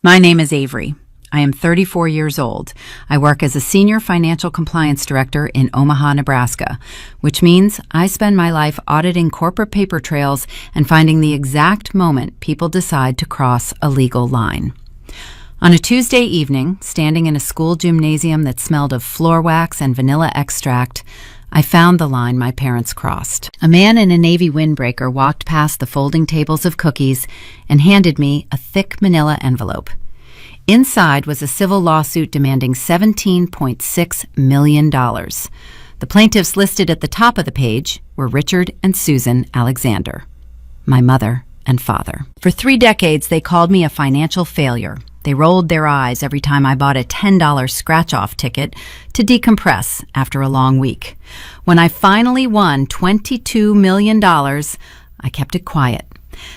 My name is Avery. I am 34 years old. I work as a senior financial compliance director in Omaha, Nebraska, which means I spend my life auditing corporate paper trails and finding the exact moment people decide to cross a legal line. On a Tuesday evening, standing in a school gymnasium that smelled of floor wax and vanilla extract, I found the line my parents crossed. A man in a navy windbreaker walked past the folding tables of cookies and handed me a thick manila envelope. Inside was a civil lawsuit demanding $17.6 million. The plaintiffs listed at the top of the page were Richard and Susan Alexander, my mother and father. For 3 decades, they called me a financial failure. They rolled their eyes every time I bought a $10 scratch-off ticket to decompress after a long week. When I finally won $22 million, I kept it quiet.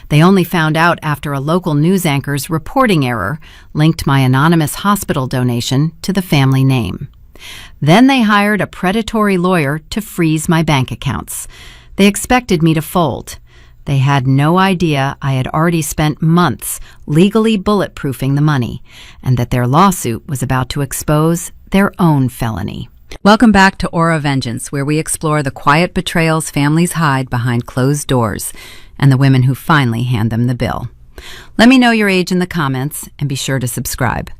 They only found out after a local news anchor's reporting error linked my anonymous hospital donation to the family name. Then they hired a predatory lawyer to freeze my bank accounts. They expected me to fold. They had no idea I had already spent months legally bulletproofing the money, and that their lawsuit was about to expose their own felony. Welcome back to Aura Vengeance, where we explore the quiet betrayals families hide behind closed doors and the women who finally hand them the bill. Let me know your age in the comments and be sure to subscribe.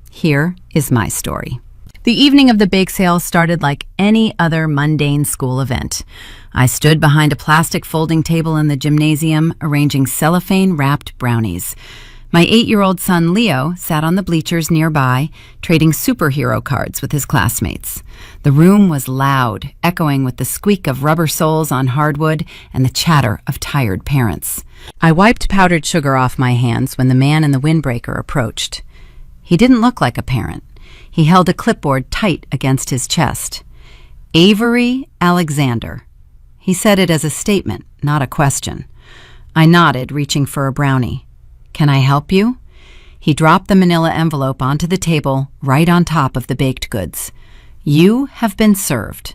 Here is my story. The evening of the bake sale started like any other mundane school event. I stood behind a plastic folding table in the gymnasium, arranging cellophane-wrapped brownies. My 8-year-old son, Leo, sat on the bleachers nearby, trading superhero cards with his classmates. The room was loud, echoing with the squeak of rubber soles on hardwood and the chatter of tired parents. I wiped powdered sugar off my hands when the man in the windbreaker approached. He didn't look like a parent. He held a clipboard tight against his chest. Avery Alexander. He said it as a statement, not a question. I nodded, reaching for a brownie. Can I help you? He dropped the manila envelope onto the table, right on top of the baked goods. You have been served.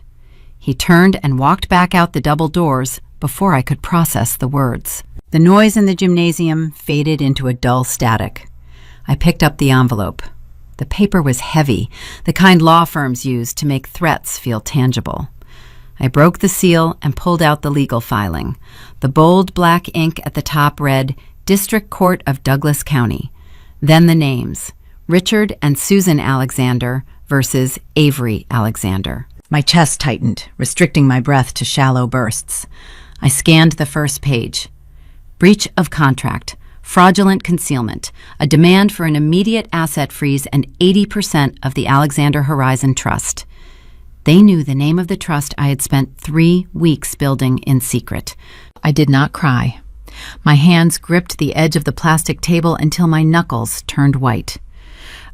He turned and walked back out the double doors before I could process the words. The noise in the gymnasium faded into a dull static. I picked up the envelope. The paper was heavy, the kind law firms use to make threats feel tangible. I broke the seal and pulled out the legal filing. The bold black ink at the top read, District Court of Douglas County. Then the names, Richard and Susan Alexander versus Avery Alexander. My chest tightened, restricting my breath to shallow bursts. I scanned the first page. Breach of contract. Fraudulent concealment, a demand for an immediate asset freeze and 80% of the Alexander Horizon Trust. They knew the name of the trust I had spent 3 weeks building in secret. I did not cry. My hands gripped the edge of the plastic table until my knuckles turned white.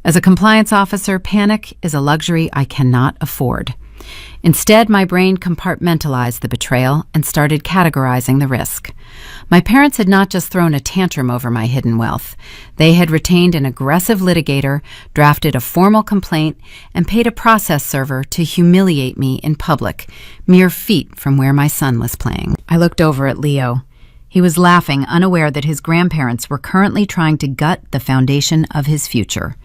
As a compliance officer, panic is a luxury I cannot afford. Instead, my brain compartmentalized the betrayal and started categorizing the risk. My parents had not just thrown a tantrum over my hidden wealth. They had retained an aggressive litigator, drafted a formal complaint, and paid a process server to humiliate me in public, mere feet from where my son was playing. I looked over at Leo. He was laughing, unaware that his grandparents were currently trying to gut the foundation of his future.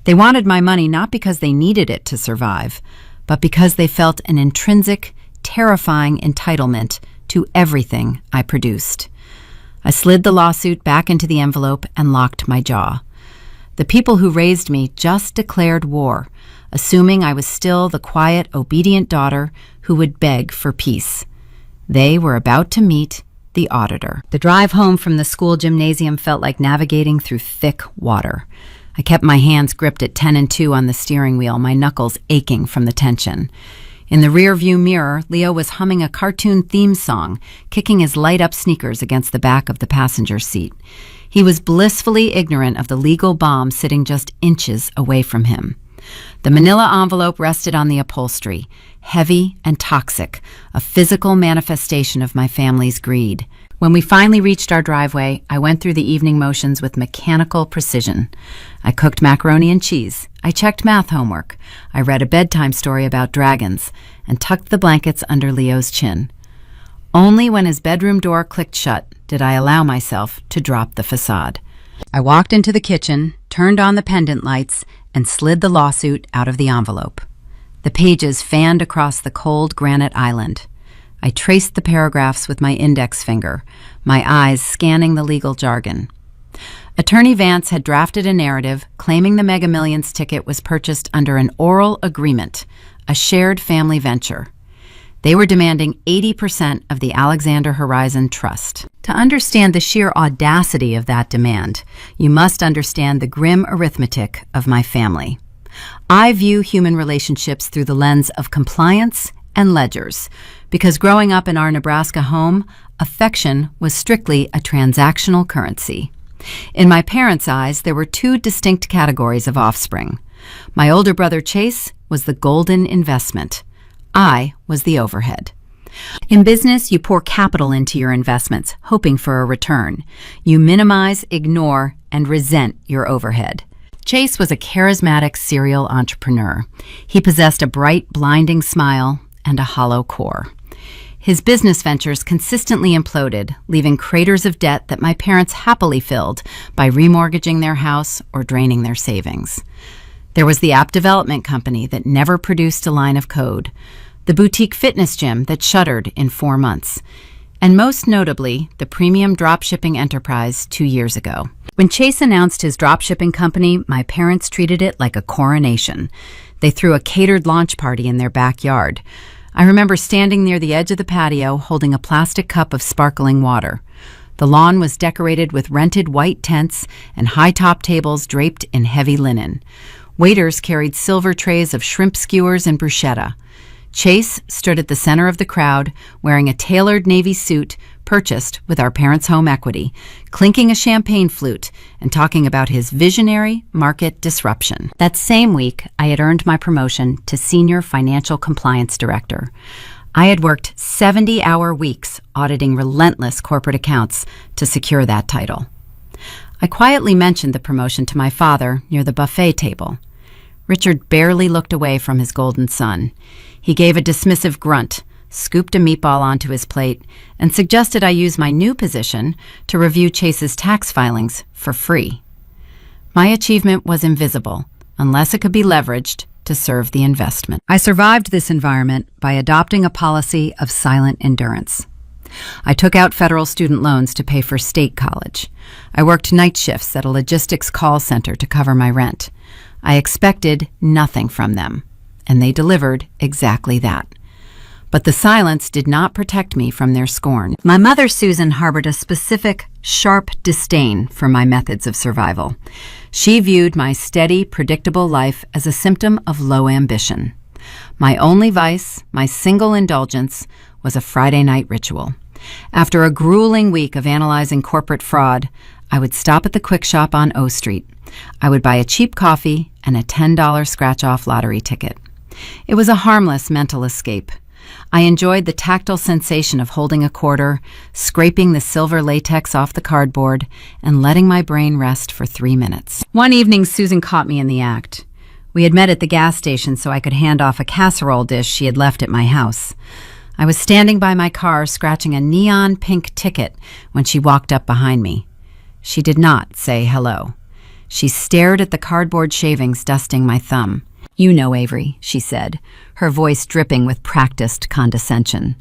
They wanted my money not because they needed it to survive, but because they felt an intrinsic, terrifying entitlement to everything I produced. I slid the lawsuit back into the envelope and locked my jaw. The people who raised me just declared war, assuming I was still the quiet, obedient daughter who would beg for peace. They were about to meet the auditor. The drive home from the school gymnasium felt like navigating through thick water. I kept my hands gripped at 10 and 2 on the steering wheel, my knuckles aching from the tension. In the rear-view mirror, Leo was humming a cartoon theme song, kicking his light-up sneakers against the back of the passenger seat. He was blissfully ignorant of the legal bomb sitting just inches away from him. The manila envelope rested on the upholstery, heavy and toxic, a physical manifestation of my family's greed. When we finally reached our driveway, I went through the evening motions with mechanical precision. I cooked macaroni and cheese. I checked math homework. I read a bedtime story about dragons and tucked the blankets under Leo's chin. Only when his bedroom door clicked shut did I allow myself to drop the facade. I walked into the kitchen, turned on the pendant lights, and slid the lawsuit out of the envelope. The pages fanned across the cold granite island. I traced the paragraphs with my index finger, my eyes scanning the legal jargon. Attorney Vance had drafted a narrative claiming the Mega Millions ticket was purchased under an oral agreement, a shared family venture. They were demanding 80% of the Alexander Horizon Trust. To understand the sheer audacity of that demand, you must understand the grim arithmetic of my family. I view human relationships through the lens of compliance and ledgers, because growing up in our Nebraska home, affection was strictly a transactional currency. In my parents' eyes, there were two distinct categories of offspring. My older brother Chase was the golden investment. I was the overhead. In business, you pour capital into your investments, hoping for a return. You minimize, ignore, and resent your overhead. Chase was a charismatic serial entrepreneur. He possessed a bright, blinding smile and a hollow core. His business ventures consistently imploded, leaving craters of debt that my parents happily filled by remortgaging their house or draining their savings. There was the app development company that never produced a line of code, the boutique fitness gym that shuttered in 4 months, and most notably, the premium dropshipping enterprise 2 years ago. When Chase announced his dropshipping company, my parents treated it like a coronation. They threw a catered launch party in their backyard. I remember standing near the edge of the patio holding a plastic cup of sparkling water. The lawn was decorated with rented white tents and high-top tables draped in heavy linen. Waiters carried silver trays of shrimp skewers and bruschetta. Chase stood at the center of the crowd, wearing a tailored navy suit purchased with our parents' home equity, clinking a champagne flute and talking about his visionary market disruption. That same week, I had earned my promotion to Senior Financial Compliance Director. I had worked 70-hour weeks auditing relentless corporate accounts to secure that title. I quietly mentioned the promotion to my father near the buffet table. Richard barely looked away from his golden son. He gave a dismissive grunt, scooped a meatball onto his plate, and suggested I use my new position to review Chase's tax filings for free. My achievement was invisible, unless it could be leveraged to serve the investment. I survived this environment by adopting a policy of silent endurance. I took out federal student loans to pay for state college. I worked night shifts at a logistics call center to cover my rent. I expected nothing from them, and they delivered exactly that. But the silence did not protect me from their scorn. My mother, Susan, harbored a specific, sharp disdain for my methods of survival. She viewed my steady, predictable life as a symptom of low ambition. My only vice, my single indulgence, was a Friday night ritual. After a grueling week of analyzing corporate fraud, I would stop at the Quick Shop on O Street. I would buy a cheap coffee and a $10 scratch-off lottery ticket. It was a harmless mental escape. I enjoyed the tactile sensation of holding a quarter, scraping the silver latex off the cardboard, and letting my brain rest for 3 minutes. One evening, Susan caught me in the act. We had met at the gas station so I could hand off a casserole dish she had left at my house. I was standing by my car scratching a neon pink ticket when she walked up behind me. She did not say hello. She stared at the cardboard shavings dusting my thumb. "You know, Avery," she said, her voice dripping with practiced condescension.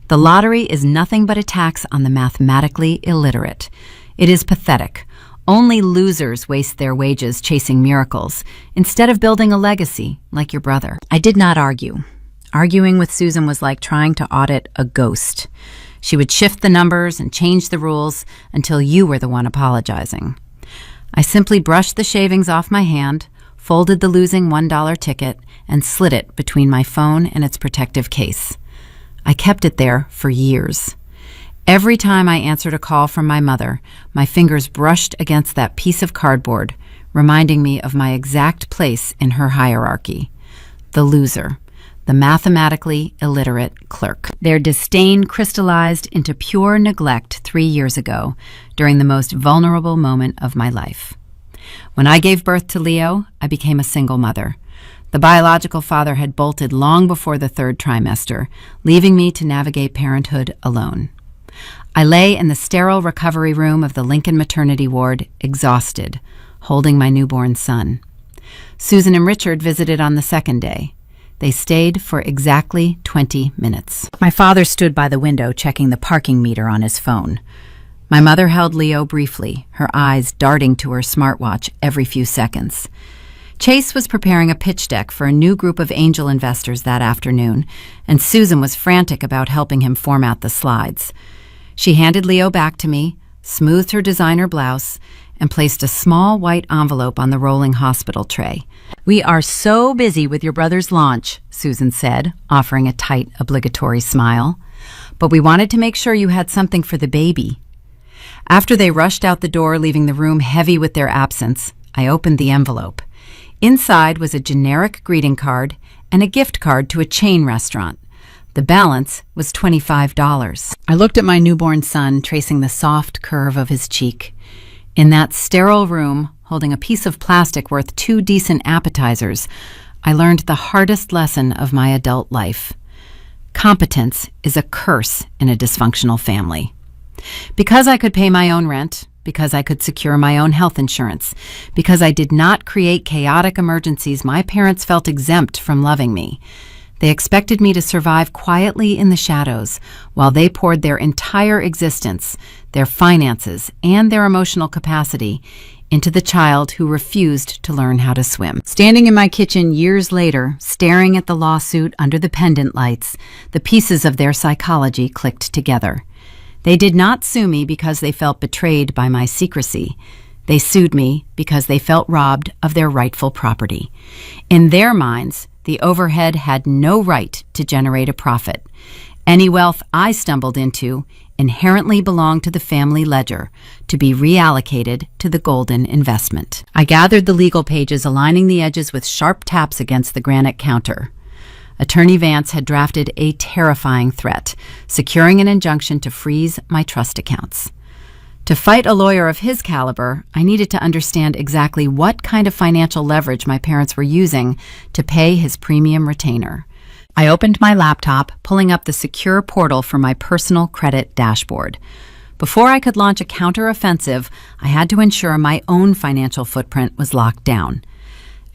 "The lottery is nothing but a tax on the mathematically illiterate. It is pathetic. Only losers waste their wages chasing miracles, instead of building a legacy like your brother." I did not argue. Arguing with Susan was like trying to audit a ghost. She would shift the numbers and change the rules until you were the one apologizing. I simply brushed the shavings off my hand, folded the losing $1 ticket, and slid it between my phone and its protective case. I kept it there for years. Every time I answered a call from my mother, my fingers brushed against that piece of cardboard, reminding me of my exact place in her hierarchy. The loser, the mathematically illiterate clerk. Their disdain crystallized into pure neglect 3 years ago, during the most vulnerable moment of my life. When I gave birth to Leo, I became a single mother. The biological father had bolted long before the 3rd trimester, leaving me to navigate parenthood alone. I lay in the sterile recovery room of the Lincoln maternity ward, exhausted, holding my newborn son. Susan and Richard visited on the second day. They stayed for exactly 20 minutes. My father stood by the window checking the parking meter on his phone. My mother held Leo briefly, her eyes darting to her smartwatch every few seconds. Chase was preparing a pitch deck for a new group of angel investors that afternoon, and Susan was frantic about helping him format the slides. She handed Leo back to me, smoothed her designer blouse, and placed a small white envelope on the rolling hospital tray. "We are so busy with your brother's launch," Susan said, offering a tight, obligatory smile. "But we wanted to make sure you had something for the baby." After they rushed out the door, leaving the room heavy with their absence, I opened the envelope. Inside was a generic greeting card and a gift card to a chain restaurant. The balance was $25. I looked at my newborn son, tracing the soft curve of his cheek. In that sterile room, holding a piece of plastic worth 2 decent appetizers, I learned the hardest lesson of my adult life. Competence is a curse in a dysfunctional family. Because I could pay my own rent, because I could secure my own health insurance, because I did not create chaotic emergencies, my parents felt exempt from loving me. They expected me to survive quietly in the shadows while they poured their entire existence, their finances, and their emotional capacity into the child who refused to learn how to swim. Standing in my kitchen years later, staring at the lawsuit under the pendant lights, the pieces of their psychology clicked together. They did not sue me because they felt betrayed by my secrecy. They sued me because they felt robbed of their rightful property. In their minds, the overhead had no right to generate a profit. Any wealth I stumbled into inherently belonged to the family ledger to be reallocated to the golden investment. I gathered the legal pages, aligning the edges with sharp taps against the granite counter. Attorney Vance had drafted a terrifying threat, securing an injunction to freeze my trust accounts. To fight a lawyer of his caliber, I needed to understand exactly what kind of financial leverage my parents were using to pay his premium retainer. I opened my laptop, pulling up the secure portal for my personal credit dashboard. Before I could launch a counter-offensive, I had to ensure my own financial footprint was locked down.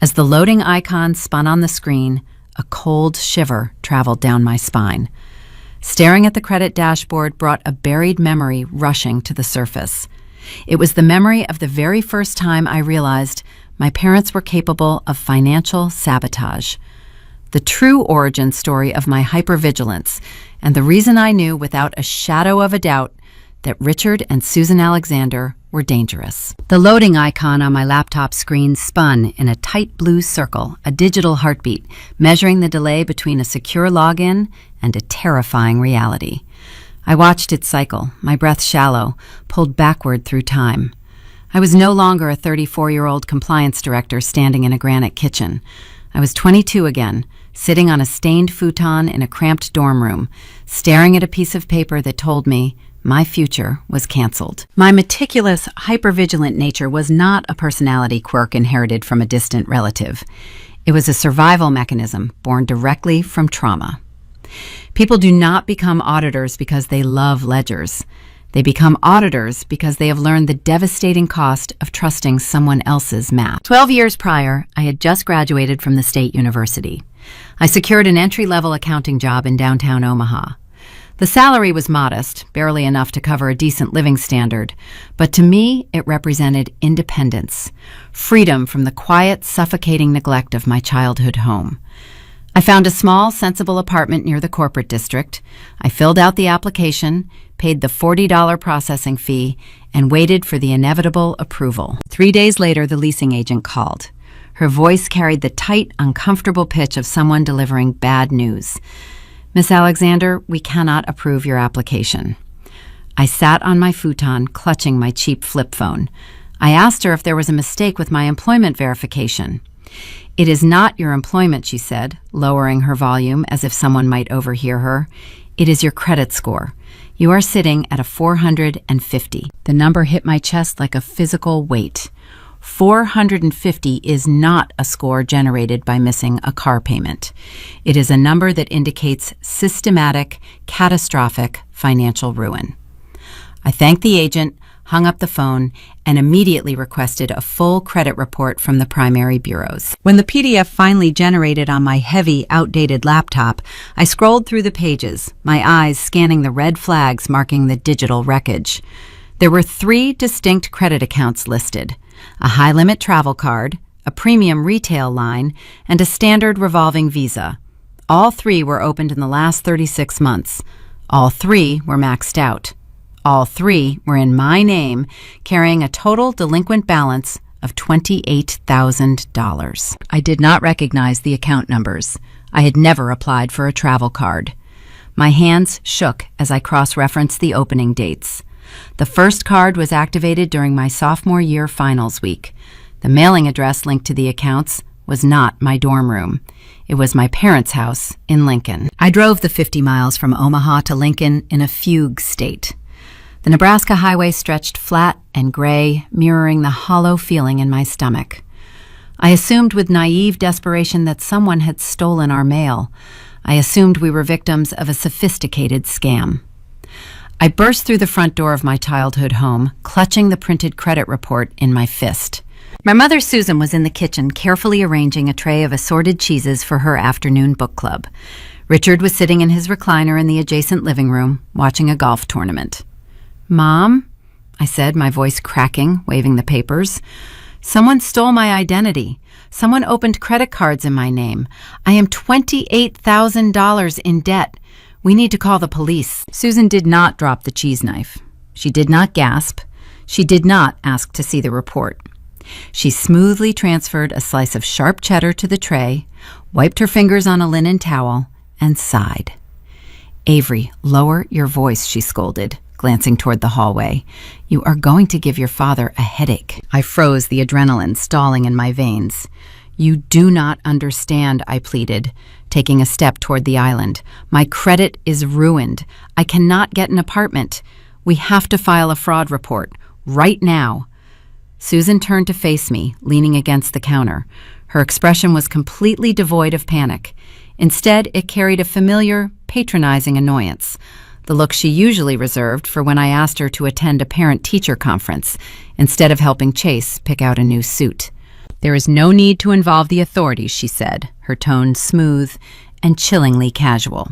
As the loading icon spun on the screen, a cold shiver traveled down my spine. Staring at the credit dashboard brought a buried memory rushing to the surface. It was the memory of the very first time I realized my parents were capable of financial sabotage. The true origin story of my hypervigilance, and the reason I knew without a shadow of a doubt that Richard and Susan Alexander were dangerous. The loading icon on my laptop screen spun in a tight blue circle, a digital heartbeat, measuring the delay between a secure login and a terrifying reality. I watched it cycle, my breath shallow, pulled backward through time. I was no longer a 34-year-old compliance director standing in a granite kitchen. I was 22 again, sitting on a stained futon in a cramped dorm room, staring at a piece of paper that told me my future was canceled. My meticulous, hypervigilant nature was not a personality quirk inherited from a distant relative. It was a survival mechanism born directly from trauma. People do not become auditors because they love ledgers. They become auditors because they have learned the devastating cost of trusting someone else's math. 12 years prior, I had just graduated from the State University. I secured an entry-level accounting job in downtown Omaha. The salary was modest, barely enough to cover a decent living standard, but to me it represented independence, freedom from the quiet, suffocating neglect of my childhood home. I found a small, sensible apartment near the corporate district. I filled out the application, paid the $40 processing fee, and waited for the inevitable approval. 3 days later, the leasing agent called. Her voice carried the tight, uncomfortable pitch of someone delivering bad news. "Miss Alexander, we cannot approve your application." I sat on my futon, clutching my cheap flip phone. I asked her if there was a mistake with my employment verification. "It is not your employment," she said, lowering her volume as if someone might overhear her. "It is your credit score. You are sitting at a 450. The number hit my chest like a physical weight. 450 is not a score generated by missing a car payment. It is a number that indicates systematic, catastrophic financial ruin. I thanked the agent, hung up the phone, and immediately requested a full credit report from the primary bureaus. When the PDF finally generated on my heavy, outdated laptop, I scrolled through the pages, my eyes scanning the red flags marking the digital wreckage. There were 3 distinct credit accounts listed: a high-limit travel card, a premium retail line, and a standard revolving Visa. All 3 were opened in the last 36 months. All 3 were maxed out. All 3 were in my name, carrying a total delinquent balance of $28,000. I did not recognize the account numbers. I had never applied for a travel card. My hands shook as I cross-referenced the opening dates. The first card was activated during my sophomore year finals week. The mailing address linked to the accounts was not my dorm room. It was my parents' house in Lincoln. I drove the 50 miles from Omaha to Lincoln in a fugue state. The Nebraska highway stretched flat and gray, mirroring the hollow feeling in my stomach. I assumed with naive desperation that someone had stolen our mail. I assumed we were victims of a sophisticated scam. I burst through the front door of my childhood home, clutching the printed credit report in my fist. My mother, Susan, was in the kitchen, carefully arranging a tray of assorted cheeses for her afternoon book club. Richard was sitting in his recliner in the adjacent living room, watching a golf tournament. "Mom," I said, my voice cracking, waving the papers. "Someone stole my identity. Someone opened credit cards in my name. I am $28,000 in debt. We need to call the police." Susan did not drop the cheese knife. She did not gasp. She did not ask to see the report. She smoothly transferred a slice of sharp cheddar to the tray, wiped her fingers on a linen towel, and sighed. "Avery, lower your voice," she scolded, glancing toward the hallway. "You are going to give your father a headache." I froze, the adrenaline stalling in my veins. "You do not understand," I pleaded, taking a step toward the island. "My credit is ruined. I cannot get an apartment. We have to file a fraud report, right now." Susan turned to face me, leaning against the counter. Her expression was completely devoid of panic. Instead, it carried a familiar, patronizing annoyance, the look she usually reserved for when I asked her to attend a parent-teacher conference, instead of helping Chase pick out a new suit. "There is no need to involve the authorities," she said, her tone smooth and chillingly casual.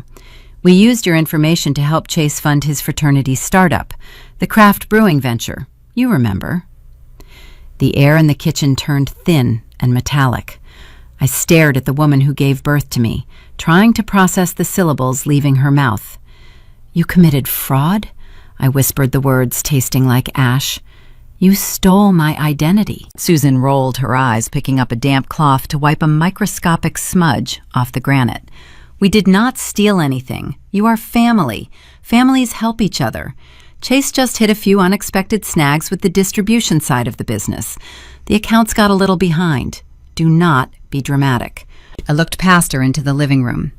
"We used your information to help Chase fund his fraternity's startup, the craft brewing venture. You remember." The air in the kitchen turned thin and metallic. I stared at the woman who gave birth to me, trying to process the syllables leaving her mouth. "You committed fraud?" I whispered the words, tasting like ash. "You stole my identity." Susan rolled her eyes, picking up a damp cloth to wipe a microscopic smudge off the granite. "We did not steal anything. You are family. Families help each other. Chase just hit a few unexpected snags with the distribution side of the business. The accounts got a little behind. Do not be dramatic." I looked past her into the living room.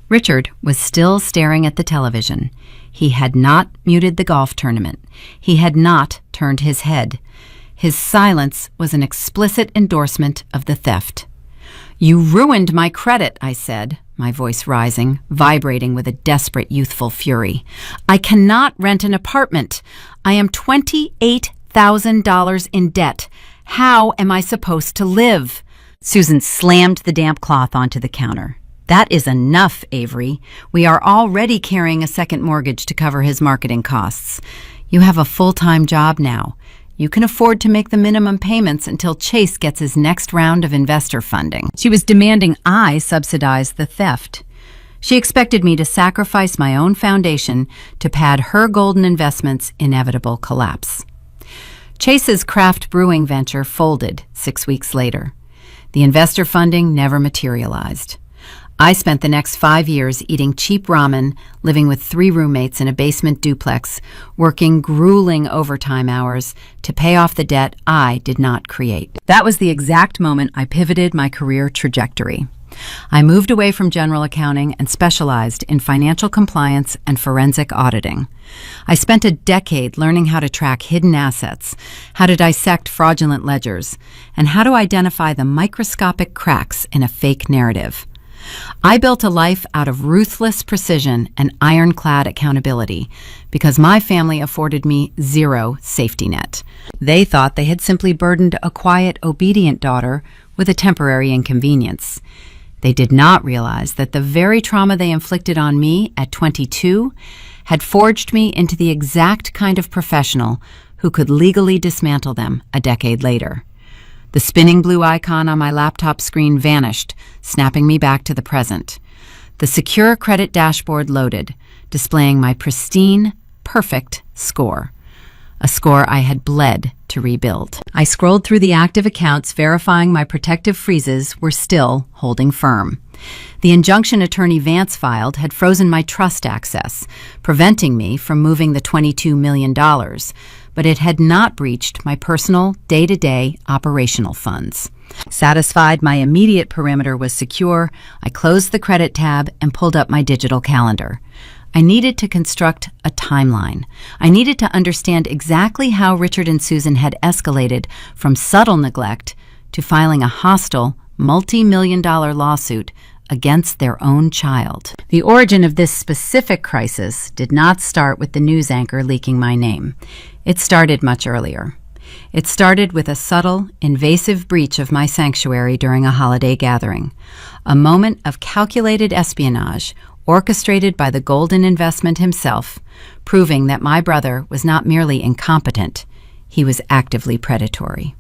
Richard was still staring at the television. He had not muted the golf tournament. He had not turned his head. His silence was an explicit endorsement of the theft. "You ruined my credit," I said, my voice rising, vibrating with a desperate youthful fury. "I cannot rent an apartment. I am $28,000 in debt. How am I supposed to live?" Susan slammed the damp cloth onto the counter. "That is enough, Avery. We are already carrying a second mortgage to cover his marketing costs. You have a full-time job now. You can afford to make the minimum payments until Chase gets his next round of investor funding." She was demanding I subsidize the theft. She expected me to sacrifice my own foundation to pad her golden investment's inevitable collapse. Chase's craft brewing venture folded 6 weeks later. The investor funding never materialized. I spent the next 5 years eating cheap ramen, living with 3 roommates in a basement duplex, working grueling overtime hours to pay off the debt I did not create. That was the exact moment I pivoted my career trajectory. I moved away from general accounting and specialized in financial compliance and forensic auditing. I spent a decade learning how to track hidden assets, how to dissect fraudulent ledgers, and how to identify the microscopic cracks in a fake narrative. I built a life out of ruthless precision and ironclad accountability because my family afforded me zero safety net. They thought they had simply burdened a quiet, obedient daughter with a temporary inconvenience. They did not realize that the very trauma they inflicted on me at 22 had forged me into the exact kind of professional who could legally dismantle them a decade later. The spinning blue icon on my laptop screen vanished, snapping me back to the present. The secure credit dashboard loaded, displaying my pristine, perfect score. A score I had bled to rebuild. I scrolled through the active accounts, verifying my protective freezes were still holding firm. The injunction attorney Vance filed had frozen my trust access, preventing me from moving the $22 million, but it had not breached my personal, day-to-day operational funds. Satisfied my immediate perimeter was secure, I closed the credit tab and pulled up my digital calendar. I needed to construct a timeline. I needed to understand exactly how Richard and Susan had escalated from subtle neglect to filing a hostile, multi-million-dollar lawsuit against their own child. The origin of this specific crisis did not start with the news anchor leaking my name. It started much earlier. It started with a subtle, invasive breach of my sanctuary during a holiday gathering, a moment of calculated espionage orchestrated by the Golden Investment himself, proving that my brother was not merely incompetent, he was actively predatory.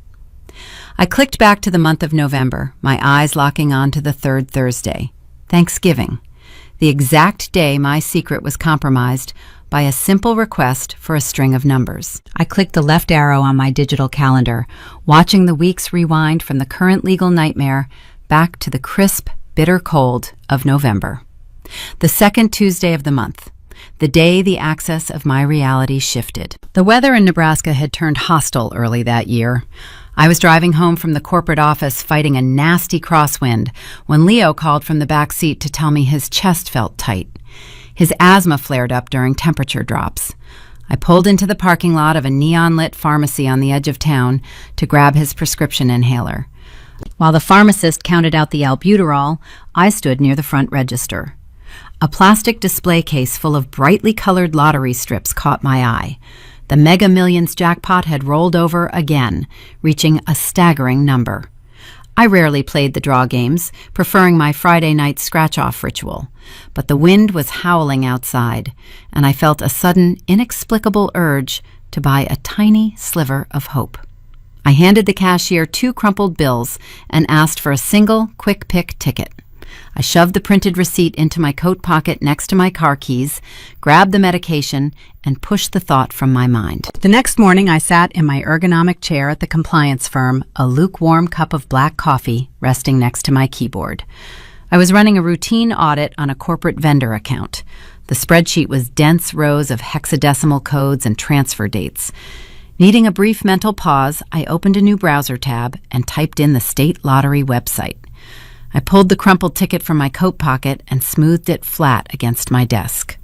I clicked back to the month of November, my eyes locking on to the third Thursday, Thanksgiving, the exact day my secret was compromised by a simple request for a string of numbers. I clicked the left arrow on my digital calendar, watching the weeks rewind from the current legal nightmare back to the crisp, bitter cold of November. The second Tuesday of the month, the day the axis of my reality shifted. The weather in Nebraska had turned hostile early that year. I was driving home from the corporate office fighting a nasty crosswind when Leo called from the back seat to tell me his chest felt tight. His asthma flared up during temperature drops. I pulled into the parking lot of a neon-lit pharmacy on the edge of town to grab his prescription inhaler. While the pharmacist counted out the albuterol, I stood near the front register. A plastic display case full of brightly colored lottery strips caught my eye. The Mega Millions jackpot had rolled over again, reaching a staggering number. I rarely played the draw games, preferring my Friday night scratch-off ritual, but the wind was howling outside, and I felt a sudden, inexplicable urge to buy a tiny sliver of hope. I handed the cashier 2 crumpled bills and asked for a single quick-pick ticket. I shoved the printed receipt into my coat pocket next to my car keys, grabbed the medication, and pushed the thought from my mind. The next morning, I sat in my ergonomic chair at the compliance firm, a lukewarm cup of black coffee resting next to my keyboard. I was running a routine audit on a corporate vendor account. The spreadsheet was dense rows of hexadecimal codes and transfer dates. Needing a brief mental pause, I opened a new browser tab and typed in the state lottery website. I pulled the crumpled ticket from my coat pocket and smoothed it flat against my desk.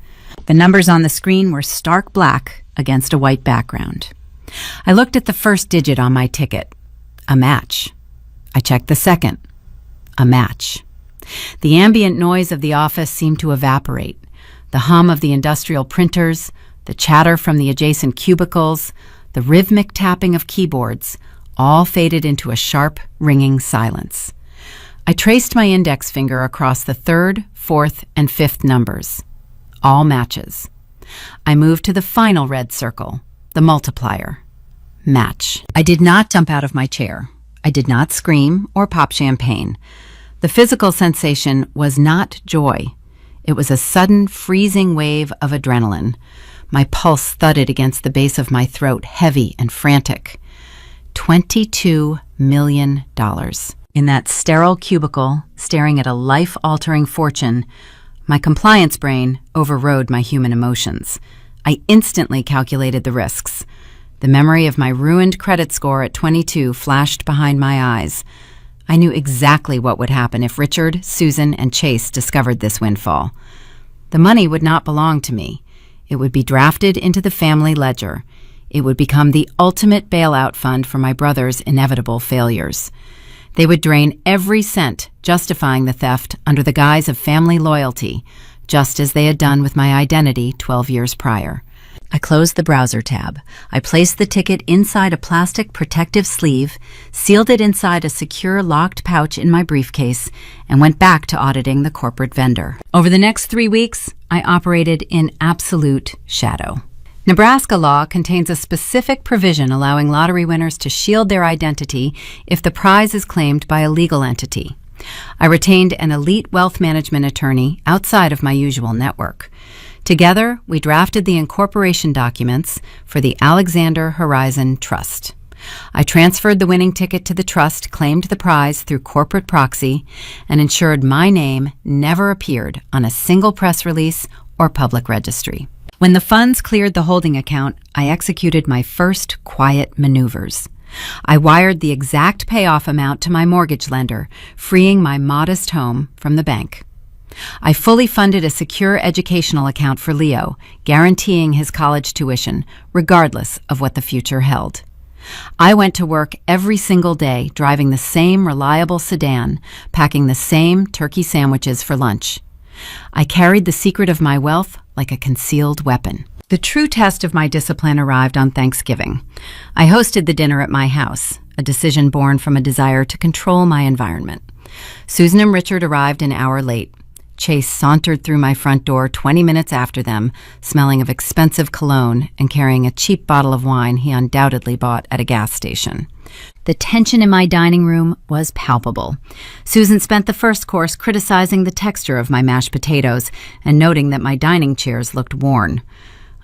The numbers on the screen were stark black against a white background. I looked at the first digit on my ticket. A match. I checked the second. A match. The ambient noise of the office seemed to evaporate. The hum of the industrial printers, the chatter from the adjacent cubicles, the rhythmic tapping of keyboards, all faded into a sharp, ringing silence. I traced my index finger across the 3rd, 4th, and 5th numbers. All matches. I moved to the final red circle, the multiplier. Match. I did not jump out of my chair. I did not scream or pop champagne. The physical sensation was not joy. It was a sudden, freezing wave of adrenaline. My pulse thudded against the base of my throat, heavy and frantic. $22 million. In that sterile cubicle, staring at a life-altering fortune, my compliance brain overrode my human emotions. I instantly calculated the risks. The memory of my ruined credit score at 22 flashed behind my eyes. I knew exactly what would happen if Richard, Susan, and Chase discovered this windfall. The money would not belong to me. It would be drafted into the family ledger. It would become the ultimate bailout fund for my brother's inevitable failures. They would drain every cent, justifying the theft under the guise of family loyalty, just as they had done with my identity 12 years prior. I closed the browser tab. I placed the ticket inside a plastic protective sleeve, sealed it inside a secure locked pouch in my briefcase, and went back to auditing the corporate vendor. Over the next 3 weeks, I operated in absolute shadow. Nebraska law contains a specific provision allowing lottery winners to shield their identity if the prize is claimed by a legal entity. I retained an elite wealth management attorney outside of my usual network. Together, we drafted the incorporation documents for the Alexander Horizon Trust. I transferred the winning ticket to the trust, claimed the prize through corporate proxy, and ensured my name never appeared on a single press release or public registry. When the funds cleared the holding account, I executed my first quiet maneuvers. I wired the exact payoff amount to my mortgage lender, freeing my modest home from the bank. I fully funded a secure educational account for Leo, guaranteeing his college tuition, regardless of what the future held. I went to work every single day, driving the same reliable sedan, packing the same turkey sandwiches for lunch. I carried the secret of my wealth like a concealed weapon. The true test of my discipline arrived on Thanksgiving. I hosted the dinner at my house, a decision born from a desire to control my environment. Susan and Richard arrived an hour late. Chase sauntered through my front door 20 minutes after them, smelling of expensive cologne and carrying a cheap bottle of wine he undoubtedly bought at a gas station. The tension in my dining room was palpable. Susan spent the first course criticizing the texture of my mashed potatoes and noting that my dining chairs looked worn.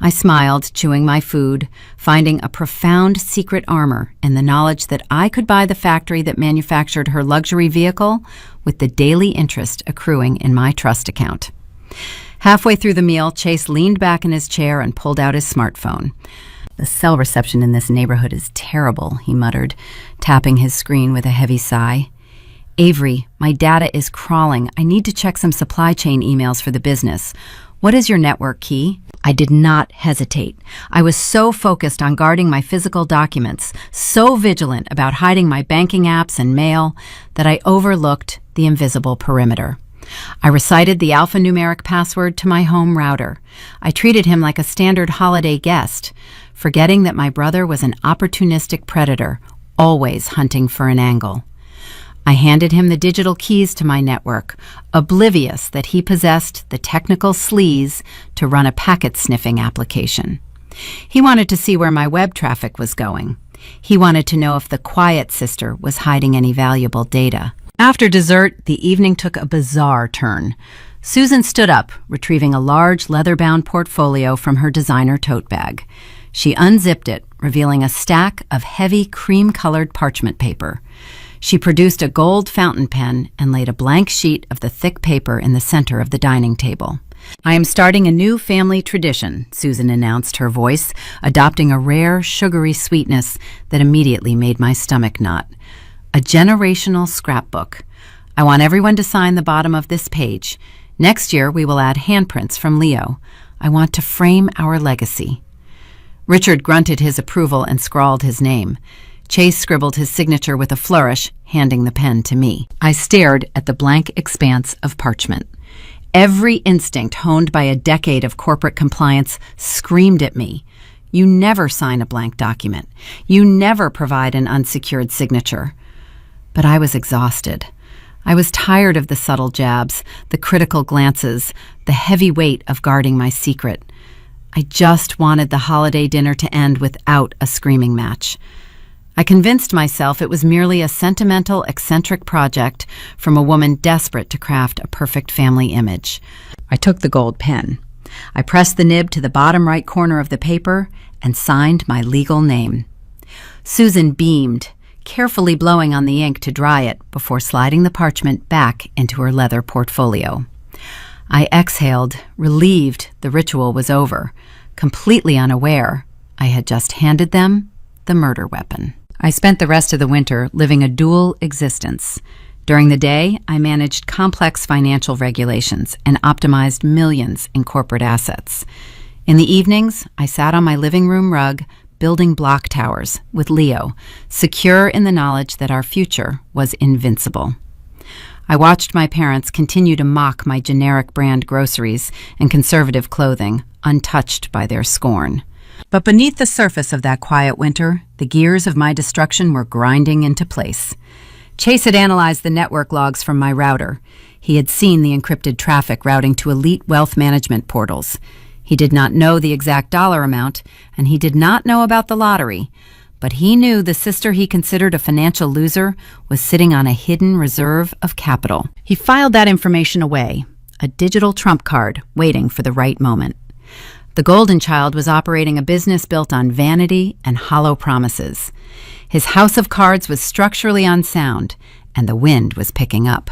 I smiled, chewing my food, finding a profound secret armor in the knowledge that I could buy the factory that manufactured her luxury vehicle with the daily interest accruing in my trust account. Halfway through the meal, Chase leaned back in his chair and pulled out his smartphone. "The cell reception in this neighborhood is terrible," he muttered, tapping his screen with a heavy sigh. "Avery, my data is crawling. I need to check some supply chain emails for the business. What is your network key?" I did not hesitate. I was so focused on guarding my physical documents, so vigilant about hiding my banking apps and mail, that I overlooked the invisible perimeter. I recited the alphanumeric password to my home router. I treated him like a standard holiday guest, forgetting that my brother was an opportunistic predator, always hunting for an angle. I handed him the digital keys to my network, oblivious that he possessed the technical sleaze to run a packet-sniffing application. He wanted to see where my web traffic was going. He wanted to know if the Quiet Sister was hiding any valuable data. After dessert, the evening took a bizarre turn. Susan stood up, retrieving a large leather-bound portfolio from her designer tote bag. She unzipped it, revealing a stack of heavy cream-colored parchment paper. She produced a gold fountain pen and laid a blank sheet of the thick paper in the center of the dining table. "I am starting a new family tradition," Susan announced, her voice adopting a rare, sugary sweetness that immediately made my stomach knot. "A generational scrapbook. I want everyone to sign the bottom of this page. Next year, we will add handprints from Leo. I want to frame our legacy." Richard grunted his approval and scrawled his name. Chase scribbled his signature with a flourish, handing the pen to me. I stared at the blank expanse of parchment. Every instinct honed by a decade of corporate compliance screamed at me. You never sign a blank document. You never provide an unsecured signature. But I was exhausted. I was tired of the subtle jabs, the critical glances, the heavy weight of guarding my secret. I just wanted the holiday dinner to end without a screaming match. I convinced myself it was merely a sentimental, eccentric project from a woman desperate to craft a perfect family image. I took the gold pen. I pressed the nib to the bottom right corner of the paper and signed my legal name. Susan beamed, carefully blowing on the ink to dry it before sliding the parchment back into her leather portfolio. I exhaled, relieved the ritual was over, completely unaware I had just handed them the murder weapon. I spent the rest of the winter living a dual existence. During the day, I managed complex financial regulations and optimized millions in corporate assets. In the evenings, I sat on my living room rug, building block towers with Leo, secure in the knowledge that our future was invincible. I watched my parents continue to mock my generic brand groceries and conservative clothing, untouched by their scorn. But beneath the surface of that quiet winter, the gears of my destruction were grinding into place. Chase had analyzed the network logs from my router. He had seen the encrypted traffic routing to elite wealth management portals. He did not know the exact dollar amount, and he did not know about the lottery. But he knew the sister he considered a financial loser was sitting on a hidden reserve of capital. He filed that information away, a digital trump card waiting for the right moment. The Golden Child was operating a business built on vanity and hollow promises. His house of cards was structurally unsound, and the wind was picking up.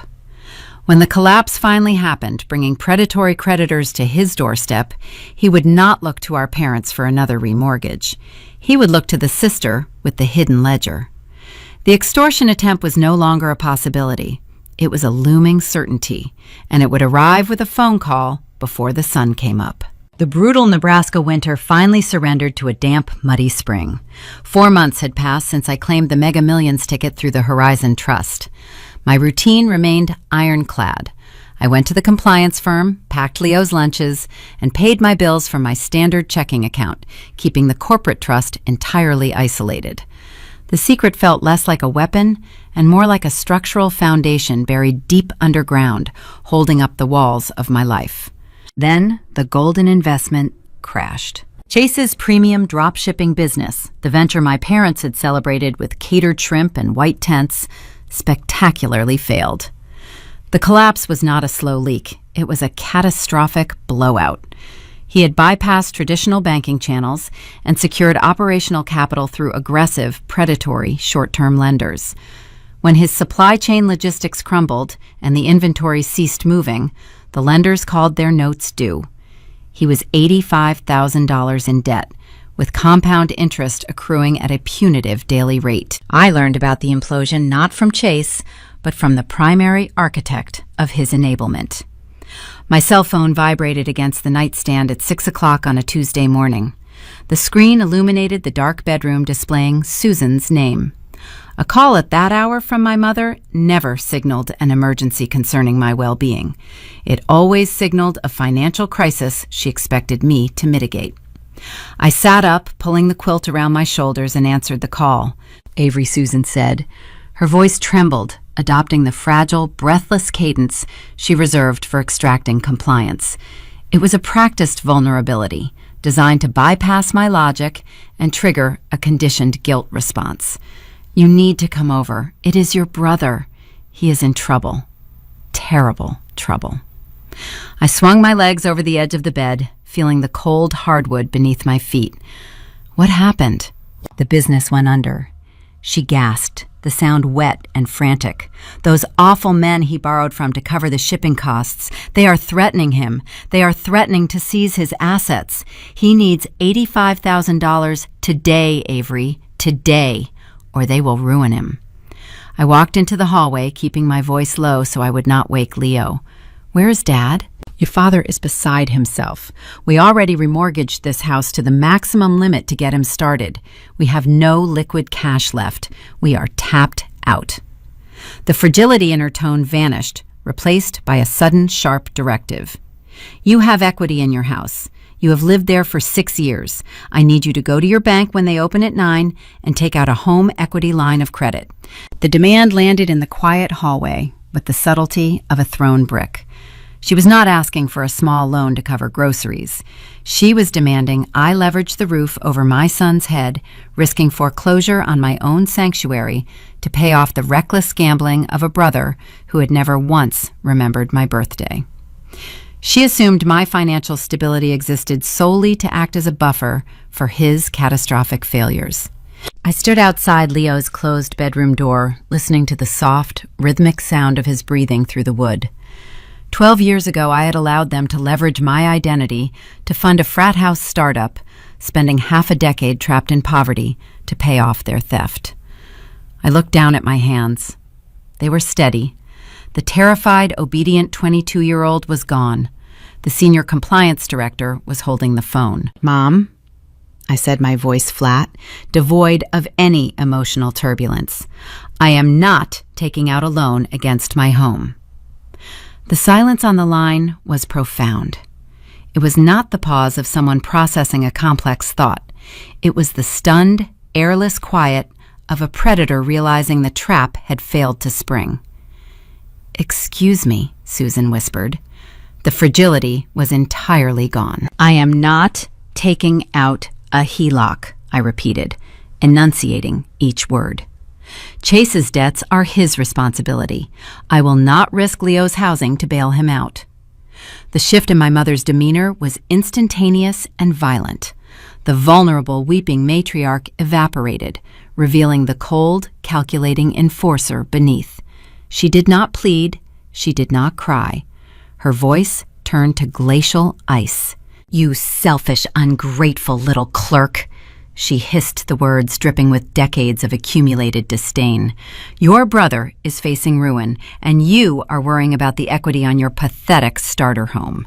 When the collapse finally happened, bringing predatory creditors to his doorstep, he would not look to our parents for another remortgage. He would look to the sister with the hidden ledger. The extortion attempt was no longer a possibility. It was a looming certainty, and it would arrive with a phone call before the sun came up. The brutal Nebraska winter finally surrendered to a damp, muddy spring. 4 months had passed since I claimed the Mega Millions ticket through the Horizon Trust. My routine remained ironclad. I went to the compliance firm, packed Leo's lunches, and paid my bills from my standard checking account, keeping the corporate trust entirely isolated. The secret felt less like a weapon and more like a structural foundation buried deep underground, holding up the walls of my life. Then the golden investment crashed. Chase's premium drop-shipping business, the venture my parents had celebrated with catered shrimp and white tents, spectacularly failed. The collapse was not a slow leak. It was a catastrophic blowout. He had bypassed traditional banking channels and secured operational capital through aggressive, predatory short-term lenders. When his supply chain logistics crumbled and the inventory ceased moving, the lenders called their notes due. He was $85,000 in debt, with compound interest accruing at a punitive daily rate. I learned about the implosion not from Chase, but from the primary architect of his enablement. My cell phone vibrated against the nightstand at 6 o'clock on a Tuesday morning. The screen illuminated the dark bedroom displaying Susan's name. A call at that hour from my mother never signaled an emergency concerning my well-being. It always signaled a financial crisis she expected me to mitigate. I sat up, pulling the quilt around my shoulders, and answered the call. Avery, Susan said. Her voice trembled, adopting the fragile, breathless cadence she reserved for extracting compliance. It was a practiced vulnerability, designed to bypass my logic and trigger a conditioned guilt response. You need to come over. It is your brother. He is in trouble. Terrible trouble. I swung my legs over the edge of the bed, feeling the cold hardwood beneath my feet. What happened? The business went under. She gasped, the sound wet and frantic. Those awful men he borrowed from to cover the shipping costs. They are threatening him. They are threatening to seize his assets. He needs $85,000 today, Avery. Today. Or they will ruin him. I walked into the hallway, keeping my voice low so I would not wake Leo. Where is Dad? Your father is beside himself. We already remortgaged this house to the maximum limit to get him started. We have no liquid cash left. We are tapped out. The fragility in her tone vanished, replaced by a sudden, sharp directive. You have equity in your house. You have lived there for 6 years. I need you to go to your bank when they open at 9 and take out a home equity line of credit. The demand landed in the quiet hallway with the subtlety of a thrown brick. She was not asking for a small loan to cover groceries. She was demanding I leverage the roof over my son's head, risking foreclosure on my own sanctuary to pay off the reckless gambling of a brother who had never once remembered my birthday. She assumed my financial stability existed solely to act as a buffer for his catastrophic failures. I stood outside Leo's closed bedroom door, listening to the soft, rhythmic sound of his breathing through the wood. 12 years ago, I had allowed them to leverage my identity to fund a frat house startup, spending half a decade trapped in poverty to pay off their theft. I looked down at my hands. They were steady. The terrified, obedient 22-year-old was gone. The senior compliance director was holding the phone. Mom? I said, my voice flat, devoid of any emotional turbulence. I am not taking out a loan against my home. The silence on the line was profound. It was not the pause of someone processing a complex thought. It was the stunned, airless quiet of a predator realizing the trap had failed to spring. "Excuse me," Susan whispered. The fragility was entirely gone. "I am not taking out a HELOC," I repeated, enunciating each word. "Chase's debts are his responsibility. I will not risk Leo's housing to bail him out." The shift in my mother's demeanor was instantaneous and violent. The vulnerable, weeping matriarch evaporated, revealing the cold, calculating enforcer beneath. She did not plead. She did not cry. Her voice turned to glacial ice. "You selfish, ungrateful little clerk," she hissed the words dripping with decades of accumulated disdain. "Your brother is facing ruin, and you are worrying about the equity on your pathetic starter home.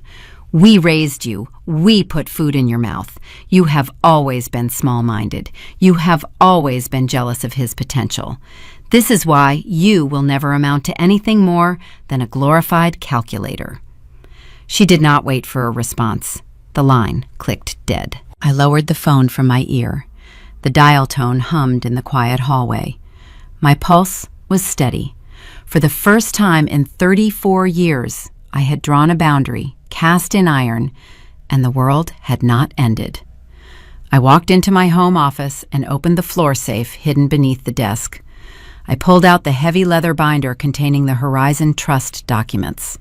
We raised you. We put food in your mouth. You have always been small-minded. You have always been jealous of his potential. This is why you will never amount to anything more than a glorified calculator." She did not wait for a response. The line clicked dead. I lowered the phone from my ear. The dial tone hummed in the quiet hallway. My pulse was steady. For the first time in 34 years, I had drawn a boundary, cast in iron, and the world had not ended. I walked into my home office and opened the floor safe hidden beneath the desk. I pulled out the heavy leather binder containing the Horizon Trust documents.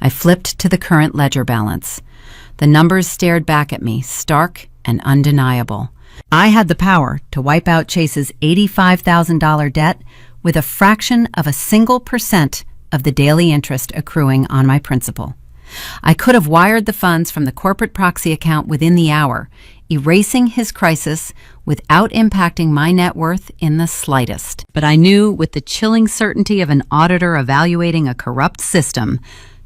I flipped to the current ledger balance. The numbers stared back at me, stark and undeniable. I had the power to wipe out Chase's $85,000 debt with a fraction of a single % of the daily interest accruing on my principal. I could have wired the funds from the corporate proxy account within the hour, erasing his crisis without impacting my net worth in the slightest. But I knew with the chilling certainty of an auditor evaluating a corrupt system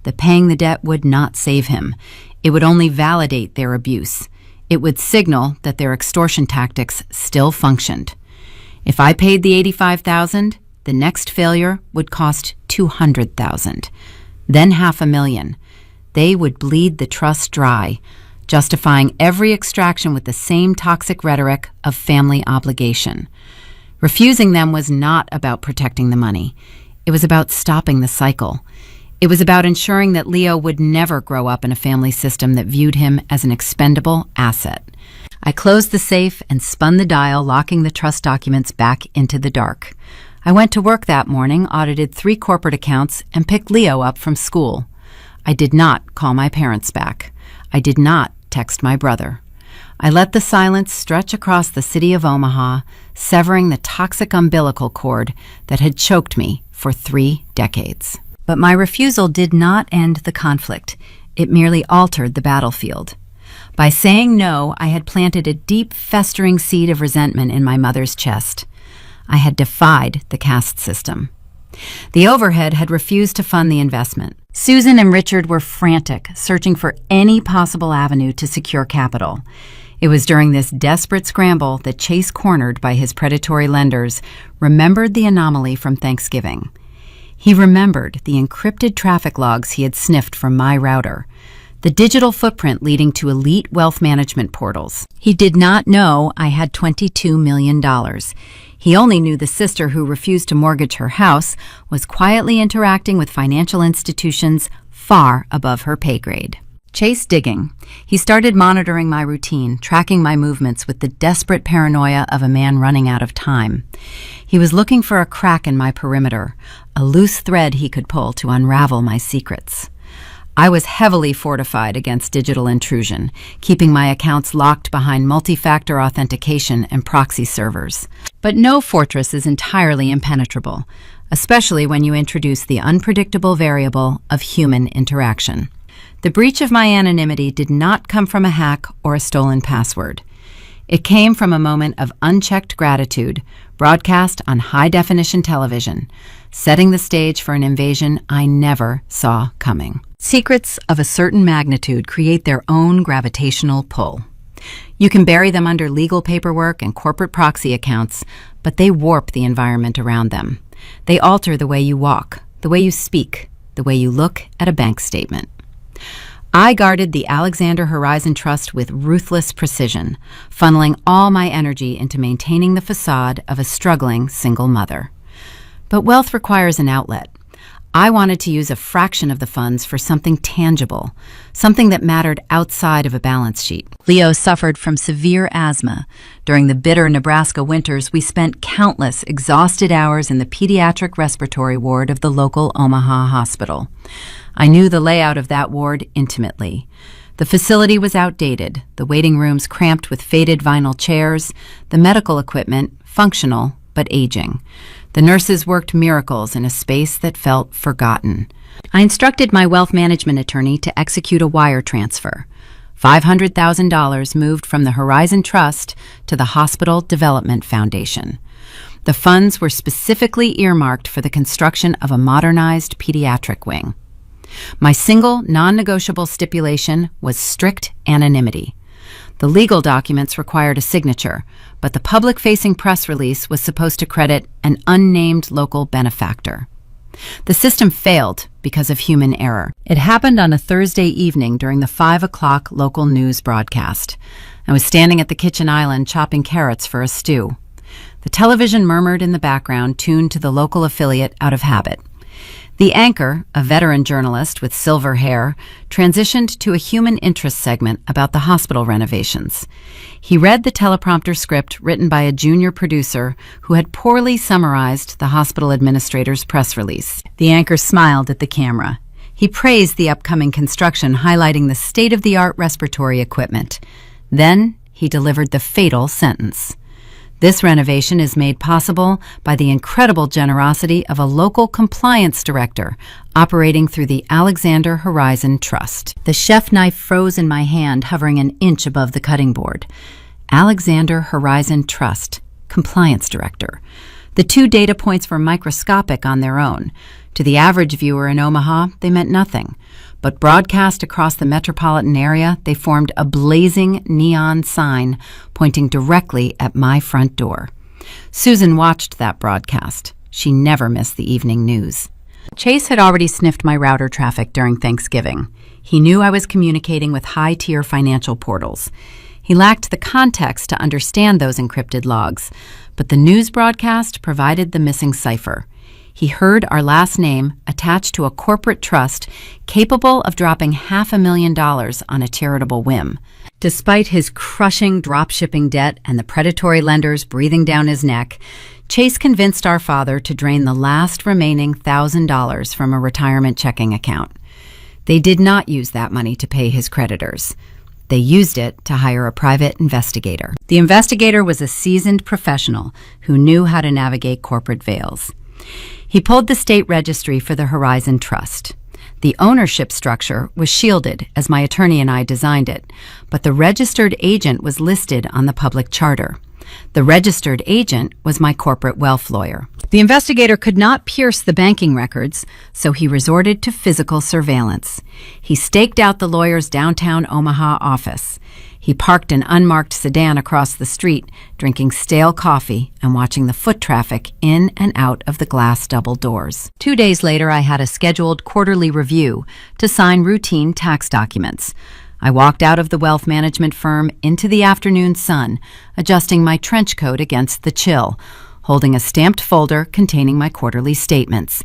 that paying the debt would not save him. It would only validate their abuse. It would signal that their extortion tactics still functioned. If I paid the $85,000, the next failure would cost $200,000, then $500,000. They would bleed the trust dry, justifying every extraction with the same toxic rhetoric of family obligation. Refusing them was not about protecting the money. It was about stopping the cycle. It was about ensuring that Leo would never grow up in a family system that viewed him as an expendable asset. I closed the safe and spun the dial, locking the trust documents back into the dark. I went to work that morning, audited 3 corporate accounts, and picked Leo up from school. I did not call my parents back. I did not text my brother. I let the silence stretch across the city of Omaha, severing the toxic umbilical cord that had choked me for 3 decades. But my refusal did not end the conflict. It merely altered the battlefield. By saying no, I had planted a deep, festering seed of resentment in my mother's chest. I had defied the caste system. The overhead had refused to fund the investment. Susan and Richard were frantic, searching for any possible avenue to secure capital. It was during this desperate scramble that Chase, cornered by his predatory lenders, remembered the anomaly from Thanksgiving. He remembered the encrypted traffic logs he had sniffed from my router, the digital footprint leading to elite wealth management portals. He did not know I had $22 million. He only knew the sister who refused to mortgage her house was quietly interacting with financial institutions far above her pay grade. Chase digging. He started monitoring my routine, tracking my movements with the desperate paranoia of a man running out of time. He was looking for a crack in my perimeter, a loose thread he could pull to unravel my secrets. I was heavily fortified against digital intrusion, keeping my accounts locked behind multi-factor authentication and proxy servers. But no fortress is entirely impenetrable, especially when you introduce the unpredictable variable of human interaction. The breach of my anonymity did not come from a hack or a stolen password. It came from a moment of unchecked gratitude, broadcast on high-definition television, setting the stage for an invasion I never saw coming. Secrets of a certain magnitude create their own gravitational pull. You can bury them under legal paperwork and corporate proxy accounts, but they warp the environment around them. They alter the way you walk, the way you speak, the way you look at a bank statement. I guarded the Alexander Horizon Trust with ruthless precision, funneling all my energy into maintaining the facade of a struggling single mother. But wealth requires an outlet. I wanted to use a fraction of the funds for something tangible, something that mattered outside of a balance sheet. Leo suffered from severe asthma. During the bitter Nebraska winters, we spent countless exhausted hours in the pediatric respiratory ward of the local Omaha hospital. I knew the layout of that ward intimately. The facility was outdated, the waiting rooms cramped with faded vinyl chairs, the medical equipment functional but aging. The nurses worked miracles in a space that felt forgotten. I instructed my wealth management attorney to execute a wire transfer. $500,000 moved from the Horizon Trust to the Hospital Development Foundation. The funds were specifically earmarked for the construction of a modernized pediatric wing. My single, non-negotiable stipulation was strict anonymity. The legal documents required a signature, but the public-facing press release was supposed to credit an unnamed local benefactor. The system failed because of human error. It happened on a Thursday evening during the 5 o'clock local news broadcast. I was standing at the kitchen island chopping carrots for a stew. The television murmured in the background, tuned to the local affiliate out of habit. The anchor, a veteran journalist with silver hair, transitioned to a human interest segment about the hospital renovations. He read the teleprompter script written by a junior producer who had poorly summarized the hospital administrator's press release. The anchor smiled at the camera. He praised the upcoming construction, highlighting the state-of-the-art respiratory equipment. Then he delivered the fatal sentence. This renovation is made possible by the incredible generosity of a local compliance director operating through the Alexander Horizon Trust. The chef knife froze in my hand, hovering an inch above the cutting board. Alexander Horizon Trust, compliance director. The 2 data points were microscopic on their own. To the average viewer in Omaha, they meant nothing. But broadcast across the metropolitan area, they formed a blazing neon sign pointing directly at my front door. Susan watched that broadcast. She never missed the evening news. Chase had already sniffed my router traffic during Thanksgiving. He knew I was communicating with high-tier financial portals. He lacked the context to understand those encrypted logs, but the news broadcast provided the missing cipher. He heard our last name attached to a corporate trust capable of dropping $500,000 on a charitable whim. Despite his crushing drop-shipping debt and the predatory lenders breathing down his neck, Chase convinced our father to drain the last remaining $1,000 from a retirement checking account. They did not use that money to pay his creditors. They used it to hire a private investigator. The investigator was a seasoned professional who knew how to navigate corporate veils. He pulled the state registry for the Horizon Trust. The ownership structure was shielded as my attorney and I designed it, but the registered agent was listed on the public charter. The registered agent was my corporate wealth lawyer. The investigator could not pierce the banking records, so he resorted to physical surveillance. He staked out the lawyer's downtown Omaha office. He parked an unmarked sedan across the street, drinking stale coffee and watching the foot traffic in and out of the glass double doors. 2 days later, I had a scheduled quarterly review to sign routine tax documents. I walked out of the wealth management firm into the afternoon sun, adjusting my trench coat against the chill, holding a stamped folder containing my quarterly statements.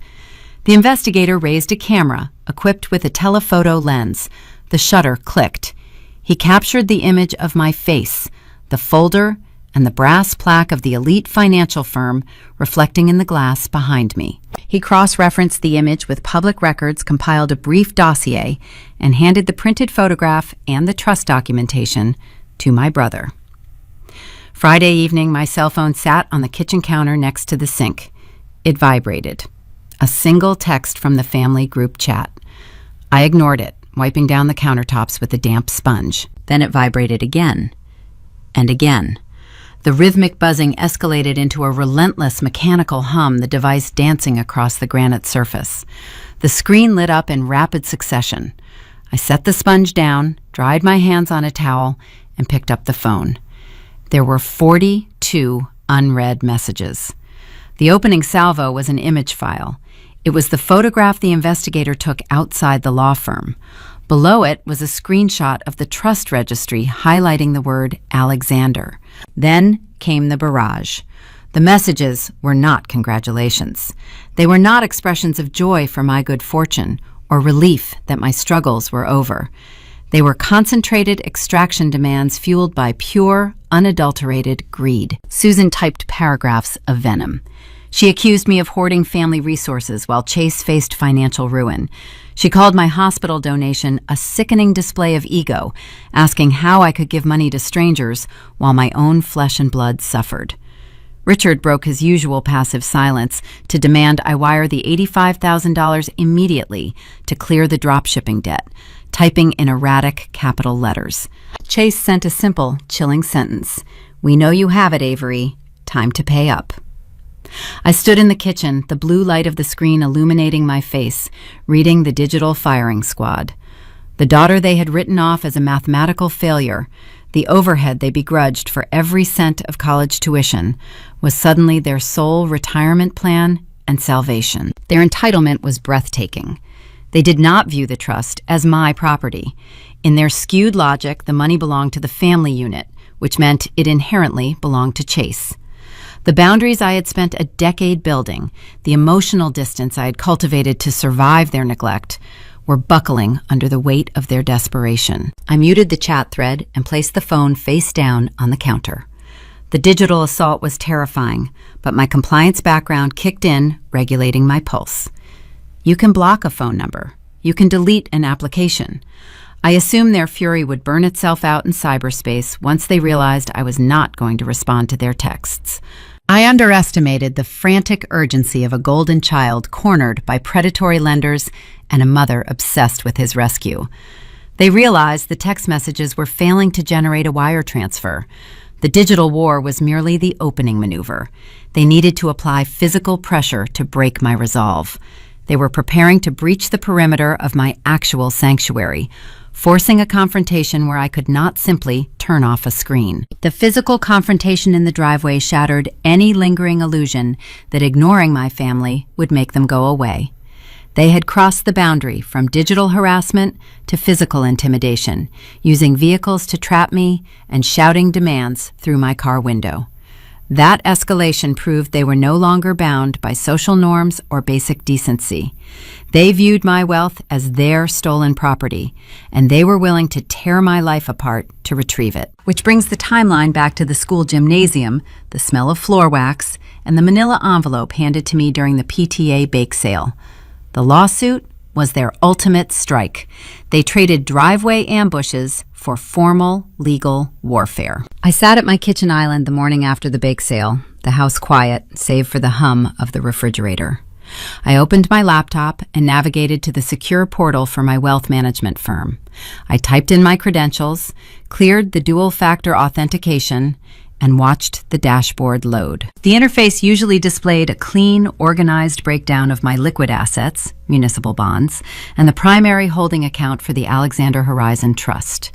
The investigator raised a camera, equipped with a telephoto lens. The shutter clicked. He captured the image of my face, the folder, and the brass plaque of the elite financial firm reflecting in the glass behind me. He cross-referenced the image with public records, compiled a brief dossier, and handed the printed photograph and the trust documentation to my brother. Friday evening, my cell phone sat on the kitchen counter next to the sink. It vibrated. A single text from the family group chat. I ignored it, wiping down the countertops with a damp sponge. Then it vibrated again and again. The rhythmic buzzing escalated into a relentless mechanical hum, the device dancing across the granite surface. The screen lit up in rapid succession. I set the sponge down, dried my hands on a towel, and picked up the phone. There were 42 unread messages. The opening salvo was an image file. It was the photograph the investigator took outside the law firm. Below it was a screenshot of the trust registry highlighting the word Alexander. Then came the barrage. The messages were not congratulations. They were not expressions of joy for my good fortune or relief that my struggles were over. They were concentrated extraction demands fueled by pure, unadulterated greed. Susan typed paragraphs of venom. She accused me of hoarding family resources while Chase faced financial ruin. She called my hospital donation a sickening display of ego, asking how I could give money to strangers while my own flesh and blood suffered. Richard broke his usual passive silence to demand I wire the $85,000 immediately to clear the dropshipping debt, typing in erratic capital letters. Chase sent a simple, chilling sentence. "We know you have it, Avery. Time to pay up." I stood in the kitchen, the blue light of the screen illuminating my face, reading the digital firing squad. The daughter they had written off as a mathematical failure, the overhead they begrudged for every cent of college tuition, was suddenly their sole retirement plan and salvation. Their entitlement was breathtaking. They did not view the trust as my property. In their skewed logic, the money belonged to the family unit, which meant it inherently belonged to Chase. The boundaries I had spent a decade building, the emotional distance I had cultivated to survive their neglect, were buckling under the weight of their desperation. I muted the chat thread and placed the phone face down on the counter. The digital assault was terrifying, but my compliance background kicked in, regulating my pulse. You can block a phone number. You can delete an application. I assumed their fury would burn itself out in cyberspace once they realized I was not going to respond to their texts. I underestimated the frantic urgency of a golden child cornered by predatory lenders and a mother obsessed with his rescue. They realized the text messages were failing to generate a wire transfer. The digital war was merely the opening maneuver. They needed to apply physical pressure to break my resolve. They were preparing to breach the perimeter of my actual sanctuary, forcing a confrontation where I could not simply turn off a screen. The physical confrontation in the driveway shattered any lingering illusion that ignoring my family would make them go away. They had crossed the boundary from digital harassment to physical intimidation, using vehicles to trap me and shouting demands through my car window. That escalation proved they were no longer bound by social norms or basic decency. They viewed my wealth as their stolen property, and they were willing to tear my life apart to retrieve it. Which brings the timeline back to the school gymnasium, the smell of floor wax, and the manila envelope handed to me during the PTA bake sale. The lawsuit was their ultimate strike. They traded driveway ambushes for formal legal warfare. I sat at my kitchen island the morning after the bake sale, the house quiet, save for the hum of the refrigerator. I opened my laptop and navigated to the secure portal for my wealth management firm. I typed in my credentials, cleared the dual-factor authentication, and watched the dashboard load. The interface usually displayed a clean, organized breakdown of my liquid assets, municipal bonds, and the primary holding account for the Alexander Horizon Trust.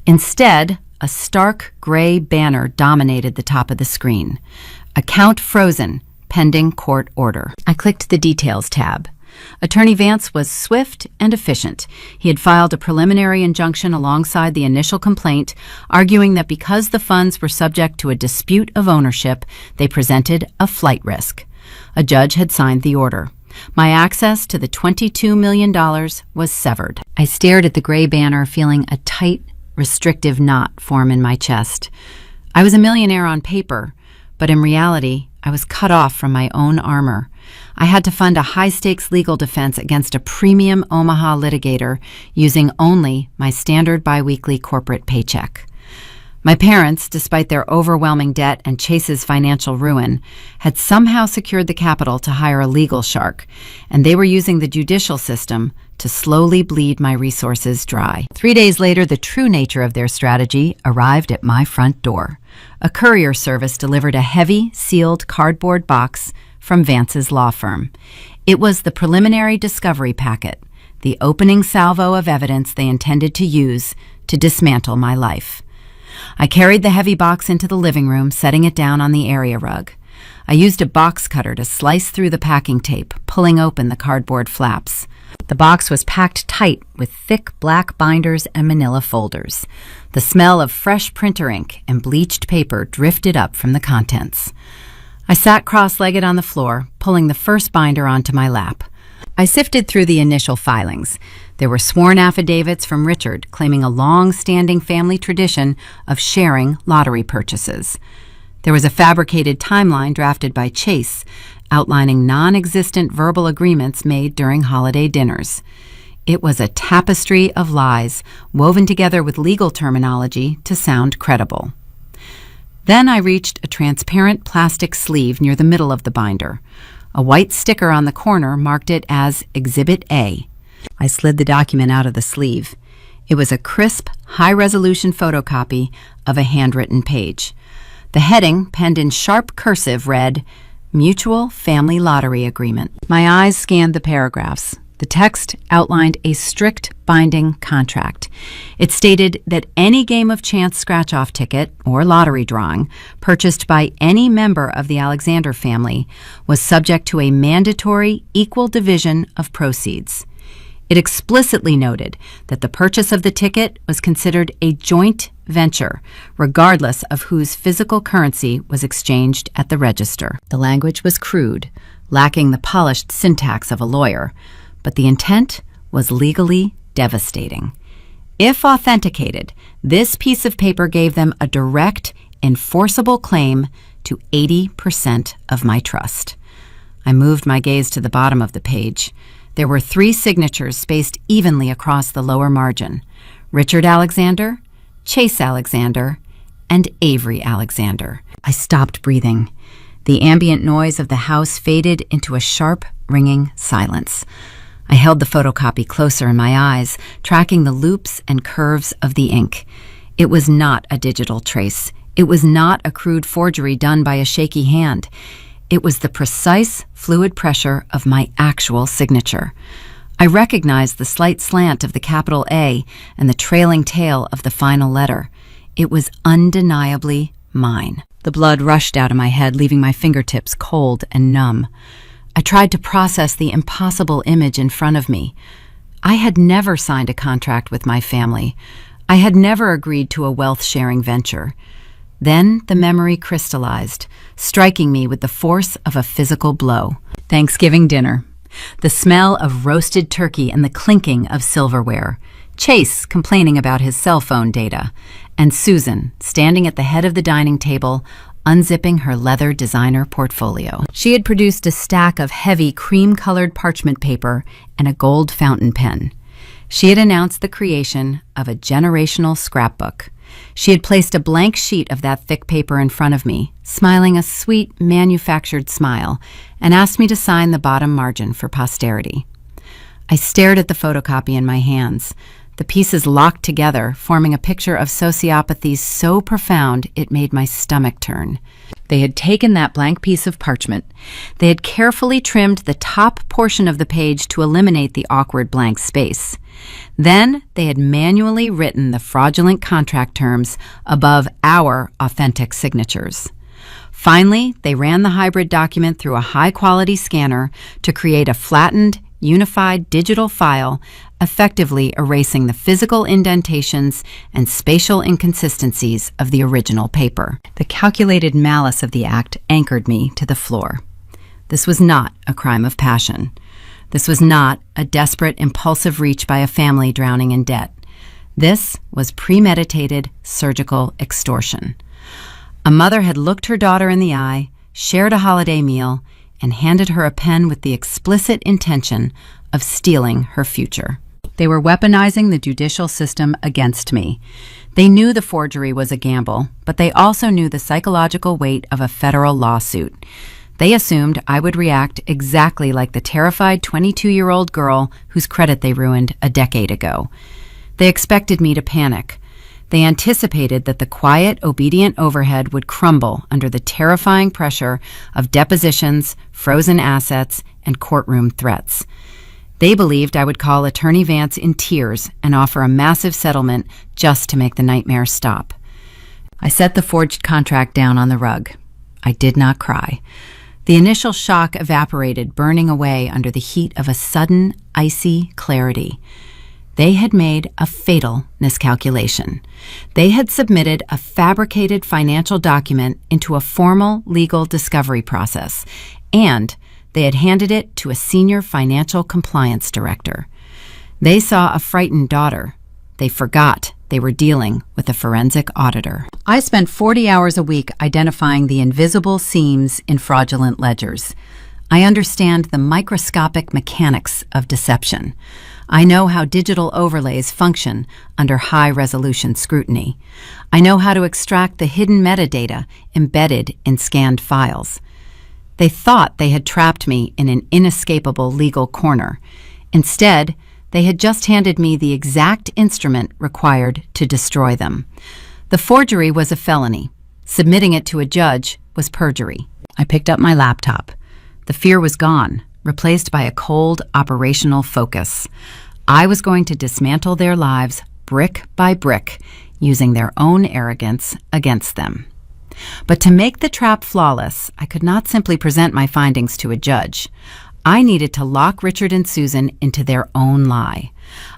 Instead, a stark gray banner dominated the top of the screen. Account frozen, pending court order. I clicked the Details tab. Attorney Vance was swift and efficient. He had filed a preliminary injunction alongside the initial complaint, arguing that because the funds were subject to a dispute of ownership, they presented a flight risk. A judge had signed the order. My access to the $22 million was severed. I stared at the gray banner, feeling a tight, restrictive knot form in my chest. I was a millionaire on paper, but in reality, I was cut off from my own armor. I had to fund a high-stakes legal defense against a premium Omaha litigator using only my standard biweekly corporate paycheck. My parents, despite their overwhelming debt and Chase's financial ruin, had somehow secured the capital to hire a legal shark, and they were using the judicial system to slowly bleed my resources dry. 3 days later, the true nature of their strategy arrived at my front door. A courier service delivered a heavy, sealed cardboard box from Vance's law firm. It was the preliminary discovery packet, the opening salvo of evidence they intended to use to dismantle my life. I carried the heavy box into the living room, setting it down on the area rug. I used a box cutter to slice through the packing tape, pulling open the cardboard flaps. The box was packed tight with thick black binders and manila folders. The smell of fresh printer ink and bleached paper drifted up from the contents. I sat cross-legged on the floor, pulling the first binder onto my lap. I sifted through the initial filings. There were sworn affidavits from Richard claiming a long-standing family tradition of sharing lottery purchases. There was a fabricated timeline drafted by Chase, outlining non-existent verbal agreements made during holiday dinners. It was a tapestry of lies, woven together with legal terminology to sound credible. Then I reached a transparent plastic sleeve near the middle of the binder. A white sticker on the corner marked it as Exhibit A. I slid the document out of the sleeve. It was a crisp, high-resolution photocopy of a handwritten page. The heading, penned in sharp cursive, read, Mutual Family Lottery Agreement. My eyes scanned the paragraphs. The text outlined a strict binding contract. It stated that any game of chance scratch-off ticket or lottery drawing purchased by any member of the Alexander family was subject to a mandatory equal division of proceeds. It explicitly noted that the purchase of the ticket was considered a joint venture, regardless of whose physical currency was exchanged at the register. The language was crude, lacking the polished syntax of a lawyer, but the intent was legally devastating. If authenticated, this piece of paper gave them a direct, enforceable claim to 80% of my trust. I moved my gaze to the bottom of the page. There were 3 signatures spaced evenly across the lower margin: Richard Alexander, Chase Alexander, and Avery Alexander. I stopped breathing. The ambient noise of the house faded into a sharp, ringing silence. I held the photocopy closer in my eyes, tracking the loops and curves of the ink. It was not a digital trace. It was not a crude forgery done by a shaky hand. It was the precise, fluid pressure of my actual signature. I recognized the slight slant of the capital A and the trailing tail of the final letter. It was undeniably mine. The blood rushed out of my head, leaving my fingertips cold and numb. I tried to process the impossible image in front of me. I had never signed a contract with my family. I had never agreed to a wealth-sharing venture. Then the memory crystallized, striking me with the force of a physical blow. Thanksgiving dinner. The smell of roasted turkey and the clinking of silverware. Chase complaining about his cell phone data. And Susan standing at the head of the dining table, unzipping her leather designer portfolio. She had produced a stack of heavy cream-colored parchment paper and a gold fountain pen. She had announced the creation of a generational scrapbook. She had placed a blank sheet of that thick paper in front of me, smiling a sweet, manufactured smile, and asked me to sign the bottom margin for posterity. I stared at the photocopy in my hands, the pieces locked together, forming a picture of sociopathy so profound it made my stomach turn. They had taken that blank piece of parchment. They had carefully trimmed the top portion of the page to eliminate the awkward blank space. Then they had manually written the fraudulent contract terms above our authentic signatures. Finally, they ran the hybrid document through a high-quality scanner to create a flattened, unified digital file, effectively erasing the physical indentations and spatial inconsistencies of the original paper. The calculated malice of the act anchored me to the floor. This was not a crime of passion. This was not a desperate, impulsive reach by a family drowning in debt. This was premeditated surgical extortion. A mother had looked her daughter in the eye, shared a holiday meal, and handed her a pen with the explicit intention of stealing her future. They were weaponizing the judicial system against me. They knew the forgery was a gamble, but they also knew the psychological weight of a federal lawsuit. They assumed I would react exactly like the terrified 22-year-old girl whose credit they ruined a decade ago. They expected me to panic. They anticipated that the quiet, obedient overhead would crumble under the terrifying pressure of depositions, frozen assets, and courtroom threats. They believed I would call Attorney Vance in tears and offer a massive settlement just to make the nightmare stop. I set the forged contract down on the rug. I did not cry. The initial shock evaporated, burning away under the heat of a sudden, icy clarity. They had made a fatal miscalculation. They had submitted a fabricated financial document into a formal legal discovery process, and they had handed it to a senior financial compliance director. They saw a frightened daughter. They forgot they were dealing with a forensic auditor. I spent 40 hours a week identifying the invisible seams in fraudulent ledgers. I understand the microscopic mechanics of deception. I know how digital overlays function under high-resolution scrutiny. I know how to extract the hidden metadata embedded in scanned files. They thought they had trapped me in an inescapable legal corner. Instead, they had just handed me the exact instrument required to destroy them. The forgery was a felony. Submitting it to a judge was perjury. I picked up my laptop. The fear was gone, replaced by a cold operational focus. I was going to dismantle their lives brick by brick, using their own arrogance against them. But to make the trap flawless, I could not simply present my findings to a judge. I needed to lock Richard and Susan into their own lie.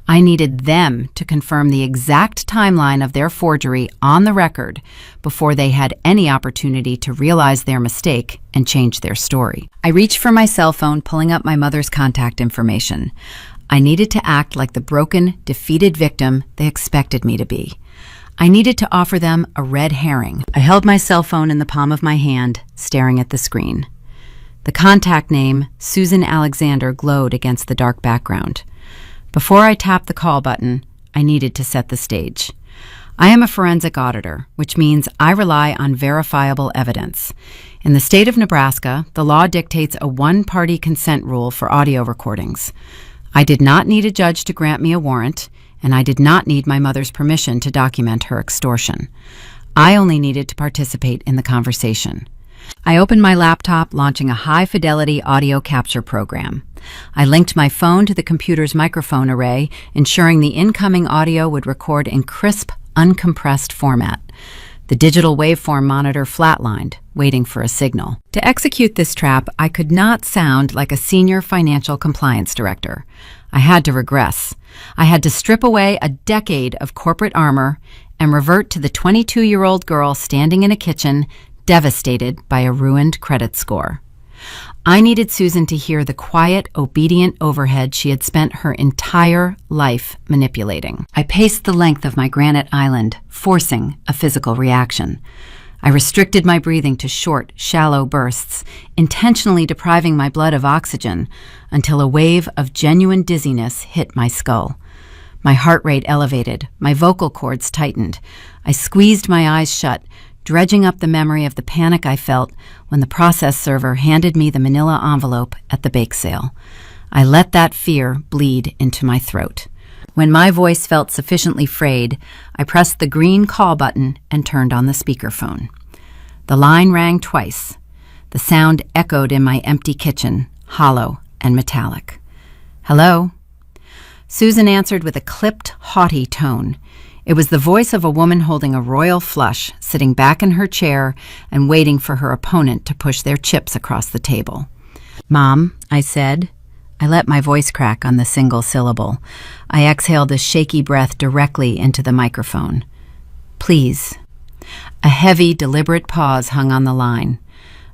I needed them to confirm the exact timeline of their forgery on the record before they had any opportunity to realize their mistake and change their story. I reached for my cell phone, pulling up my mother's contact information. I needed to act like the broken, defeated victim they expected me to be. I needed to offer them a red herring. I held my cell phone in the palm of my hand, staring at the screen. The contact name, Susan Alexander, glowed against the dark background. Before I tapped the call button, I needed to set the stage. I am a forensic auditor, which means I rely on verifiable evidence. In the state of Nebraska, the law dictates a one-party consent rule for audio recordings. I did not need a judge to grant me a warrant, and I did not need my mother's permission to document her extortion. I only needed to participate in the conversation. I opened my laptop, launching a high-fidelity audio capture program. I linked my phone to the computer's microphone array, ensuring the incoming audio would record in crisp, uncompressed format. The digital waveform monitor flatlined, waiting for a signal. To execute this trap, I could not sound like a senior financial compliance director. I had to regress. I had to strip away a decade of corporate armor and revert to the 22-year-old girl standing in a kitchen, devastated by a ruined credit score. I needed Susan to hear the quiet, obedient overhead she had spent her entire life manipulating. I paced the length of my granite island, forcing a physical reaction. I restricted my breathing to short, shallow bursts, intentionally depriving my blood of oxygen until a wave of genuine dizziness hit my skull. My heart rate elevated, my vocal cords tightened. I squeezed my eyes shut, dredging up the memory of the panic I felt when the process server handed me the manila envelope at the bake sale. I let that fear bleed into my throat. When my voice felt sufficiently frayed, I pressed the green call button and turned on the speakerphone. The line rang twice. The sound echoed in my empty kitchen, hollow and metallic. "Hello?" Susan answered with a clipped, haughty tone. It was the voice of a woman holding a royal flush, sitting back in her chair and waiting for her opponent to push their chips across the table. "Mom," I said. I let my voice crack on the single syllable. I exhaled a shaky breath directly into the microphone. "Please." A heavy, deliberate pause hung on the line.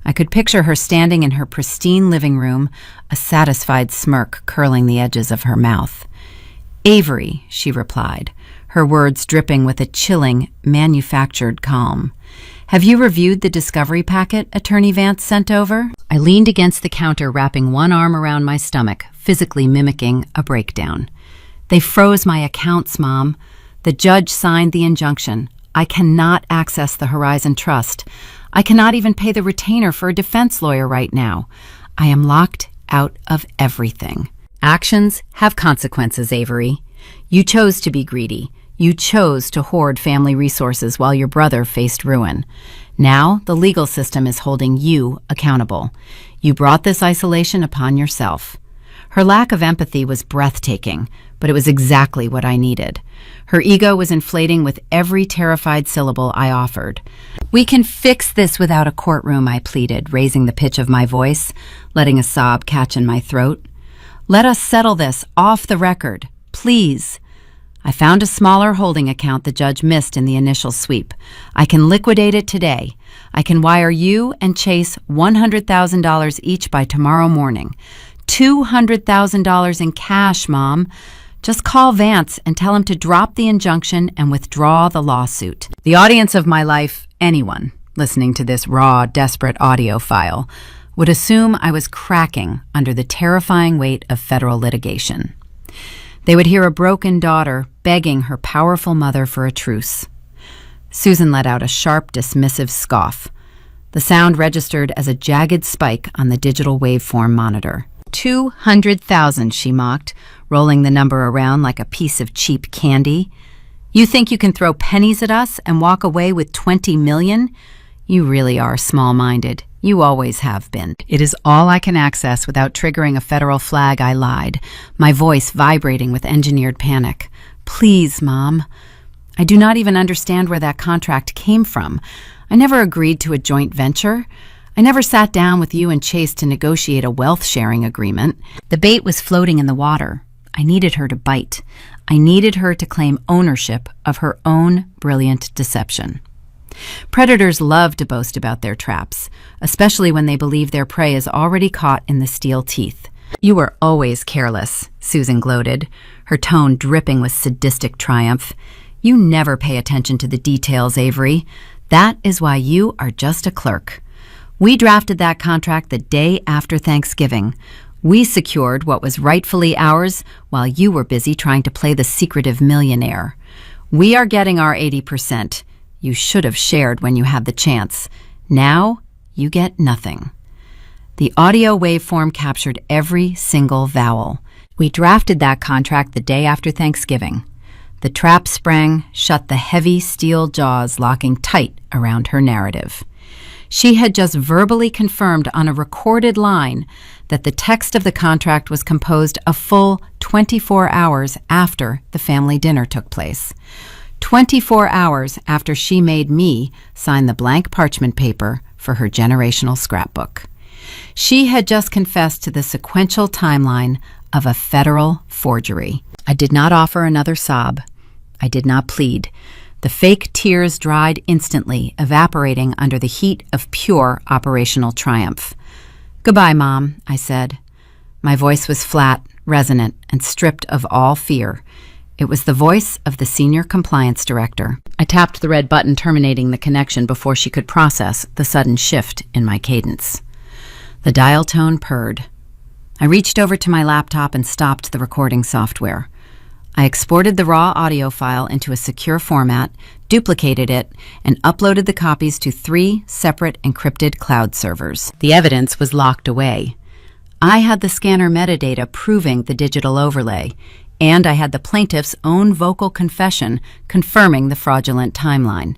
I could picture her standing in her pristine living room, a satisfied smirk curling the edges of her mouth. "Avery," she replied, her words dripping with a chilling, manufactured calm. "Have you reviewed the discovery packet Attorney Vance sent over?" I leaned against the counter, wrapping one arm around my stomach, physically mimicking a breakdown. "They froze my accounts, Mom. The judge signed the injunction. I cannot access the Horizon Trust. I cannot even pay the retainer for a defense lawyer right now. I am locked out of everything." Actions have consequences, Avery. You chose to be greedy. You chose to hoard family resources while your brother faced ruin. Now the legal system is holding you accountable. You brought this isolation upon yourself. Her lack of empathy was breathtaking, but it was exactly what I needed. Her ego was inflating with every terrified syllable I offered. "We can fix this without a courtroom," I pleaded, raising the pitch of my voice, letting a sob catch in my throat. "Let us settle this off the record, please." I found a smaller holding account the judge missed in the initial sweep. I can liquidate it today. I can wire you and Chase $100,000 each by tomorrow morning. $200,000 in cash, Mom. Just call Vance and tell him to drop the injunction and withdraw the lawsuit. The audience of my life, anyone listening to this raw, desperate audio file, would assume I was cracking under the terrifying weight of federal litigation. They would hear a broken daughter begging her powerful mother for a truce. Susan let out a sharp, dismissive scoff. The sound registered as a jagged spike on the digital waveform monitor. 200,000, she mocked, rolling the number around like a piece of cheap candy. You think you can throw pennies at us and walk away with 20 million? You really are small-minded. You always have been. It is all I can access without triggering a federal flag, I lied, my voice vibrating with engineered panic. Please, Mom. I do not even understand where that contract came from. I never agreed to a joint venture. I never sat down with you and Chase to negotiate a wealth-sharing agreement. The bait was floating in the water. I needed her to bite. I needed her to claim ownership of her own brilliant deception. Predators love to boast about their traps, especially when they believe their prey is already caught in the steel teeth. You were always careless, Susan gloated, her tone dripping with sadistic triumph. You never pay attention to the details, Avery. That is why you are just a clerk. We drafted that contract the day after Thanksgiving. We secured what was rightfully ours while you were busy trying to play the secretive millionaire. We are getting our 80%. You should have shared when you had the chance. Now, you get nothing. The audio waveform captured every single vowel. We drafted that contract the day after Thanksgiving. The trap sprang, shut the heavy steel jaws locking tight around her narrative. She had just verbally confirmed on a recorded line that the text of the contract was composed a full 24 hours after the family dinner took place. 24 hours after she made me sign the blank parchment paper for her generational scrapbook. She had just confessed to the sequential timeline of a federal forgery. I did not offer another sob. I did not plead. The fake tears dried instantly, evaporating under the heat of pure operational triumph. "Goodbye, Mom," I said. My voice was flat, resonant, and stripped of all fear. It was the voice of the senior compliance director. I tapped the red button terminating the connection before she could process the sudden shift in my cadence. The dial tone purred. I reached over to my laptop and stopped the recording software. I exported the raw audio file into a secure format, duplicated it, and uploaded the copies to 3 separate encrypted cloud servers. The evidence was locked away. I had the scanner metadata proving the digital overlay, and I had the plaintiff's own vocal confession confirming the fraudulent timeline.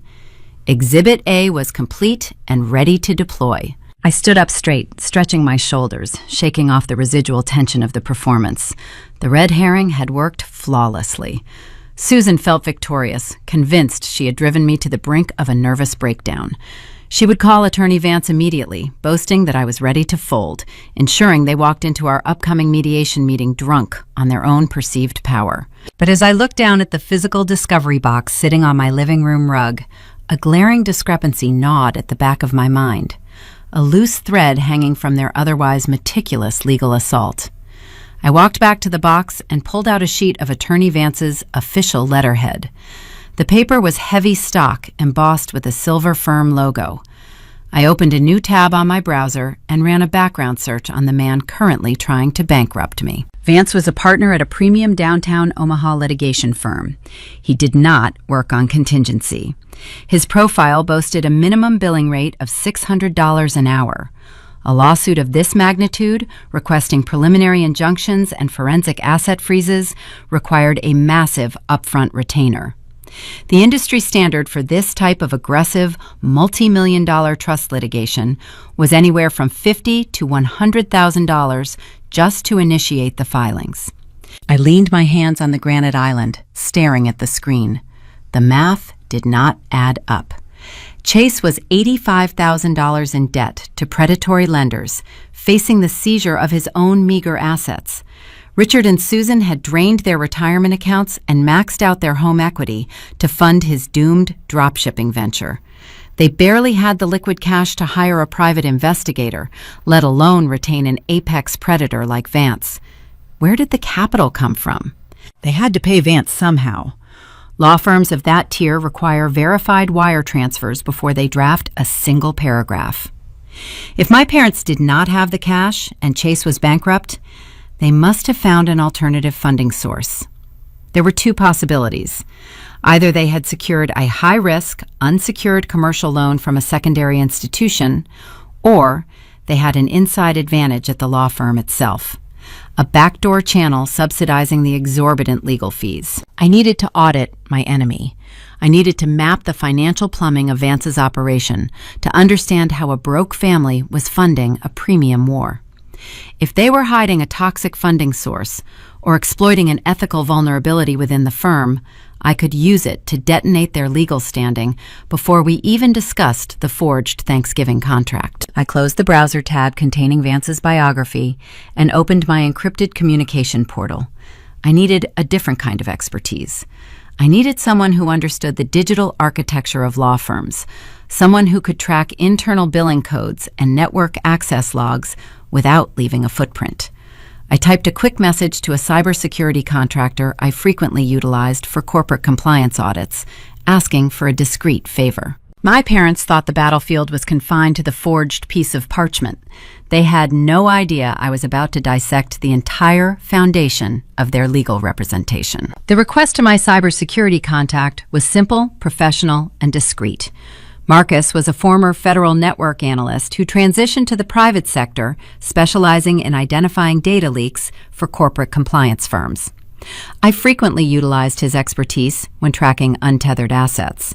Exhibit A was complete and ready to deploy. I stood up straight, stretching my shoulders, shaking off the residual tension of the performance. The red herring had worked flawlessly. Susan felt victorious, convinced she had driven me to the brink of a nervous breakdown. She would call Attorney Vance immediately, boasting that I was ready to fold, ensuring they walked into our upcoming mediation meeting drunk on their own perceived power. But as I looked down at the physical discovery box sitting on my living room rug, a glaring discrepancy gnawed at the back of my mind. A loose thread hanging from their otherwise meticulous legal assault. I walked back to the box and pulled out a sheet of Attorney Vance's official letterhead. The paper was heavy stock embossed with a silver firm logo. I opened a new tab on my browser and ran a background search on the man currently trying to bankrupt me. Vance was a partner at a premium downtown Omaha litigation firm. He did not work on contingency. His profile boasted a minimum billing rate of $600 an hour. A lawsuit of this magnitude, requesting preliminary injunctions and forensic asset freezes, required a massive upfront retainer. The industry standard for this type of aggressive, multi-million-dollar trust litigation was anywhere from $50,000 to $100,000 just to initiate the filings. I leaned my hands on the granite island, staring at the screen. The math did not add up. Chase was $85,000 in debt to predatory lenders, facing the seizure of his own meager assets. Richard and Susan had drained their retirement accounts and maxed out their home equity to fund his doomed dropshipping venture. They barely had the liquid cash to hire a private investigator, let alone retain an apex predator like Vance. Where did the capital come from? They had to pay Vance somehow. Law firms of that tier require verified wire transfers before they draft a single paragraph. If my parents did not have the cash and Chase was bankrupt, they must have found an alternative funding source. There were two possibilities. Either they had secured a high-risk, unsecured commercial loan from a secondary institution, or they had an inside advantage at the law firm itself. A backdoor channel subsidizing the exorbitant legal fees. I needed to audit my enemy. I needed to map the financial plumbing of Vance's operation to understand how a broke family was funding a premium war. If they were hiding a toxic funding source or exploiting an ethical vulnerability within the firm, I could use it to detonate their legal standing before we even discussed the forged Thanksgiving contract. I closed the browser tab containing Vance's biography and opened my encrypted communication portal. I needed a different kind of expertise. I needed someone who understood the digital architecture of law firms, someone who could track internal billing codes and network access logs without leaving a footprint. I typed a quick message to a cybersecurity contractor I frequently utilized for corporate compliance audits, asking for a discreet favor. My parents thought the battlefield was confined to the forged piece of parchment. They had no idea I was about to dissect the entire foundation of their legal representation. The request to my cybersecurity contact was simple, professional, and discreet. Marcus was a former federal network analyst who transitioned to the private sector, specializing in identifying data leaks for corporate compliance firms. I frequently utilized his expertise when tracking untethered assets.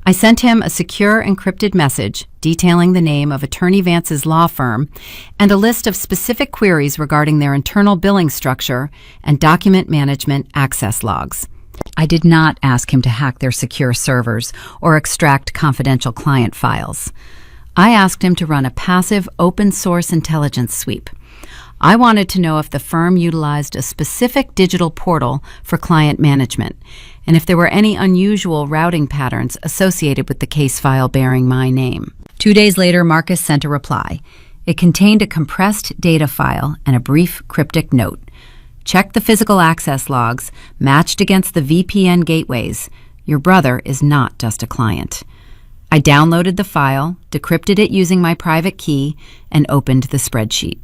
I sent him a secure encrypted message detailing the name of Attorney Vance's law firm and a list of specific queries regarding their internal billing structure and document management access logs. I did not ask him to hack their secure servers or extract confidential client files. I asked him to run a passive open-source intelligence sweep. I wanted to know if the firm utilized a specific digital portal for client management and if there were any unusual routing patterns associated with the case file bearing my name. 2 days later, Marcus sent a reply. It contained a compressed data file and a brief cryptic note. Check the physical access logs matched against the VPN gateways. Your brother is not just a client. I downloaded the file, decrypted it using my private key, and opened the spreadsheet.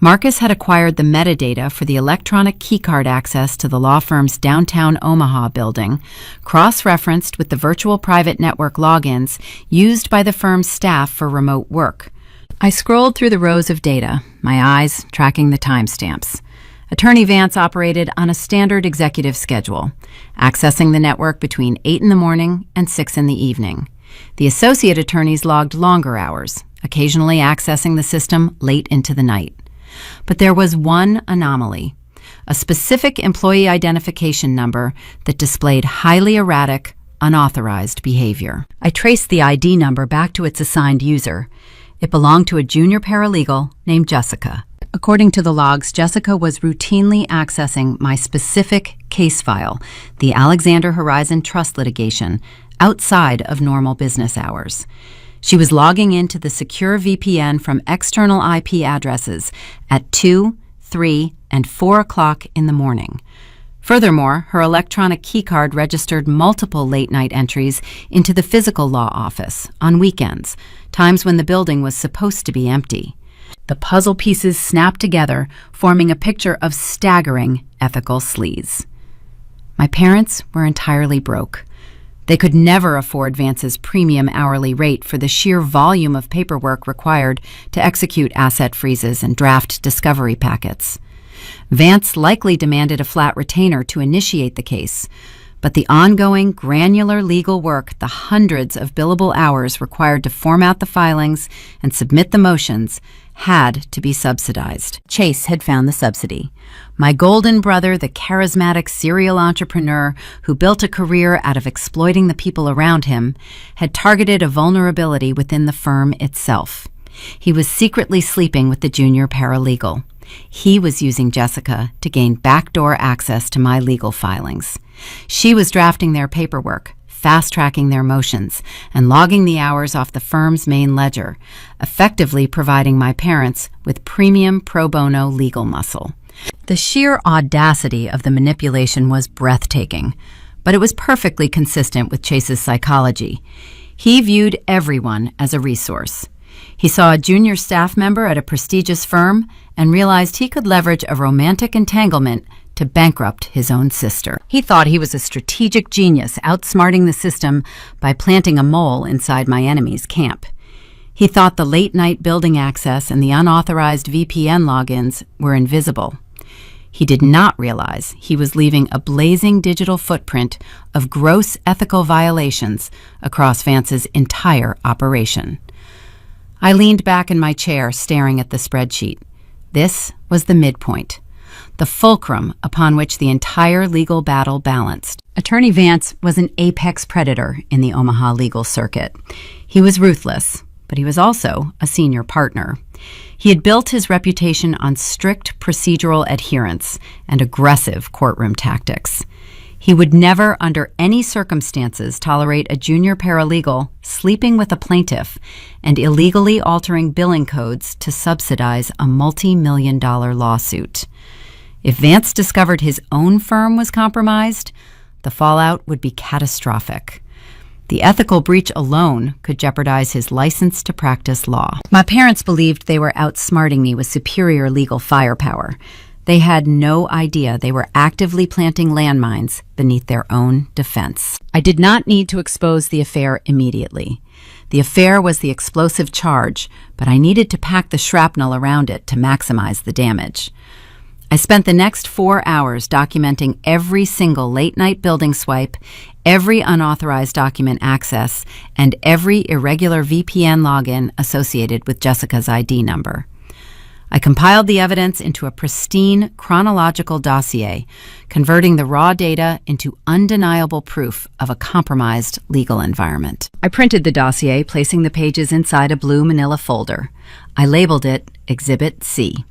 Marcus had acquired the metadata for the electronic keycard access to the law firm's downtown Omaha building, cross-referenced with the virtual private network logins used by the firm's staff for remote work. I scrolled through the rows of data, my eyes tracking the timestamps. Attorney Vance operated on a standard executive schedule, accessing the network between 8 in the morning and 6 in the evening. The associate attorneys logged longer hours, occasionally accessing the system late into the night. But there was one anomaly, a specific employee identification number that displayed highly erratic, unauthorized behavior. I traced the ID number back to its assigned user. It belonged to a junior paralegal named Jessica. According to the logs, Jessica was routinely accessing my specific case file, the Alexander Horizon Trust litigation, outside of normal business hours. She was logging into the secure VPN from external IP addresses at 2, 3, and 4 o'clock in the morning. Furthermore, her electronic keycard registered multiple late-night entries into the physical law office on weekends, times when the building was supposed to be empty. The puzzle pieces snapped together, forming a picture of staggering ethical sleaze. My parents were entirely broke. They could never afford Vance's premium hourly rate for the sheer volume of paperwork required to execute asset freezes and draft discovery packets. Vance likely demanded a flat retainer to initiate the case, But the ongoing, granular legal work, the hundreds of billable hours required to format the filings and submit the motions, had to be subsidized. Chase had found the subsidy. My golden brother, the charismatic serial entrepreneur who built a career out of exploiting the people around him, had targeted a vulnerability within the firm itself. He was secretly sleeping with the junior paralegal. He was using Jessica to gain backdoor access to my legal filings. She was drafting their paperwork, fast-tracking their motions, and logging the hours off the firm's main ledger, effectively providing my parents with premium pro bono legal muscle. The sheer audacity of the manipulation was breathtaking, but it was perfectly consistent with Chase's psychology. He viewed everyone as a resource. He saw a junior staff member at a prestigious firm and realized he could leverage a romantic entanglement to bankrupt his own sister. He thought he was a strategic genius, outsmarting the system by planting a mole inside my enemy's camp. He thought the late-night building access and the unauthorized VPN logins were invisible. He did not realize he was leaving a blazing digital footprint of gross ethical violations across Vance's entire operation. I leaned back in my chair, staring at the spreadsheet. This was the midpoint, the fulcrum upon which the entire legal battle balanced. Attorney Vance was an apex predator in the Omaha legal circuit. He was ruthless, but he was also a senior partner. He had built his reputation on strict procedural adherence and aggressive courtroom tactics. He would never, under any circumstances, tolerate a junior paralegal sleeping with a plaintiff and illegally altering billing codes to subsidize a multi-million-dollar lawsuit. If Vance discovered his own firm was compromised, the fallout would be catastrophic. The ethical breach alone could jeopardize his license to practice law. My parents believed they were outsmarting me with superior legal firepower. They had no idea they were actively planting landmines beneath their own defense. I did not need to expose the affair immediately. The affair was the explosive charge, but I needed to pack the shrapnel around it to maximize the damage. I spent the next 4 hours documenting every single late-night building swipe, every unauthorized document access, and every irregular VPN login associated with Jessica's ID number. I compiled the evidence into a pristine chronological dossier, converting the raw data into undeniable proof of a compromised legal environment. I printed the dossier, placing the pages inside a blue manila folder. I labeled it Exhibit C.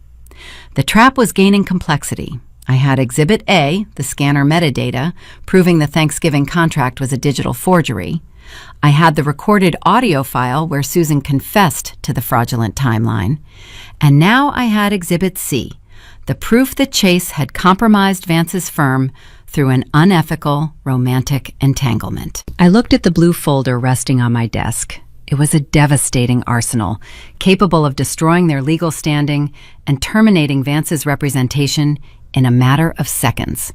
The trap was gaining complexity. I had Exhibit A, the scanner metadata, proving the Thanksgiving contract was a digital forgery. I had the recorded audio file where Susan confessed to the fraudulent timeline. And now I had Exhibit C, the proof that Chase had compromised Vance's firm through an unethical, romantic entanglement. I looked at the blue folder resting on my desk. It was a devastating arsenal, capable of destroying their legal standing and terminating Vance's representation in a matter of seconds.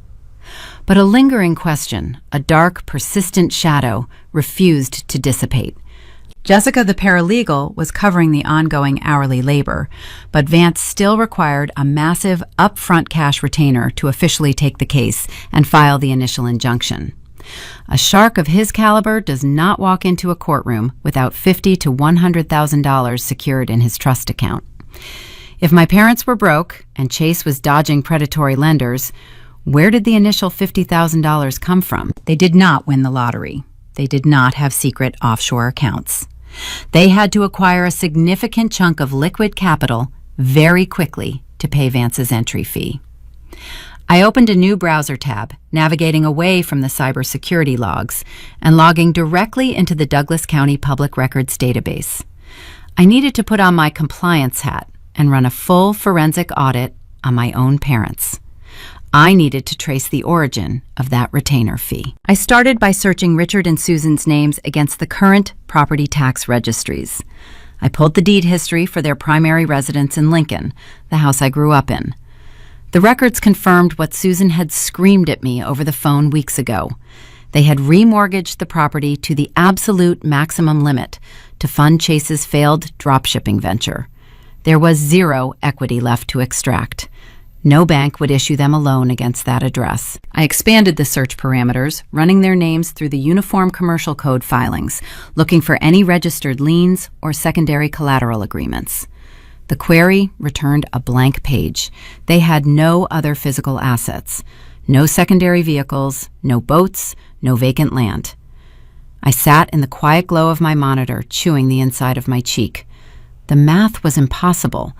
But a lingering question, a dark, persistent shadow, refused to dissipate. Jessica, the paralegal, was covering the ongoing hourly labor, but Vance still required a massive upfront cash retainer to officially take the case and file the initial injunction. A shark of his caliber does not walk into a courtroom without $50,000 to $100,000 secured in his trust account. If my parents were broke and Chase was dodging predatory lenders, where did the initial $50,000 come from? They did not win the lottery. They did not have secret offshore accounts. They had to acquire a significant chunk of liquid capital very quickly to pay Vance's entry fee. I opened a new browser tab, navigating away from the cybersecurity logs and logging directly into the Douglas County Public Records database. I needed to put on my compliance hat and run a full forensic audit on my own parents. I needed to trace the origin of that retainer fee. I started by searching Richard and Susan's names against the current property tax registries. I pulled the deed history for their primary residence in Lincoln, the house I grew up in. The records confirmed what Susan had screamed at me over the phone weeks ago. They had remortgaged the property to the absolute maximum limit to fund Chase's failed dropshipping venture. There was zero equity left to extract. No bank would issue them a loan against that address. I expanded the search parameters, running their names through the Uniform Commercial Code filings, looking for any registered liens or secondary collateral agreements. The query returned a blank page. They had no other physical assets, no secondary vehicles, no boats, no vacant land. I sat in the quiet glow of my monitor, chewing the inside of my cheek. The math was impossible.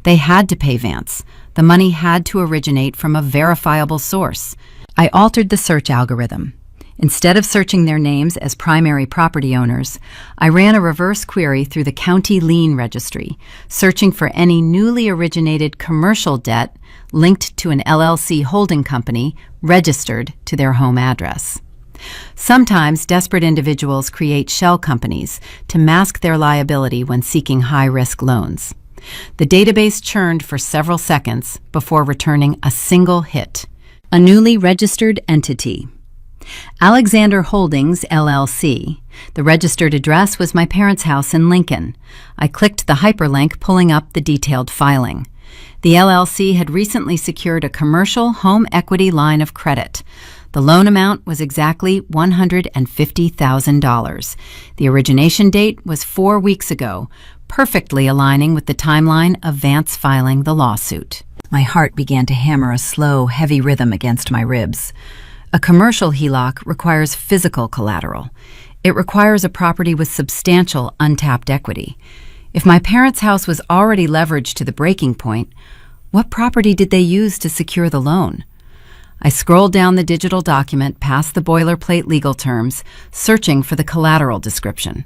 They had to pay Vance. The money had to originate from a verifiable source. I altered the search algorithm. Instead of searching their names as primary property owners, I ran a reverse query through the county lien registry, searching for any newly originated commercial debt linked to an LLC holding company registered to their home address. Sometimes desperate individuals create shell companies to mask their liability when seeking high-risk loans. The database churned for several seconds before returning a single hit: a newly registered entity. Alexander Holdings, LLC. The registered address was my parents' house in Lincoln. I clicked the hyperlink, pulling up the detailed filing. The LLC had recently secured a commercial home equity line of credit. The loan amount was exactly $150,000. The origination date was 4 weeks ago, perfectly aligning with the timeline of Vance filing the lawsuit. My heart began to hammer a slow, heavy rhythm against my ribs. A commercial HELOC requires physical collateral. It requires a property with substantial untapped equity. If my parents' house was already leveraged to the breaking point, what property did they use to secure the loan? I scrolled down the digital document past the boilerplate legal terms, searching for the collateral description.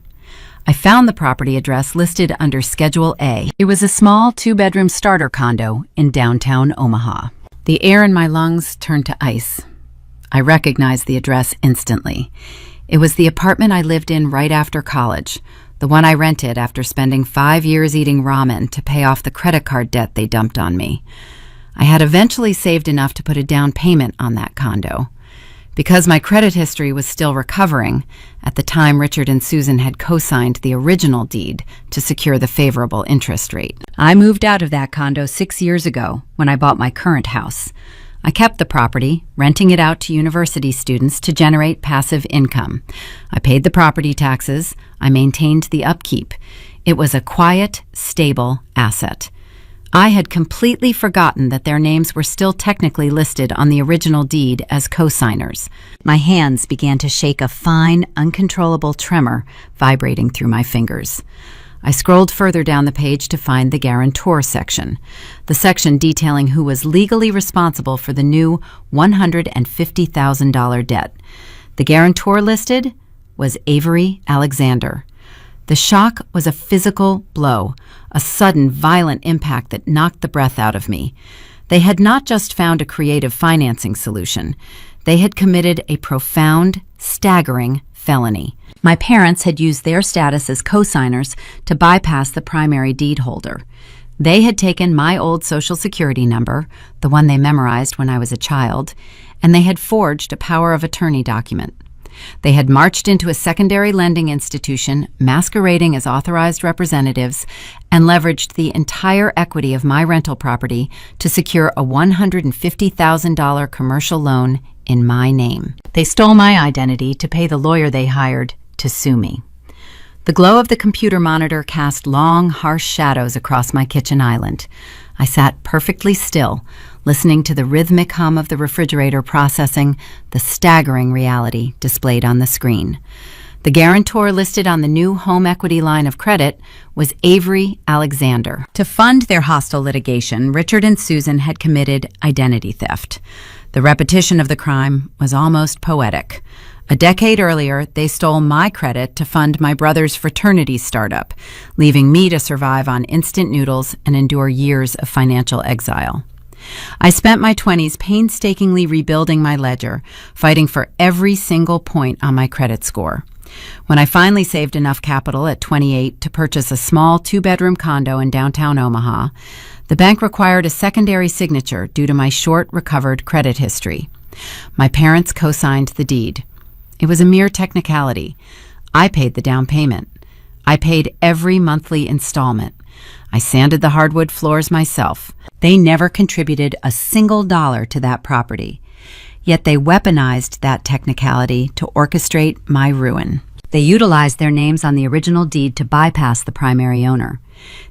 I found the property address listed under Schedule A. It was a small 2-bedroom starter condo in downtown Omaha. The air in my lungs turned to ice. I recognized the address instantly. It was the apartment I lived in right after college, the one I rented after spending 5 years eating ramen to pay off the credit card debt they dumped on me. I had eventually saved enough to put a down payment on that condo. Because my credit history was still recovering, at the time Richard and Susan had co-signed the original deed to secure the favorable interest rate. I moved out of that condo 6 years ago when I bought my current house. I kept the property, renting it out to university students to generate passive income. I paid the property taxes. I maintained the upkeep. It was a quiet, stable asset. I had completely forgotten that their names were still technically listed on the original deed as co-signers. My hands began to shake, a fine, uncontrollable tremor vibrating through my fingers. I scrolled further down the page to find the guarantor section, the section detailing who was legally responsible for the new $150,000 debt. The guarantor listed was Avery Alexander. The shock was a physical blow, a sudden, violent impact that knocked the breath out of me. They had not just found a creative financing solution. They had committed a profound, staggering felony. My parents had used their status as co-signers to bypass the primary deed holder. They had taken my old Social Security number, the one they memorized when I was a child, and they had forged a power of attorney document. They had marched into a secondary lending institution, masquerading as authorized representatives, and leveraged the entire equity of my rental property to secure a $150,000 commercial loan in my name. They stole my identity to pay the lawyer they hired to sue me. The glow of the computer monitor cast long, harsh shadows across my kitchen island. I sat perfectly still, listening to the rhythmic hum of the refrigerator processing the staggering reality displayed on the screen. The guarantor listed on the new home equity line of credit was Avery Alexander. To fund their hostile litigation, Richard and Susan had committed identity theft. The repetition of the crime was almost poetic. A decade earlier, they stole my credit to fund my brother's fraternity startup, leaving me to survive on instant noodles and endure years of financial exile. I spent my 20s painstakingly rebuilding my ledger, fighting for every single point on my credit score. When I finally saved enough capital at 28 to purchase a small 2-bedroom condo in downtown Omaha, the bank required a secondary signature due to my short recovered credit history. My parents co-signed the deed. It was a mere technicality. I paid the down payment. I paid every monthly installment. I sanded the hardwood floors myself. They never contributed a single dollar to that property. Yet they weaponized that technicality to orchestrate my ruin. They utilized their names on the original deed to bypass the primary owner.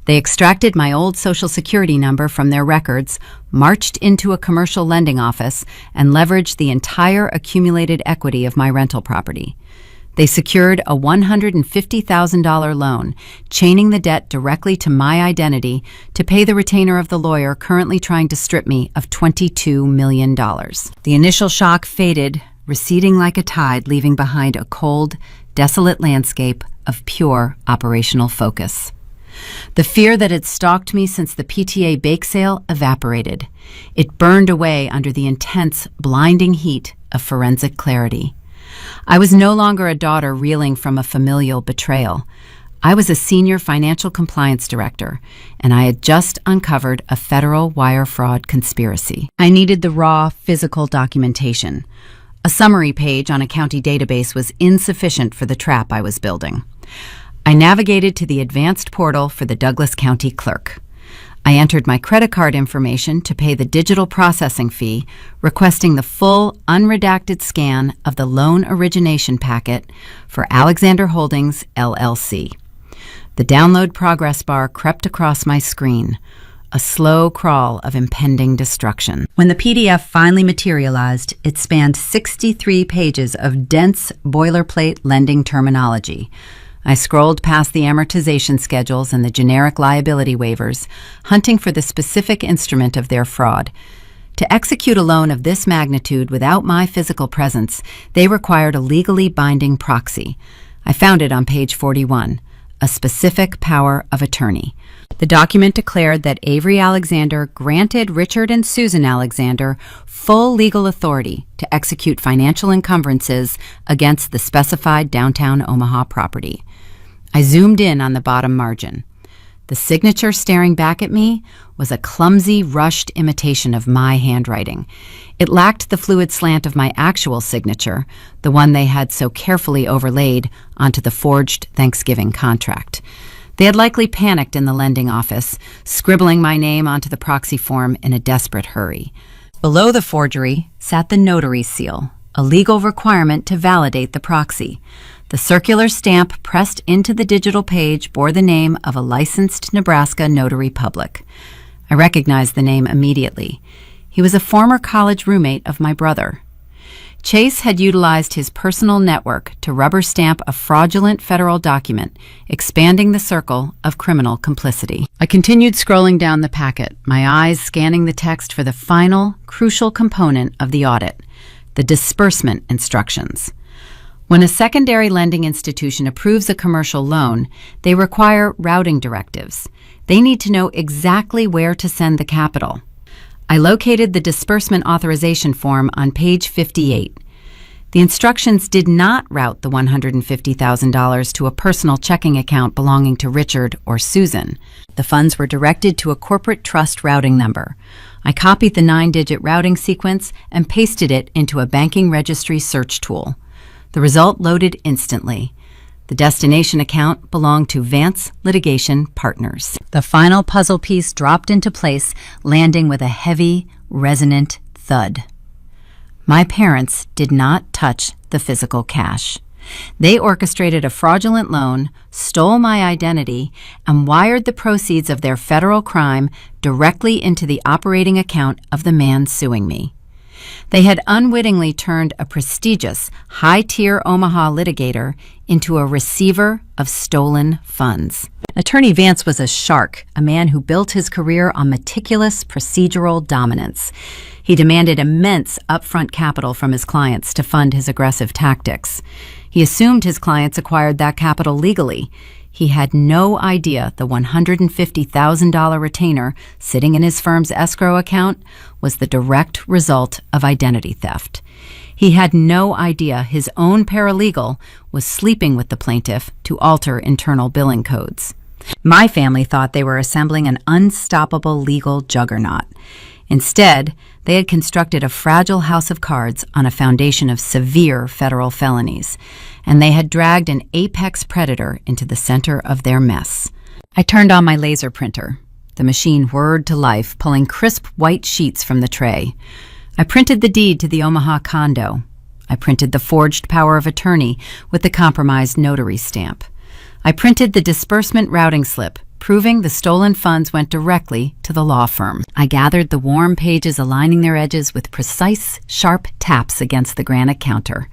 They extracted my old Social Security number from their records, marched into a commercial lending office, and leveraged the entire accumulated equity of my rental property. They secured a $150,000 loan, chaining the debt directly to my identity to pay the retainer of the lawyer currently trying to strip me of $22 million. The initial shock faded, receding like a tide, leaving behind a cold, desolate landscape of pure operational focus. The fear that had stalked me since the PTA bake sale evaporated. It burned away under the intense, blinding heat of forensic clarity. I was no longer a daughter reeling from a familial betrayal. I was a senior financial compliance director, and I had just uncovered a federal wire fraud conspiracy. I needed the raw, physical documentation. A summary page on a county database was insufficient for the trap I was building. I navigated to the advanced portal for the Douglas County Clerk. I entered my credit card information to pay the digital processing fee, requesting the full, unredacted scan of the loan origination packet for Alexander Holdings, LLC. The download progress bar crept across my screen, a slow crawl of impending destruction. When the PDF finally materialized, it spanned 63 pages of dense boilerplate lending terminology. I scrolled past the amortization schedules and the generic liability waivers, hunting for the specific instrument of their fraud. To execute a loan of this magnitude without my physical presence, they required a legally binding proxy. I found it on page 41, a specific power of attorney. The document declared that Avery Alexander granted Richard and Susan Alexander full legal authority to execute financial encumbrances against the specified downtown Omaha property. I zoomed in on the bottom margin. The signature staring back at me was a clumsy, rushed imitation of my handwriting. It lacked the fluid slant of my actual signature, the one they had so carefully overlaid onto the forged Thanksgiving contract. They had likely panicked in the lending office, scribbling my name onto the proxy form in a desperate hurry. Below the forgery sat the notary's seal, a legal requirement to validate the proxy. The circular stamp pressed into the digital page bore the name of a licensed Nebraska notary public. I recognized the name immediately. He was a former college roommate of my brother. Chase had utilized his personal network to rubber stamp a fraudulent federal document, expanding the circle of criminal complicity. I continued scrolling down the packet, my eyes scanning the text for the final, crucial component of the audit, the disbursement instructions. When a secondary lending institution approves a commercial loan, they require routing directives. They need to know exactly where to send the capital. I located the disbursement authorization form on page 58. The instructions did not route the $150,000 to a personal checking account belonging to Richard or Susan. The funds were directed to a corporate trust routing number. I copied the 9-digit routing sequence and pasted it into a banking registry search tool. The result loaded instantly. The destination account belonged to Vance Litigation Partners. The final puzzle piece dropped into place, landing with a heavy, resonant thud. My parents did not touch the physical cash. They orchestrated a fraudulent loan, stole my identity, and wired the proceeds of their federal crime directly into the operating account of the man suing me. They had unwittingly turned a prestigious, high-tier Omaha litigator into a receiver of stolen funds. Attorney Vance was a shark, a man who built his career on meticulous procedural dominance. He demanded immense upfront capital from his clients to fund his aggressive tactics. He assumed his clients acquired that capital legally. He had no idea the $150,000 retainer sitting in his firm's escrow account was the direct result of identity theft. He had no idea his own paralegal was sleeping with the plaintiff to alter internal billing codes. My family thought they were assembling an unstoppable legal juggernaut. Instead, they had constructed a fragile house of cards on a foundation of severe federal felonies, and they had dragged an apex predator into the center of their mess. I turned on my laser printer. The machine whirred to life, pulling crisp white sheets from the tray. I printed the deed to the Omaha condo. I printed the forged power of attorney with the compromised notary stamp. I printed the disbursement routing slip, proving the stolen funds went directly to the law firm. I gathered the warm pages, aligning their edges with precise, sharp taps against the granite counter.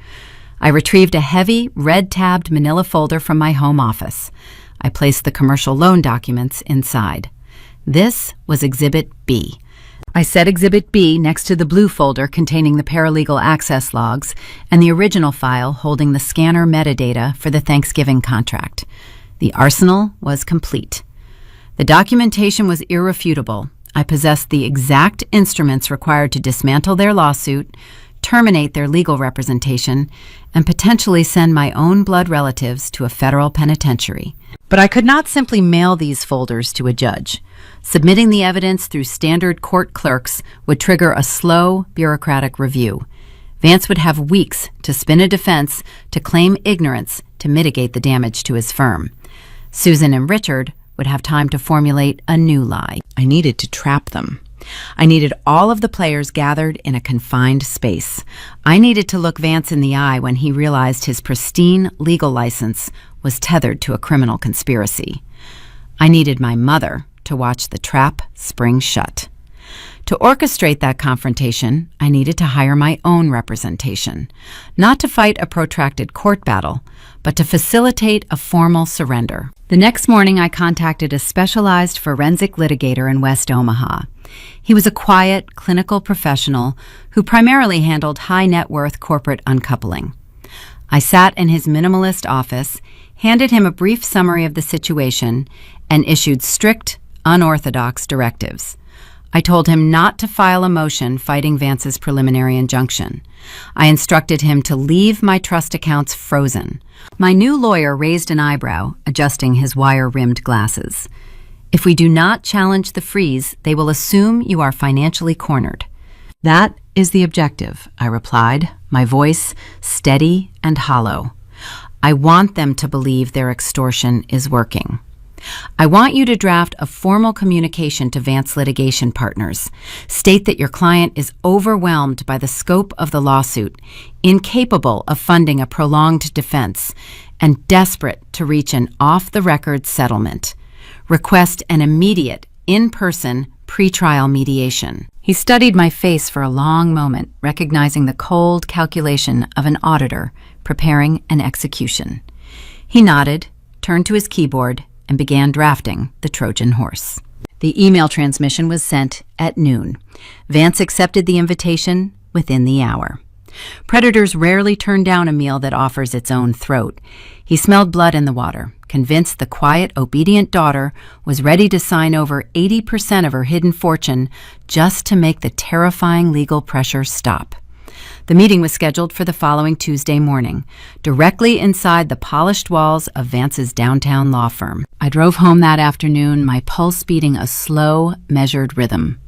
I retrieved a heavy, red-tabbed manila folder from my home office. I placed the commercial loan documents inside. This was Exhibit B. I set Exhibit B next to the blue folder containing the paralegal access logs and the original file holding the scanner metadata for the Thanksgiving contract. The arsenal was complete. The documentation was irrefutable. I possessed the exact instruments required to dismantle their lawsuit, terminate their legal representation, and potentially send my own blood relatives to a federal penitentiary. But I could not simply mail these folders to a judge. Submitting the evidence through standard court clerks would trigger a slow, bureaucratic review. Vance would have weeks to spin a defense to claim ignorance to mitigate the damage to his firm. Susan and Richard would have time to formulate a new lie. I needed to trap them. I needed all of the players gathered in a confined space. I needed to look Vance in the eye when he realized his pristine legal license was tethered to a criminal conspiracy. I needed my mother to watch the trap spring shut. To orchestrate that confrontation, I needed to hire my own representation, not to fight a protracted court battle, but to facilitate a formal surrender. The next morning, I contacted a specialized forensic litigator in West Omaha. He was a quiet, clinical professional who primarily handled high-net-worth corporate uncoupling. I sat in his minimalist office, handed him a brief summary of the situation, and issued strict, unorthodox directives. I told him not to file a motion fighting Vance's preliminary injunction. I instructed him to leave my trust accounts frozen. My new lawyer raised an eyebrow, adjusting his wire-rimmed glasses. If we do not challenge the freeze, they will assume you are financially cornered. That is the objective, I replied, my voice steady and hollow. I want them to believe their extortion is working. I want you to draft a formal communication to Vance litigation partners. State that your client is overwhelmed by the scope of the lawsuit, incapable of funding a prolonged defense, and desperate to reach an off-the-record settlement. Request an immediate, in-person, pretrial mediation. He studied my face for a long moment, recognizing the cold calculation of an auditor preparing an execution. He nodded, turned to his keyboard, and began drafting the Trojan horse. The email transmission was sent at noon. Vance accepted the invitation within the hour. Predators rarely turn down a meal that offers its own throat. He smelled blood in the water, convinced the quiet, obedient daughter was ready to sign over 80% of her hidden fortune just to make the terrifying legal pressure stop. The meeting was scheduled for the following Tuesday morning, directly inside the polished walls of Vance's downtown law firm. I drove home that afternoon, my pulse beating a slow, measured rhythm.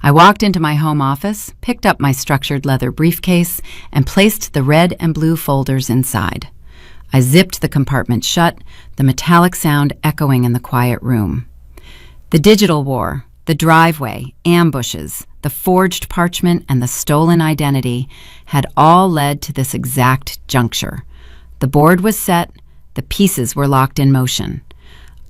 I walked into my home office, picked up my structured leather briefcase, and placed the red and blue folders inside. I zipped the compartment shut, the metallic sound echoing in the quiet room. The digital war, the driveway, ambushes, the forged parchment, and the stolen identity had all led to this exact juncture. The board was set, the pieces were locked in motion.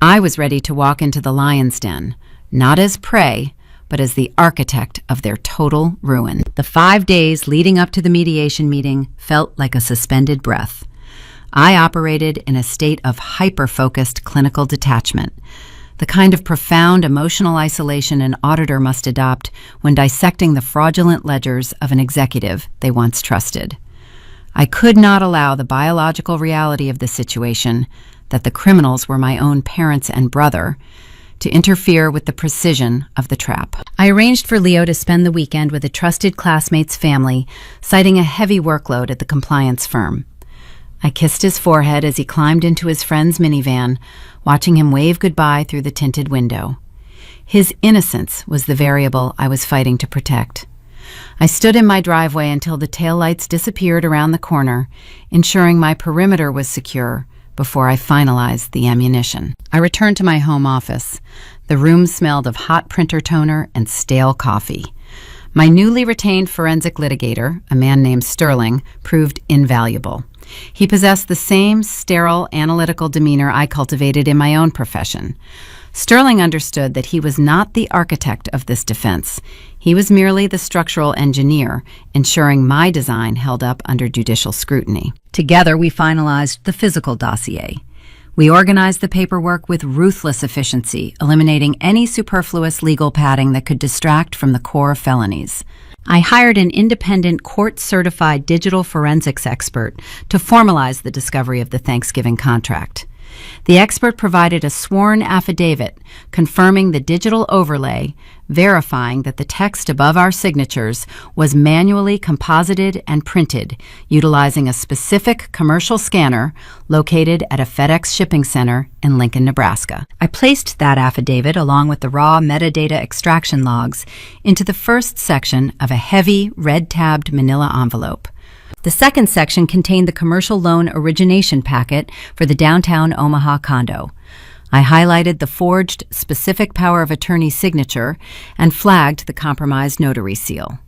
I was ready to walk into the lion's den, not as prey, but as the architect of their total ruin. The 5 days leading up to the mediation meeting felt like a suspended breath. I operated in a state of hyper-focused clinical detachment, the kind of profound emotional isolation an auditor must adopt when dissecting the fraudulent ledgers of an executive they once trusted. I could not allow the biological reality of the situation, that the criminals were my own parents and brother, to interfere with the precision of the trap. I arranged for Leo to spend the weekend with a trusted classmate's family, citing a heavy workload at the compliance firm. I kissed his forehead as he climbed into his friend's minivan, watching him wave goodbye through the tinted window. His innocence was the variable I was fighting to protect. I stood in my driveway until the taillights disappeared around the corner, ensuring my perimeter was secure before I finalized the ammunition. I returned to my home office. The room smelled of hot printer toner and stale coffee. My newly retained forensic litigator, a man named Sterling, proved invaluable. He possessed the same sterile, analytical demeanor I cultivated in my own profession. Sterling understood that he was not the architect of this defense. He was merely the structural engineer, ensuring my design held up under judicial scrutiny. Together, we finalized the physical dossier. We organized the paperwork with ruthless efficiency, eliminating any superfluous legal padding that could distract from the core felonies. I hired an independent court-certified digital forensics expert to formalize the discovery of the Thanksgiving contract. The expert provided a sworn affidavit confirming the digital overlay, verifying that the text above our signatures was manually composited and printed utilizing a specific commercial scanner located at a FedEx shipping center in Lincoln, Nebraska. I placed that affidavit along with the raw metadata extraction logs into the first section of a heavy red-tabbed manila envelope. The second section contained the commercial loan origination packet for the downtown Omaha condo. I highlighted the forged specific power of attorney signature and flagged the compromised notary seal.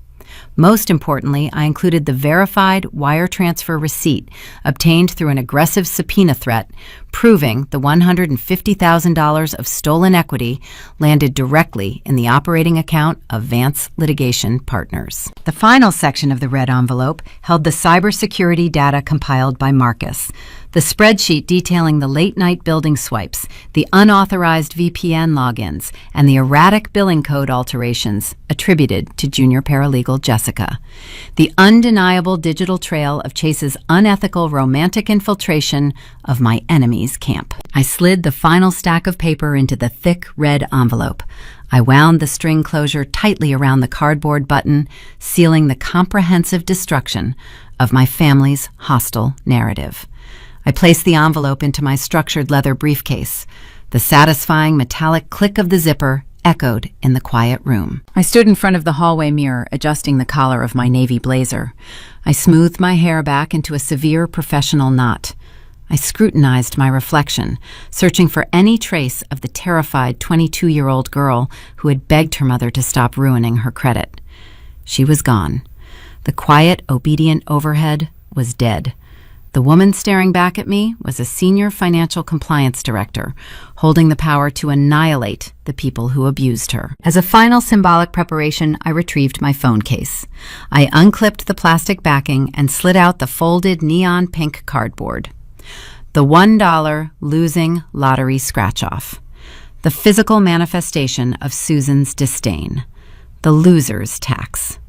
Most importantly, I included the verified wire transfer receipt obtained through an aggressive subpoena threat, proving the $150,000 of stolen equity landed directly in the operating account of Vance Litigation Partners. The final section of the red envelope held the cybersecurity data compiled by Marcus, the spreadsheet detailing the late-night building swipes, the unauthorized VPN logins, and the erratic billing code alterations attributed to junior paralegal Jessica. The undeniable digital trail of Chase's unethical romantic infiltration of my enemy's camp. I slid the final stack of paper into the thick red envelope. I wound the string closure tightly around the cardboard button, sealing the comprehensive destruction of my family's hostile narrative. I placed the envelope into my structured leather briefcase. The satisfying metallic click of the zipper echoed in the quiet room. I stood in front of the hallway mirror, adjusting the collar of my navy blazer. I smoothed my hair back into a severe professional knot. I scrutinized my reflection, searching for any trace of the terrified 22-year-old girl who had begged her mother to stop ruining her credit. She was gone. The quiet, obedient overhead was dead. The woman staring back at me was a senior financial compliance director, holding the power to annihilate the people who abused her. As a final symbolic preparation, I retrieved my phone case. I unclipped the plastic backing and slid out the folded neon pink cardboard. The $1 losing lottery scratch-off. The physical manifestation of Susan's disdain. The loser's tax.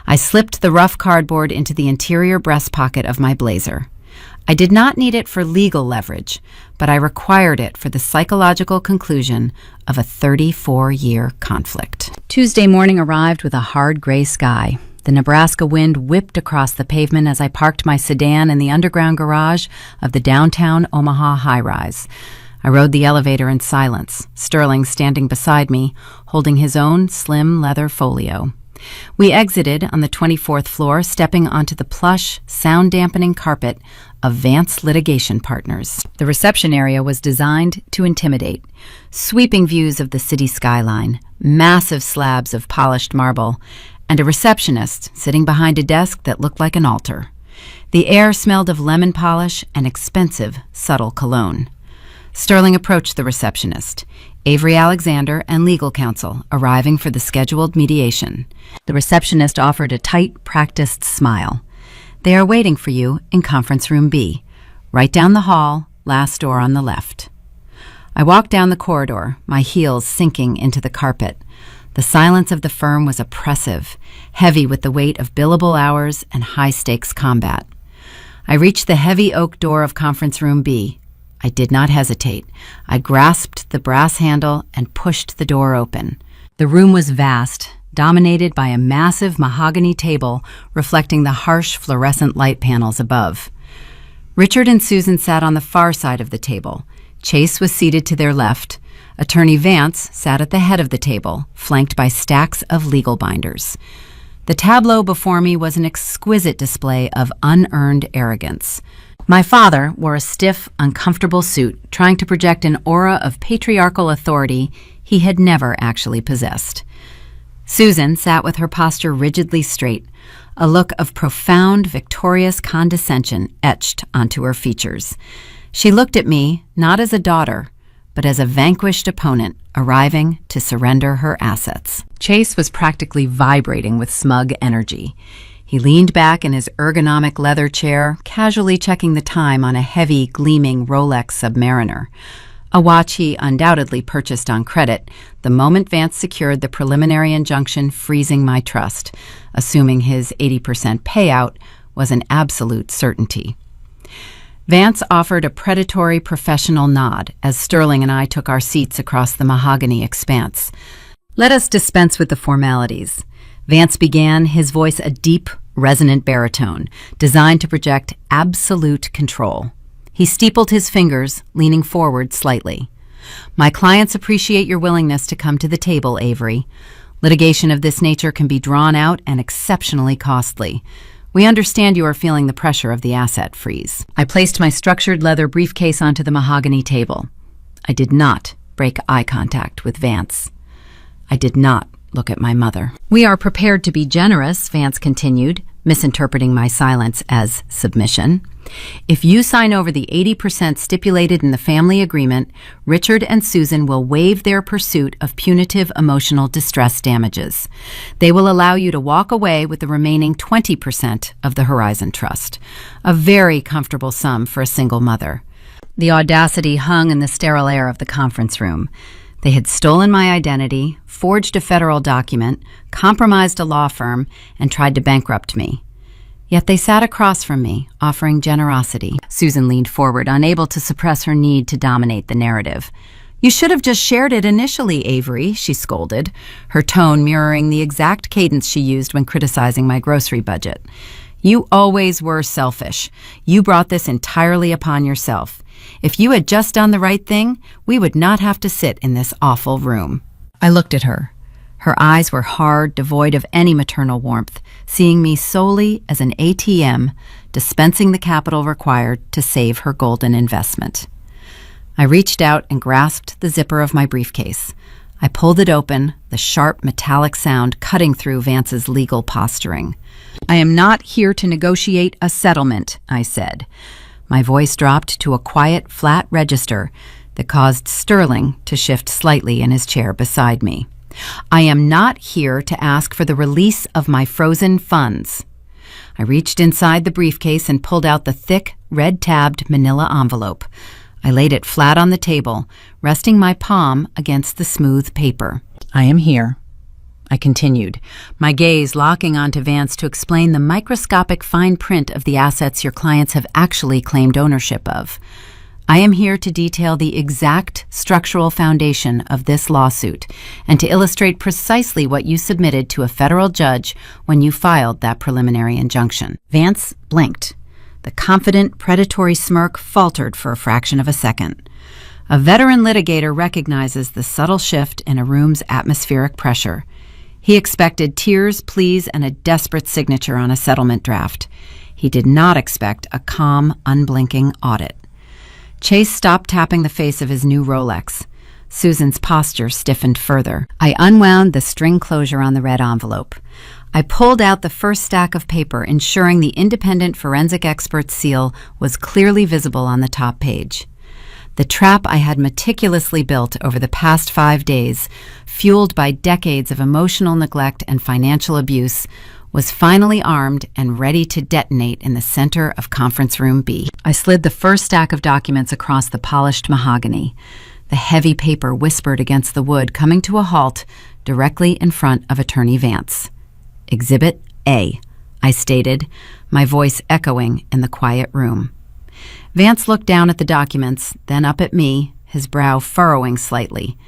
I slipped the rough cardboard into the interior breast pocket of my blazer. I did not need it for legal leverage, but I required it for the psychological conclusion of a 34-year conflict. Tuesday morning arrived with a hard gray sky. The Nebraska wind whipped across the pavement as I parked my sedan in the underground garage of the downtown Omaha high-rise. I rode the elevator in silence, Sterling standing beside me, holding his own slim leather folio. We exited on the 24th floor, stepping onto the plush, sound-dampening carpet of Vance Litigation Partners. The reception area was designed to intimidate. Sweeping views of the city skyline, massive slabs of polished marble, and a receptionist sitting behind a desk that looked like an altar. The air smelled of lemon polish and expensive, subtle cologne. Sterling approached the receptionist, Avery Alexander and legal counsel, arriving for the scheduled mediation. The receptionist offered a tight, practiced smile. "They are waiting for you in conference room B, right down the hall, last door on the left." I walked down the corridor, my heels sinking into the carpet. The silence of the firm was oppressive, heavy with the weight of billable hours and high-stakes combat. I reached the heavy oak door of conference room B. I did not hesitate. I grasped the brass handle and pushed the door open. The room was vast, dominated by a massive mahogany table reflecting the harsh fluorescent light panels above. Richard and Susan sat on the far side of the table, Chase was seated to their left. Attorney Vance sat at the head of the table, flanked by stacks of legal binders. The tableau before me was an exquisite display of unearned arrogance. My father wore a stiff, uncomfortable suit, trying to project an aura of patriarchal authority he had never actually possessed. Susan sat with her posture rigidly straight, a look of profound, victorious condescension etched onto her features. She looked at me not as a daughter, but as a vanquished opponent arriving to surrender her assets. Chase was practically vibrating with smug energy. He leaned back in his ergonomic leather chair, casually checking the time on a heavy, gleaming Rolex Submariner, a watch he undoubtedly purchased on credit the moment Vance secured the preliminary injunction freezing my trust, assuming his 80% payout was an absolute certainty. Vance offered a predatory professional nod as Sterling and I took our seats across the mahogany expanse. Let us dispense with the formalities. Vance began, his voice a deep, resonant baritone, designed to project absolute control. He steepled his fingers, leaning forward slightly. My clients appreciate your willingness to come to the table, Avery. Litigation of this nature can be drawn out and exceptionally costly. We understand you are feeling the pressure of the asset freeze. I placed my structured leather briefcase onto the mahogany table. I did not break eye contact with Vance. I did not look at my mother. We are prepared to be generous, Vance continued, misinterpreting my silence as submission. If you sign over the 80% stipulated in the family agreement, Richard and Susan will waive their pursuit of punitive emotional distress damages. They will allow you to walk away with the remaining 20% of the Horizon Trust, a very comfortable sum for a single mother. The audacity hung in the sterile air of the conference room. They had stolen my identity, forged a federal document, compromised a law firm, and tried to bankrupt me. Yet they sat across from me, offering generosity. Susan leaned forward, unable to suppress her need to dominate the narrative. You should have just shared it initially, Avery, she scolded, her tone mirroring the exact cadence she used when criticizing my grocery budget. You always were selfish. You brought this entirely upon yourself. If you had just done the right thing, we would not have to sit in this awful room. I looked at her. Her eyes were hard, devoid of any maternal warmth, seeing me solely as an ATM, dispensing the capital required to save her golden investment. I reached out and grasped the zipper of my briefcase. I pulled it open, the sharp metallic sound cutting through Vance's legal posturing. I am not here to negotiate a settlement, I said. My voice dropped to a quiet, flat register that caused Sterling to shift slightly in his chair beside me. I am not here to ask for the release of my frozen funds. I reached inside the briefcase and pulled out the thick, red-tabbed manila envelope. I laid it flat on the table, resting my palm against the smooth paper. I am here, I continued, my gaze locking onto Vance to explain the microscopic fine print of the assets your clients have actually claimed ownership of. I am here to detail the exact structural foundation of this lawsuit and to illustrate precisely what you submitted to a federal judge when you filed that preliminary injunction. Vance blinked. The confident, predatory smirk faltered for a fraction of a second. A veteran litigator recognizes the subtle shift in a room's atmospheric pressure. He expected tears, pleas, and a desperate signature on a settlement draft. He did not expect a calm, unblinking audit. Chase stopped tapping the face of his new Rolex. Susan's posture stiffened further. I unwound the string closure on the red envelope. I pulled out the first stack of paper, ensuring the independent forensic expert's seal was clearly visible on the top page. The trap I had meticulously built over the past 5 days, fueled by decades of emotional neglect and financial abuse, was finally armed and ready to detonate in the center of Conference Room B. I slid the first stack of documents across the polished mahogany. The heavy paper whispered against the wood, coming to a halt directly in front of Attorney Vance. Exhibit A, I stated, my voice echoing in the quiet room. Vance looked down at the documents, then up at me, his brow furrowing slightly.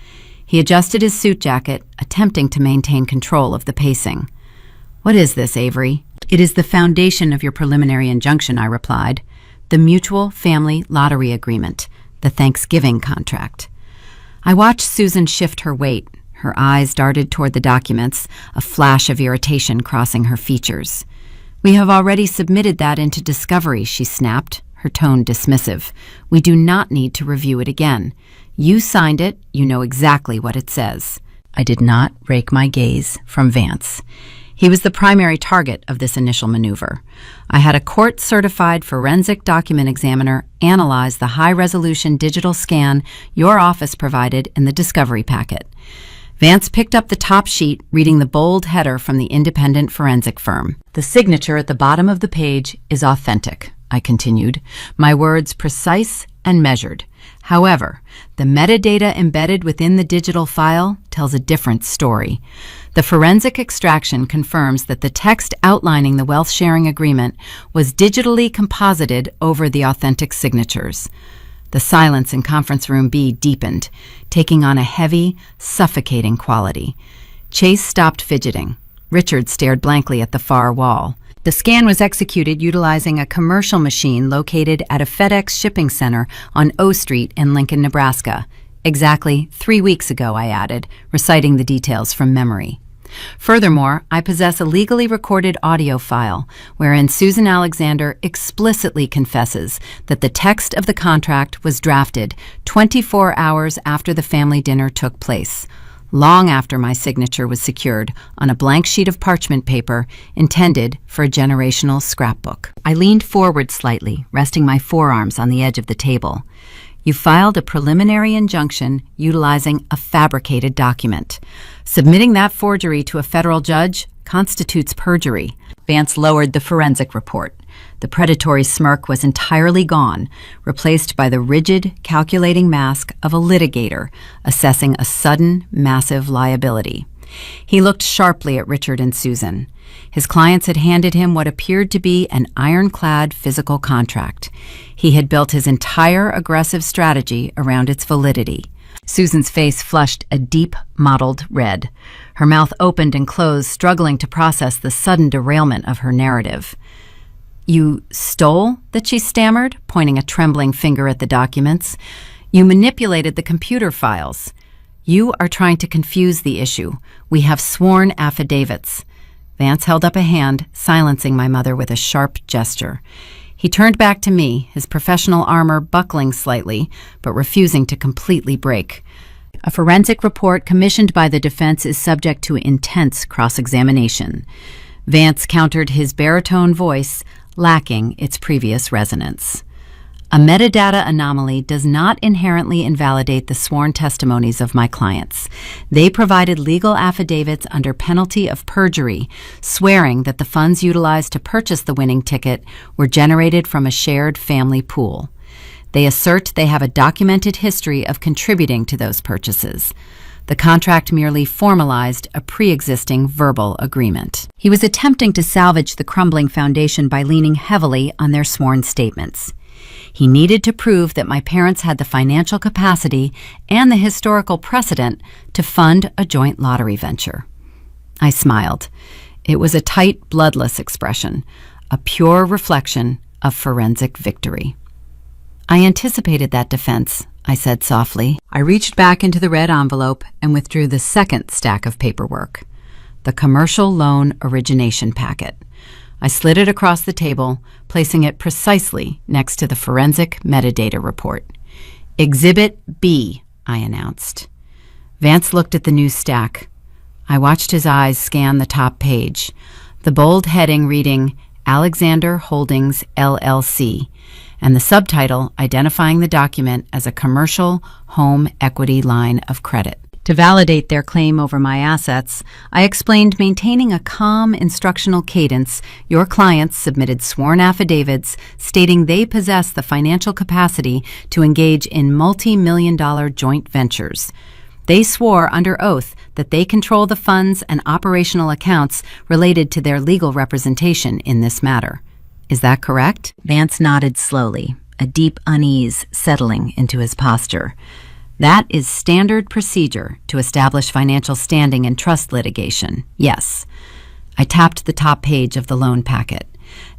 He adjusted his suit jacket, attempting to maintain control of the pacing. What is this, Avery? It is the foundation of your preliminary injunction, I replied. The Mutual Family Lottery Agreement. the Thanksgiving contract. I watched Susan shift her weight. Her eyes darted toward the documents, a flash of irritation crossing her features. "We have already submitted that into discovery," she snapped, her tone dismissive. "We do not need to review it again. You signed it, you know exactly what it says." I did not rake my gaze from Vance. He was the primary target of this initial maneuver. I had a court-certified forensic document examiner analyze the high-resolution digital scan your office provided in the discovery packet. Vance picked up the top sheet, reading the bold header from the independent forensic firm. "The signature at the bottom of the page is authentic," I continued, my words precise and measured. However, the metadata embedded within the digital file tells a different story. The forensic extraction confirms that the text outlining the wealth sharing agreement was digitally composited over the authentic signatures. The silence in conference room B deepened, taking on a heavy, suffocating quality. Chase stopped fidgeting. Richard stared blankly at the far wall. The scan was executed utilizing a commercial machine located at a FedEx shipping center on O Street in Lincoln, Nebraska. Exactly 3 weeks ago, I added, reciting the details from memory. Furthermore, I possess a legally recorded audio file wherein Susan Alexander explicitly confesses that the text of the contract was drafted 24 hours after the family dinner took place, long after my signature was secured on a blank sheet of parchment paper intended for a generational scrapbook. I leaned forward slightly, resting my forearms on the edge of the table. "You filed a preliminary injunction utilizing a fabricated document. Submitting that forgery to a federal judge constitutes perjury." Vance lowered the forensic report. The predatory smirk was entirely gone, replaced by the rigid, calculating mask of a litigator assessing a sudden, massive liability. He looked sharply at Richard and Susan. His clients had handed him what appeared to be an ironclad physical contract. He had built his entire aggressive strategy around its validity. Susan's face flushed a deep, mottled red. Her mouth opened and closed, struggling to process the sudden derailment of her narrative. "You stole?" that she stammered, pointing a trembling finger at the documents. "You manipulated the computer files. You are trying to confuse the issue. We have sworn affidavits." Vance held up a hand, silencing my mother with a sharp gesture. He turned back to me, his professional armor buckling slightly, but refusing to completely break. "A forensic report commissioned by the defense is subject to intense cross-examination." Vance countered, his baritone voice lacking its previous resonance. "A metadata anomaly does not inherently invalidate the sworn testimonies of my clients. They provided legal affidavits under penalty of perjury, swearing that the funds utilized to purchase the winning ticket were generated from a shared family pool. They assert they have a documented history of contributing to those purchases. The contract merely formalized a pre-existing verbal agreement." He was attempting to salvage the crumbling foundation by leaning heavily on their sworn statements. He needed to prove that my parents had the financial capacity and the historical precedent to fund a joint lottery venture. I smiled. It was a tight, bloodless expression, a pure reflection of forensic victory. "I anticipated that defense," I said softly. I reached back into the red envelope and withdrew the second stack of paperwork, the commercial loan origination packet. I slid it across the table, placing it precisely next to the forensic metadata report. "Exhibit B," I announced. Vance looked at the new stack. I watched his eyes scan the top page, the bold heading reading Alexander Holdings, LLC, and the subtitle identifying the document as a commercial home equity line of credit. To validate their claim over my assets, I explained maintaining a calm instructional cadence. Your clients submitted sworn affidavits stating they possess the financial capacity to engage in multi-million-dollar joint ventures. They swore under oath that they control the funds and operational accounts related to their legal representation in this matter. Is that correct? Vance nodded slowly, a deep unease settling into his posture. That is standard procedure to establish financial standing in trust litigation, yes. I tapped the top page of the loan packet.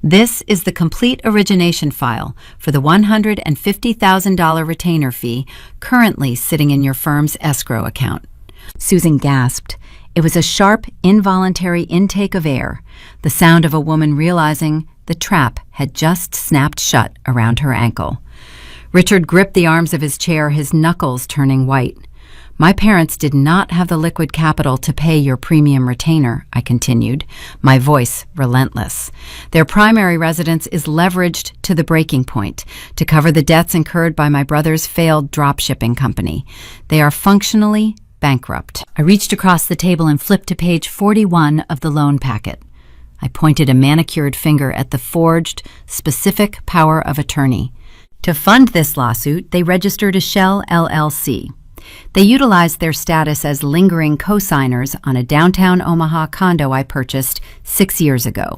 This is the complete origination file for the $150,000 retainer fee currently sitting in your firm's escrow account." Susan gasped. It was a sharp, involuntary intake of air, the sound of a woman realizing the trap had just snapped shut around her ankle. Richard gripped the arms of his chair, his knuckles turning white. "My parents did not have the liquid capital to pay your premium retainer," I continued, my voice relentless. "Their primary residence is leveraged to the breaking point to cover the debts incurred by my brother's failed drop-shipping company. They are functionally bankrupt." I reached across the table and flipped to page 41 of the loan packet. I pointed a manicured finger at the forged, specific power of attorney. To fund this lawsuit, they registered a Shell LLC. They utilized their status as lingering co-signers on a downtown Omaha condo I purchased 6 years ago.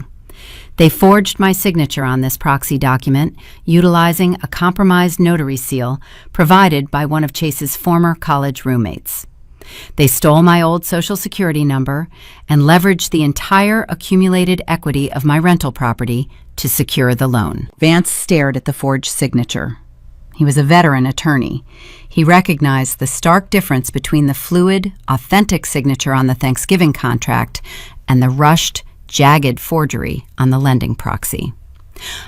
They forged my signature on this proxy document, utilizing a compromised notary seal provided by one of Chase's former college roommates. They stole my old Social Security number and leveraged the entire accumulated equity of my rental property to secure the loan. Vance stared at the forged signature. He was a veteran attorney. He recognized the stark difference between the fluid, authentic signature on the Thanksgiving contract and the rushed, jagged forgery on the lending proxy.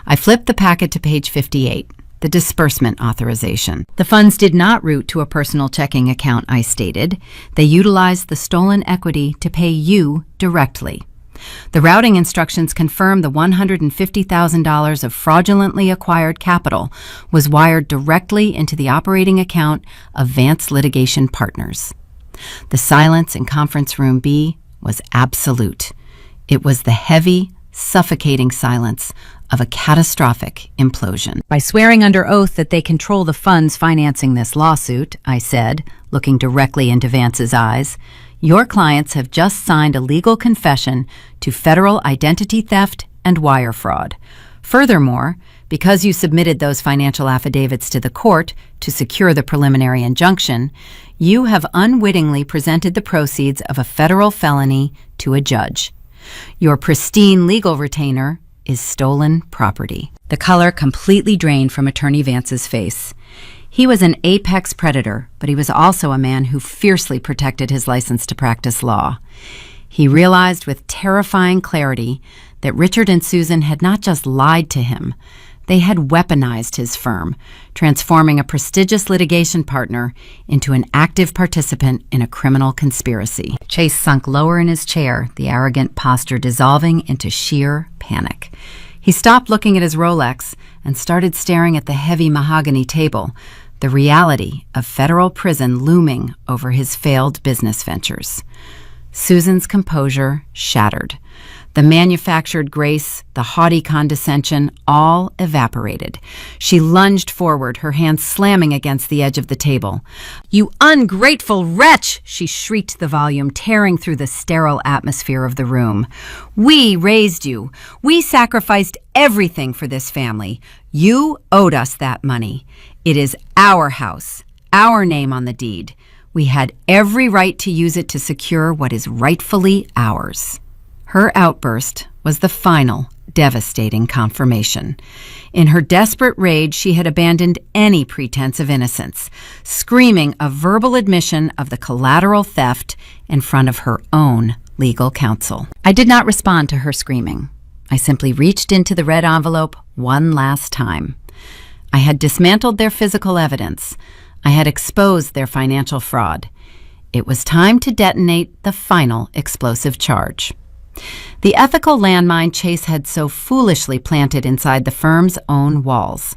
I flipped the packet to page 58, the disbursement authorization. "The funds did not route to a personal checking account," I stated. "They utilized the stolen equity to pay you directly. The routing instructions confirm the $150,000 of fraudulently acquired capital was wired directly into the operating account of Vance Litigation Partners." The silence in Conference Room B was absolute. It was the heavy, suffocating silence of a catastrophic implosion. "By swearing under oath that they control the funds financing this lawsuit," I said, looking directly into Vance's eyes, "your clients have just signed a legal confession to federal identity theft and wire fraud. Furthermore, because you submitted those financial affidavits to the court to secure the preliminary injunction, you have unwittingly presented the proceeds of a federal felony to a judge. Your pristine legal retainer is stolen property." The color completely drained from Attorney Vance's face. He was an apex predator, but he was also a man who fiercely protected his license to practice law. He realized with terrifying clarity that Richard and Susan had not just lied to him, they had weaponized his firm, transforming a prestigious litigation partner into an active participant in a criminal conspiracy. Chase sunk lower in his chair, the arrogant posture dissolving into sheer panic. He stopped looking at his Rolex and started staring at the heavy mahogany table, the reality of federal prison looming over his failed business ventures. Susan's composure shattered. The manufactured grace, the haughty condescension, all evaporated. She lunged forward, her hands slamming against the edge of the table. "You ungrateful wretch!" she shrieked, the volume tearing through the sterile atmosphere of the room. "We raised you. We sacrificed everything for this family. You owed us that money. It is our house, our name on the deed. We had every right to use it to secure what is rightfully ours." Her outburst was the final, devastating confirmation. In her desperate rage, she had abandoned any pretense of innocence, screaming a verbal admission of the collateral theft in front of her own legal counsel. I did not respond to her screaming. I simply reached into the red envelope one last time. I had dismantled their physical evidence. I had exposed their financial fraud. It was time to detonate the final explosive charge. The ethical landmine Chase had so foolishly planted inside the firm's own walls.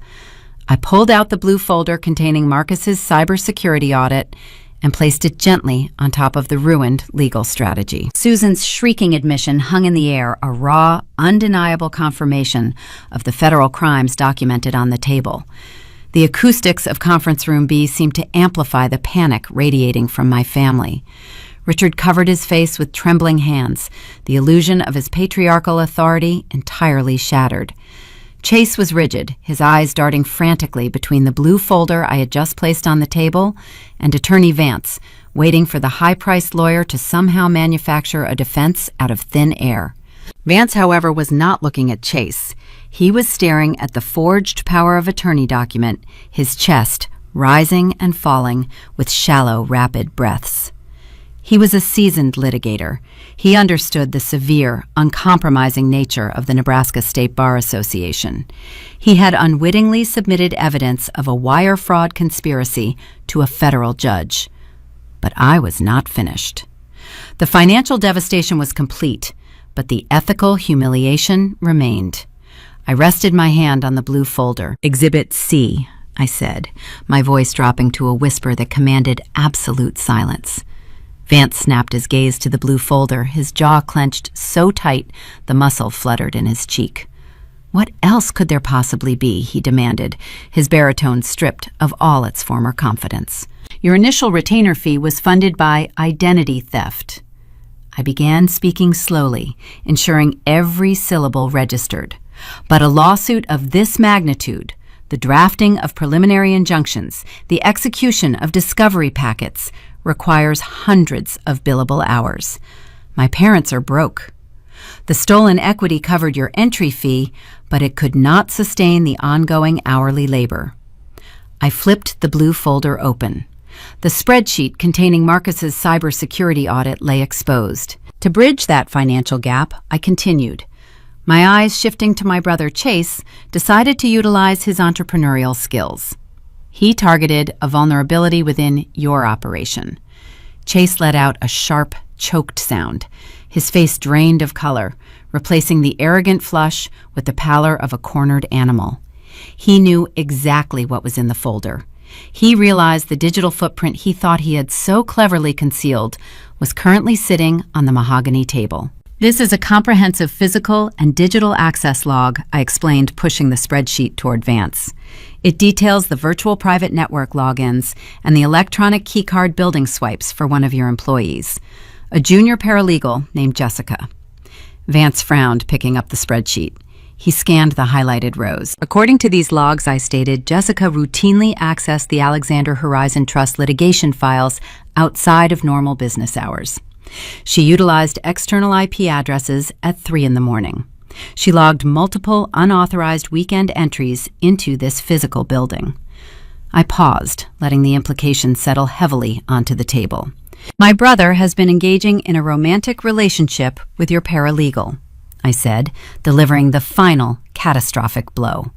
I pulled out the blue folder containing Marcus's cybersecurity audit and placed it gently on top of the ruined legal strategy. Susan's shrieking admission hung in the air, a raw, undeniable confirmation of the federal crimes documented on the table. The acoustics of Conference Room B seemed to amplify the panic radiating from my family. Richard covered his face with trembling hands, the illusion of his patriarchal authority entirely shattered. Chase was rigid, his eyes darting frantically between the blue folder I had just placed on the table and Attorney Vance, waiting for the high-priced lawyer to somehow manufacture a defense out of thin air. Vance, however, was not looking at Chase. He was staring at the forged power of attorney document, his chest rising and falling with shallow, rapid breaths. He was a seasoned litigator. He understood the severe, uncompromising nature of the Nebraska State Bar Association. He had unwittingly submitted evidence of a wire fraud conspiracy to a federal judge. But I was not finished. The financial devastation was complete, but the ethical humiliation remained. I rested my hand on the blue folder. "Exhibit C," I said, my voice dropping to a whisper that commanded absolute silence. Vance snapped his gaze to the blue folder, his jaw clenched so tight the muscle fluttered in his cheek. "What else could there possibly be?" he demanded, his baritone stripped of all its former confidence. "Your initial retainer fee was funded by identity theft." I began speaking slowly, ensuring every syllable registered. "But a lawsuit of this magnitude, the drafting of preliminary injunctions, the execution of discovery packets, requires hundreds of billable hours. My parents are broke. The stolen equity covered your entry fee, but it could not sustain the ongoing hourly labor." I flipped the blue folder open. The spreadsheet containing Marcus's cybersecurity audit lay exposed. To bridge that financial gap, I continued. My eyes shifting to my brother Chase, decided to utilize his entrepreneurial skills. He targeted a vulnerability within your operation. Chase let out a sharp, choked sound. His face drained of color, replacing the arrogant flush with the pallor of a cornered animal. He knew exactly what was in the folder. He realized the digital footprint he thought he had so cleverly concealed was currently sitting on the mahogany table. "This is a comprehensive physical and digital access log," I explained, pushing the spreadsheet toward Vance. "It details the virtual private network logins and the electronic keycard building swipes for one of your employees, a junior paralegal named Jessica." Vance frowned, picking up the spreadsheet. He scanned the highlighted rows. "According to these logs," I stated, "Jessica routinely accessed the Alexander Horizon Trust litigation files outside of normal business hours. She utilized external IP addresses at 3 a.m. She logged multiple unauthorized weekend entries into this physical building." I paused, letting the implications settle heavily onto the table. "My brother has been engaging in a romantic relationship with your paralegal," I said, delivering the final catastrophic blow.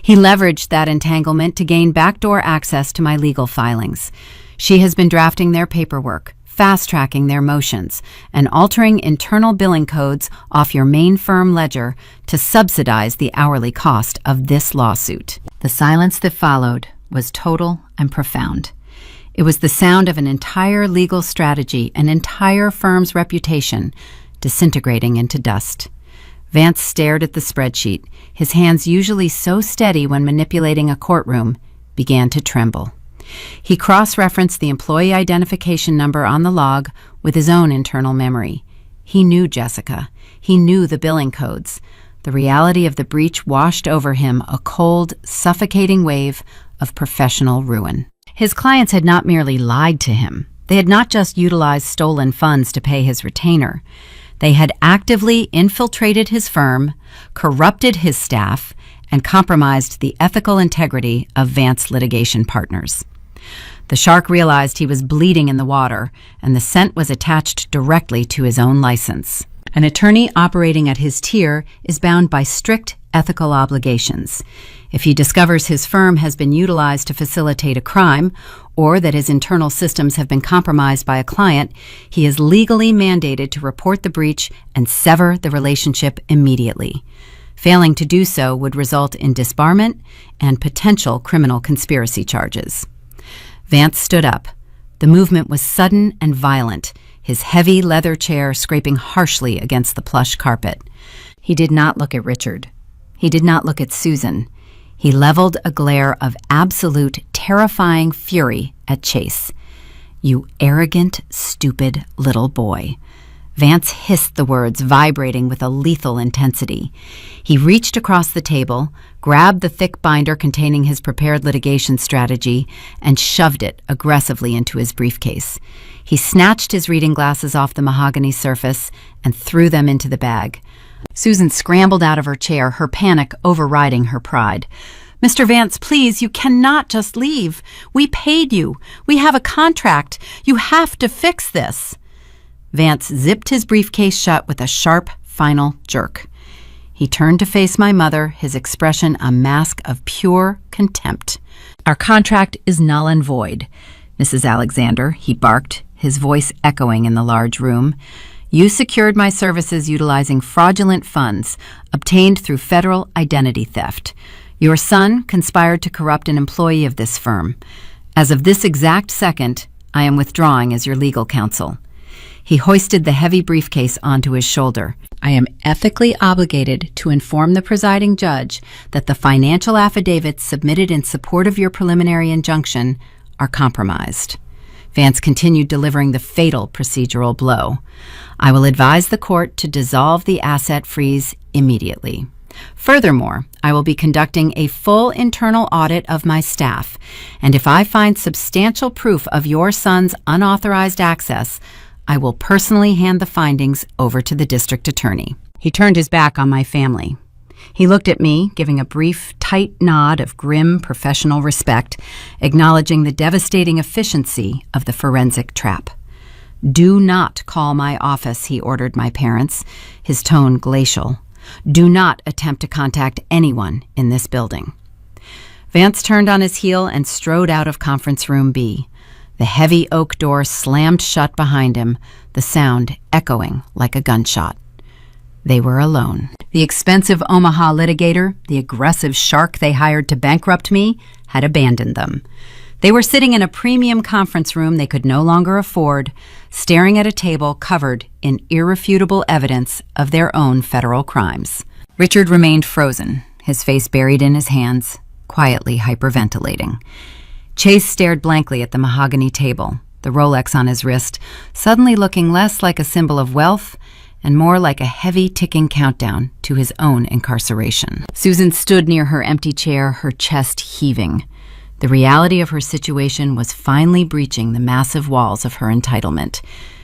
"He leveraged that entanglement to gain backdoor access to my legal filings. She has been drafting their paperwork, fast-tracking their motions, and altering internal billing codes off your main firm ledger to subsidize the hourly cost of this lawsuit." The silence that followed was total and profound. It was the sound of an entire legal strategy, an entire firm's reputation, disintegrating into dust. Vance stared at the spreadsheet. His hands, usually so steady when manipulating a courtroom, began to tremble. He cross-referenced the employee identification number on the log with his own internal memory. He knew Jessica. He knew the billing codes. The reality of the breach washed over him a cold, suffocating wave of professional ruin. His clients had not merely lied to him. They had not just utilized stolen funds to pay his retainer. They had actively infiltrated his firm, corrupted his staff, and compromised the ethical integrity of Vance litigation partners. The shark realized he was bleeding in the water, and the scent was attached directly to his own license. An attorney operating at his tier is bound by strict ethical obligations. If he discovers his firm has been utilized to facilitate a crime, or that his internal systems have been compromised by a client, he is legally mandated to report the breach and sever the relationship immediately. Failing to do so would result in disbarment and potential criminal conspiracy charges. Vance stood up. The movement was sudden and violent, his heavy leather chair scraping harshly against the plush carpet. He did not look at Richard. He did not look at Susan. He leveled a glare of absolute, terrifying fury at Chase. "You arrogant, stupid little boy." Vance hissed the words, vibrating with a lethal intensity. He reached across the table, grabbed the thick binder containing his prepared litigation strategy, and shoved it aggressively into his briefcase. He snatched his reading glasses off the mahogany surface and threw them into the bag. Susan scrambled out of her chair, her panic overriding her pride. "Mr. Vance, please, you cannot just leave. We paid you. We have a contract. You have to fix this." Vance zipped his briefcase shut with a sharp, final jerk. He turned to face my mother, his expression a mask of pure contempt. "Our contract is null and void, Mrs. Alexander," he barked, his voice echoing in the large room. "You secured my services utilizing fraudulent funds obtained through federal identity theft. Your son conspired to corrupt an employee of this firm. As of this exact second, I am withdrawing as your legal counsel." He hoisted the heavy briefcase onto his shoulder. "I am ethically obligated to inform the presiding judge that the financial affidavits submitted in support of your preliminary injunction are compromised." Vance continued delivering the fatal procedural blow. "I will advise the court to dissolve the asset freeze immediately. Furthermore, I will be conducting a full internal audit of my staff, and if I find substantial proof of your son's unauthorized access, I will personally hand the findings over to the district attorney." He turned his back on my family. He looked at me, giving a brief, tight nod of grim professional respect, acknowledging the devastating efficiency of the forensic trap. "Do not call my office," he ordered my parents, his tone glacial. "Do not attempt to contact anyone in this building." Vance turned on his heel and strode out of Conference Room B. The heavy oak door slammed shut behind him, the sound echoing like a gunshot. They were alone. The expensive Omaha litigator, the aggressive shark they hired to bankrupt me, had abandoned them. They were sitting in a premium conference room they could no longer afford, staring at a table covered in irrefutable evidence of their own federal crimes. Richard remained frozen, his face buried in his hands, quietly hyperventilating. Chase stared blankly at the mahogany table, the Rolex on his wrist, suddenly looking less like a symbol of wealth and more like a heavy ticking countdown to his own incarceration. Susan stood near her empty chair, her chest heaving. The reality of her situation was finally breaching the massive walls of her entitlement.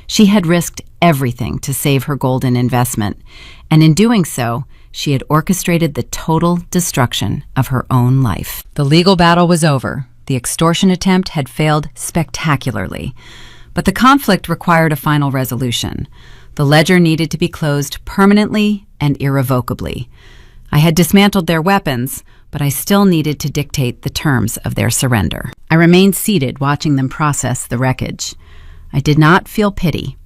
She had risked everything to save her golden investment, and in doing so, she had orchestrated the total destruction of her own life. The legal battle was over. The extortion attempt had failed spectacularly, but the conflict required a final resolution. The ledger needed to be closed permanently and irrevocably. I had dismantled their weapons, but I still needed to dictate the terms of their surrender. I remained seated, watching them process the wreckage. I did not feel pity.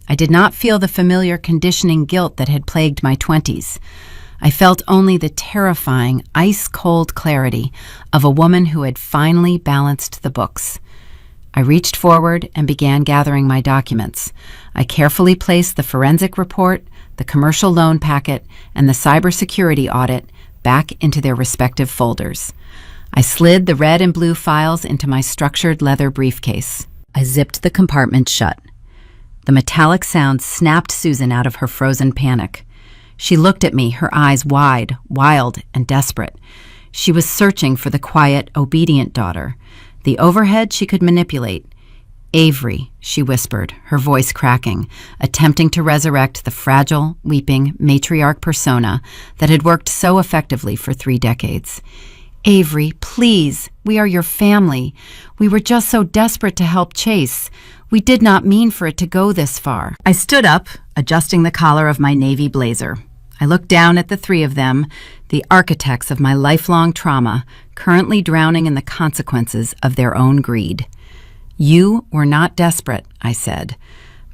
I did not feel the familiar conditioning guilt that had plagued my 20s. I felt only the terrifying, ice-cold clarity of a woman who had finally balanced the books. I reached forward and began gathering my documents. I carefully placed the forensic report, the commercial loan packet, and the cybersecurity audit back into their respective folders. I slid the red and blue files into my structured leather briefcase. I zipped the compartment shut. The metallic sound snapped Susan out of her frozen panic. She looked at me, her eyes wide, wild, and desperate. She was searching for the quiet, obedient daughter, the overhead she could manipulate. "Avery," she whispered, her voice cracking, attempting to resurrect the fragile, weeping matriarch persona that had worked so effectively for 3 decades. "Avery, please, we are your family. We were just so desperate to help Chase. We did not mean for it to go this far." I stood up, adjusting the collar of my navy blazer. I looked down at the 3 of them, the architects of my lifelong trauma, currently drowning in the consequences of their own greed. "You were not desperate," I said.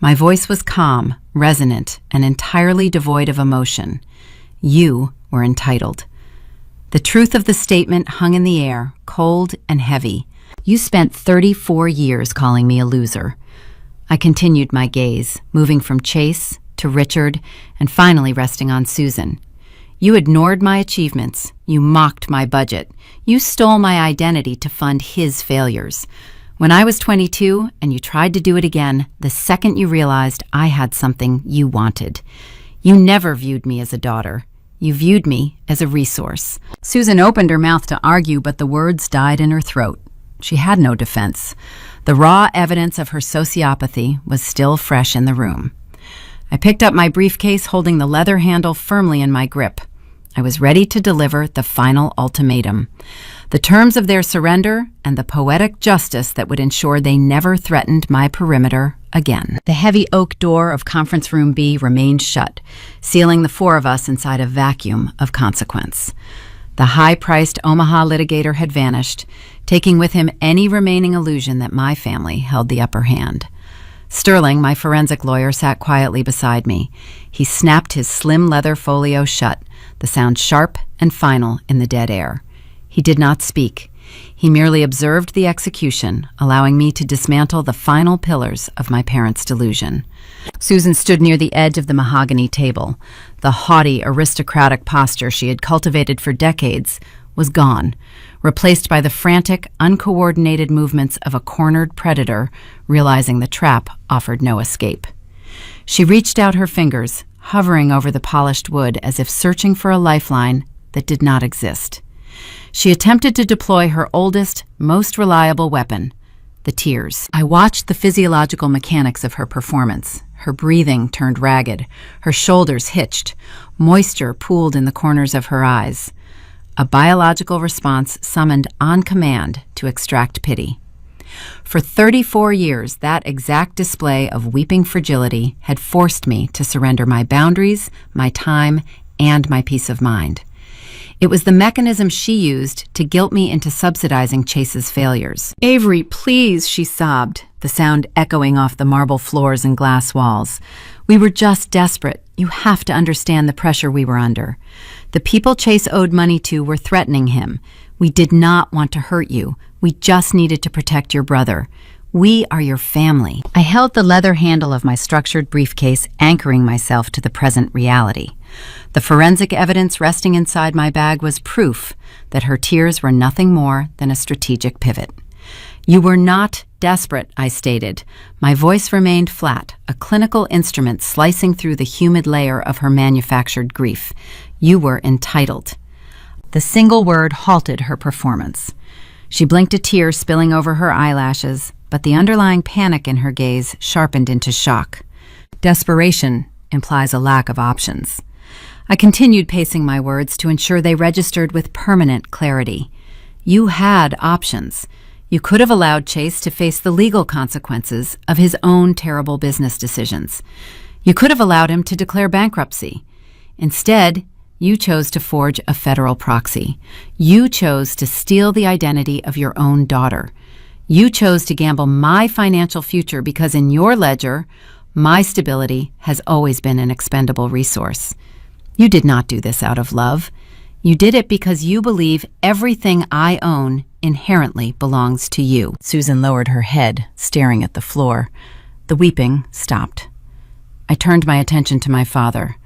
My voice was calm, resonant, and entirely devoid of emotion. "You were entitled." The truth of the statement hung in the air, cold and heavy. "You spent 34 years calling me a loser." I continued my gaze, moving from Chase to Richard, and finally resting on Susan. "You ignored my achievements. You mocked my budget. You stole my identity to fund his failures. When I was 22 and you tried to do it again, the second you realized I had something you wanted. You never viewed me as a daughter. You viewed me as a resource." Susan opened her mouth to argue, but the words died in her throat. She had no defense. The raw evidence of her sociopathy was still fresh in the room. I picked up my briefcase, holding the leather handle firmly in my grip. I was ready to deliver the final ultimatum, the terms of their surrender and the poetic justice that would ensure they never threatened my perimeter again. The heavy oak door of Conference Room B remained shut, sealing the four of us inside a vacuum of consequence. The high-priced Omaha litigator had vanished, taking with him any remaining illusion that my family held the upper hand. Sterling, my forensic lawyer, sat quietly beside me. He snapped his slim leather folio shut, the sound sharp and final in the dead air. He did not speak. He merely observed the execution, allowing me to dismantle the final pillars of my parents' delusion. Susan stood near the edge of the mahogany table. The haughty, aristocratic posture she had cultivated for decades was gone, replaced by the frantic, uncoordinated movements of a cornered predator, realizing the trap offered no escape. She reached out her fingers, hovering over the polished wood as if searching for a lifeline that did not exist. She attempted to deploy her oldest, most reliable weapon, the tears. I watched the physiological mechanics of her performance. Her breathing turned ragged, her shoulders hitched, moisture pooled in the corners of her eyes. A biological response summoned on command to extract pity. For 34 years, that exact display of weeping fragility had forced me to surrender my boundaries, my time, and my peace of mind. It was the mechanism she used to guilt me into subsidizing Chase's failures. "Avery, please," she sobbed, the sound echoing off the marble floors and glass walls. "We were just desperate. You have to understand the pressure we were under. The people Chase owed money to were threatening him. We did not want to hurt you. We just needed to protect your brother. We are your family." I held the leather handle of my structured briefcase, anchoring myself to the present reality. The forensic evidence resting inside my bag was proof that her tears were nothing more than a strategic pivot. "You were not desperate," I stated. My voice remained flat, a clinical instrument slicing through the humid layer of her manufactured grief. "You were entitled." The single word halted her performance. She blinked, a tear spilling over her eyelashes, but the underlying panic in her gaze sharpened into shock. Desperation implies a lack of options. I continued pacing my words to ensure they registered with permanent clarity. You had options. You could have allowed Chase to face the legal consequences of his own terrible business decisions. You could have allowed him to declare bankruptcy. Instead, you chose to forge a federal proxy. You chose to steal the identity of your own daughter. You chose to gamble my financial future because in your ledger, my stability has always been an expendable resource. You did not do this out of love. You did it because you believe everything I own inherently belongs to you. Susan lowered her head, staring at the floor. The weeping stopped. I turned my attention to my father.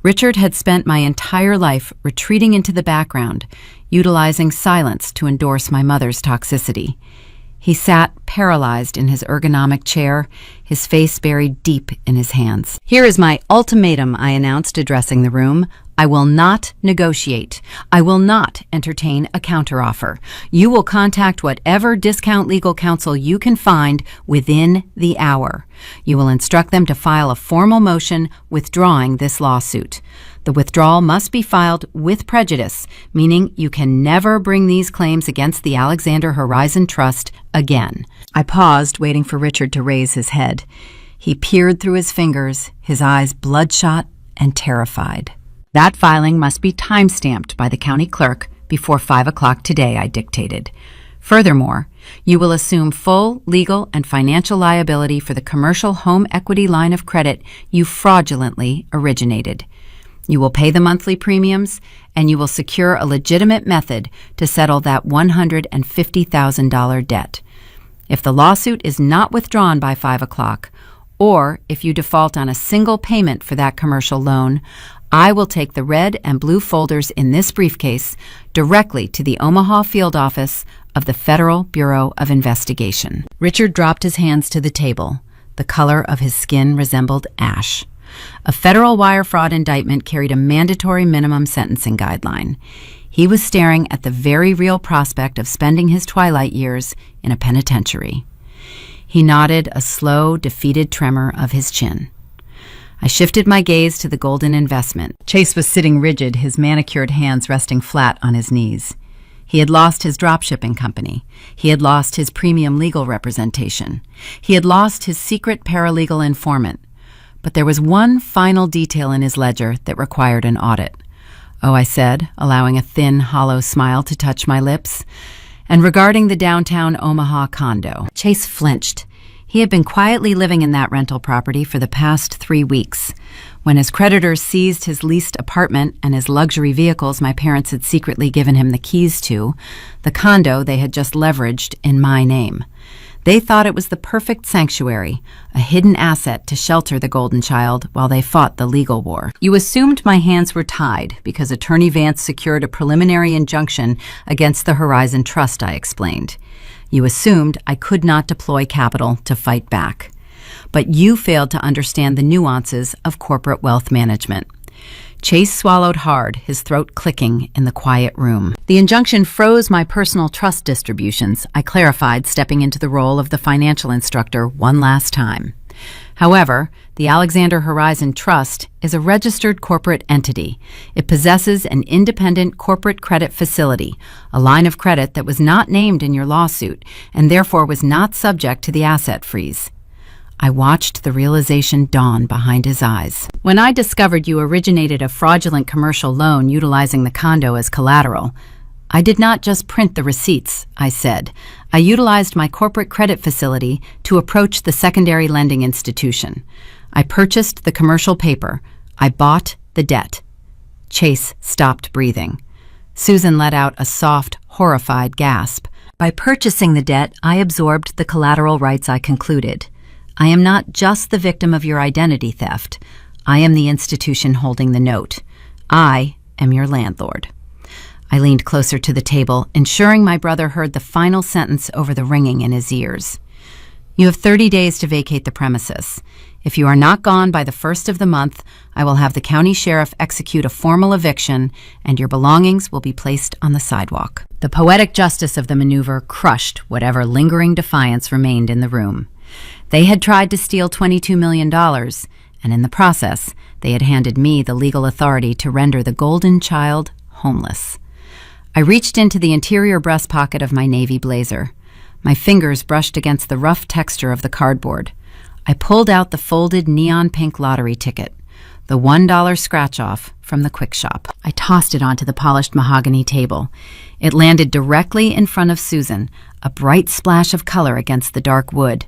Richard had spent my entire life retreating into the background, utilizing silence to endorse my mother's toxicity. He sat paralyzed in his ergonomic chair, his face buried deep in his hands. "Here is my ultimatum," I announced, addressing the room. "I will not negotiate. I will not entertain a counteroffer. You will contact whatever discount legal counsel you can find within the hour. You will instruct them to file a formal motion withdrawing this lawsuit. The withdrawal must be filed with prejudice, meaning you can never bring these claims against the Alexander Horizon Trust again." I paused, waiting for Richard to raise his head. He peered through his fingers, his eyes bloodshot and terrified. "That filing must be time-stamped by the county clerk before 5 o'clock today," I dictated. "Furthermore, you will assume full legal and financial liability for the commercial home equity line of credit you fraudulently originated. You will pay the monthly premiums, and you will secure a legitimate method to settle that $150,000 debt. If the lawsuit is not withdrawn by 5 o'clock, or if you default on a single payment for that commercial loan, I will take the red and blue folders in this briefcase directly to the Omaha field office of the Federal Bureau of Investigation." Richard dropped his hands to the table. The color of his skin resembled ash. A federal wire fraud indictment carried a mandatory minimum sentencing guideline. He was staring at the very real prospect of spending his twilight years in a penitentiary. He nodded, a slow, defeated tremor of his chin. I shifted my gaze to the golden investment. Chase was sitting rigid, his manicured hands resting flat on his knees. He had lost his dropshipping company. He had lost his premium legal representation. He had lost his secret paralegal informant. But there was one final detail in his ledger that required an audit. "Oh," I said, allowing a thin, hollow smile to touch my lips. "And regarding the downtown Omaha condo." Chase flinched. He had been quietly living in that rental property for the past 3 weeks. When his creditors seized his leased apartment and his luxury vehicles my parents had secretly given him the keys to, the condo they had just leveraged in my name. They thought it was the perfect sanctuary, a hidden asset to shelter the golden child while they fought the legal war. "You assumed my hands were tied because Attorney Vance secured a preliminary injunction against the Horizon Trust," I explained. "You assumed I could not deploy capital to fight back. But you failed to understand the nuances of corporate wealth management." Chase swallowed hard, his throat clicking in the quiet room. "The injunction froze my personal trust distributions," I clarified, stepping into the role of the financial instructor one last time. "However, the Alexander Horizon Trust is a registered corporate entity. It possesses an independent corporate credit facility, a line of credit that was not named in your lawsuit and therefore was not subject to the asset freeze." I watched the realization dawn behind his eyes. "When I discovered you originated a fraudulent commercial loan utilizing the condo as collateral, I did not just print the receipts," I said. "I utilized my corporate credit facility to approach the secondary lending institution. I purchased the commercial paper. I bought the debt." Chase stopped breathing. Susan let out a soft, horrified gasp. "By purchasing the debt, I absorbed the collateral rights," I concluded. "I am not just the victim of your identity theft. I am the institution holding the note. I am your landlord." I leaned closer to the table, ensuring my brother heard the final sentence over the ringing in his ears. "You have 30 days to vacate the premises. If you are not gone by the 1st of the month, I will have the county sheriff execute a formal eviction, and your belongings will be placed on the sidewalk." The poetic justice of the maneuver crushed whatever lingering defiance remained in the room. They had tried to steal $22 million, and in the process, they had handed me the legal authority to render the golden child homeless. I reached into the interior breast pocket of my navy blazer. My fingers brushed against the rough texture of the cardboard. I pulled out the folded neon pink lottery ticket, the $1 scratch-off from the Quick Shop. I tossed it onto the polished mahogany table. It landed directly in front of Susan, a bright splash of color against the dark wood.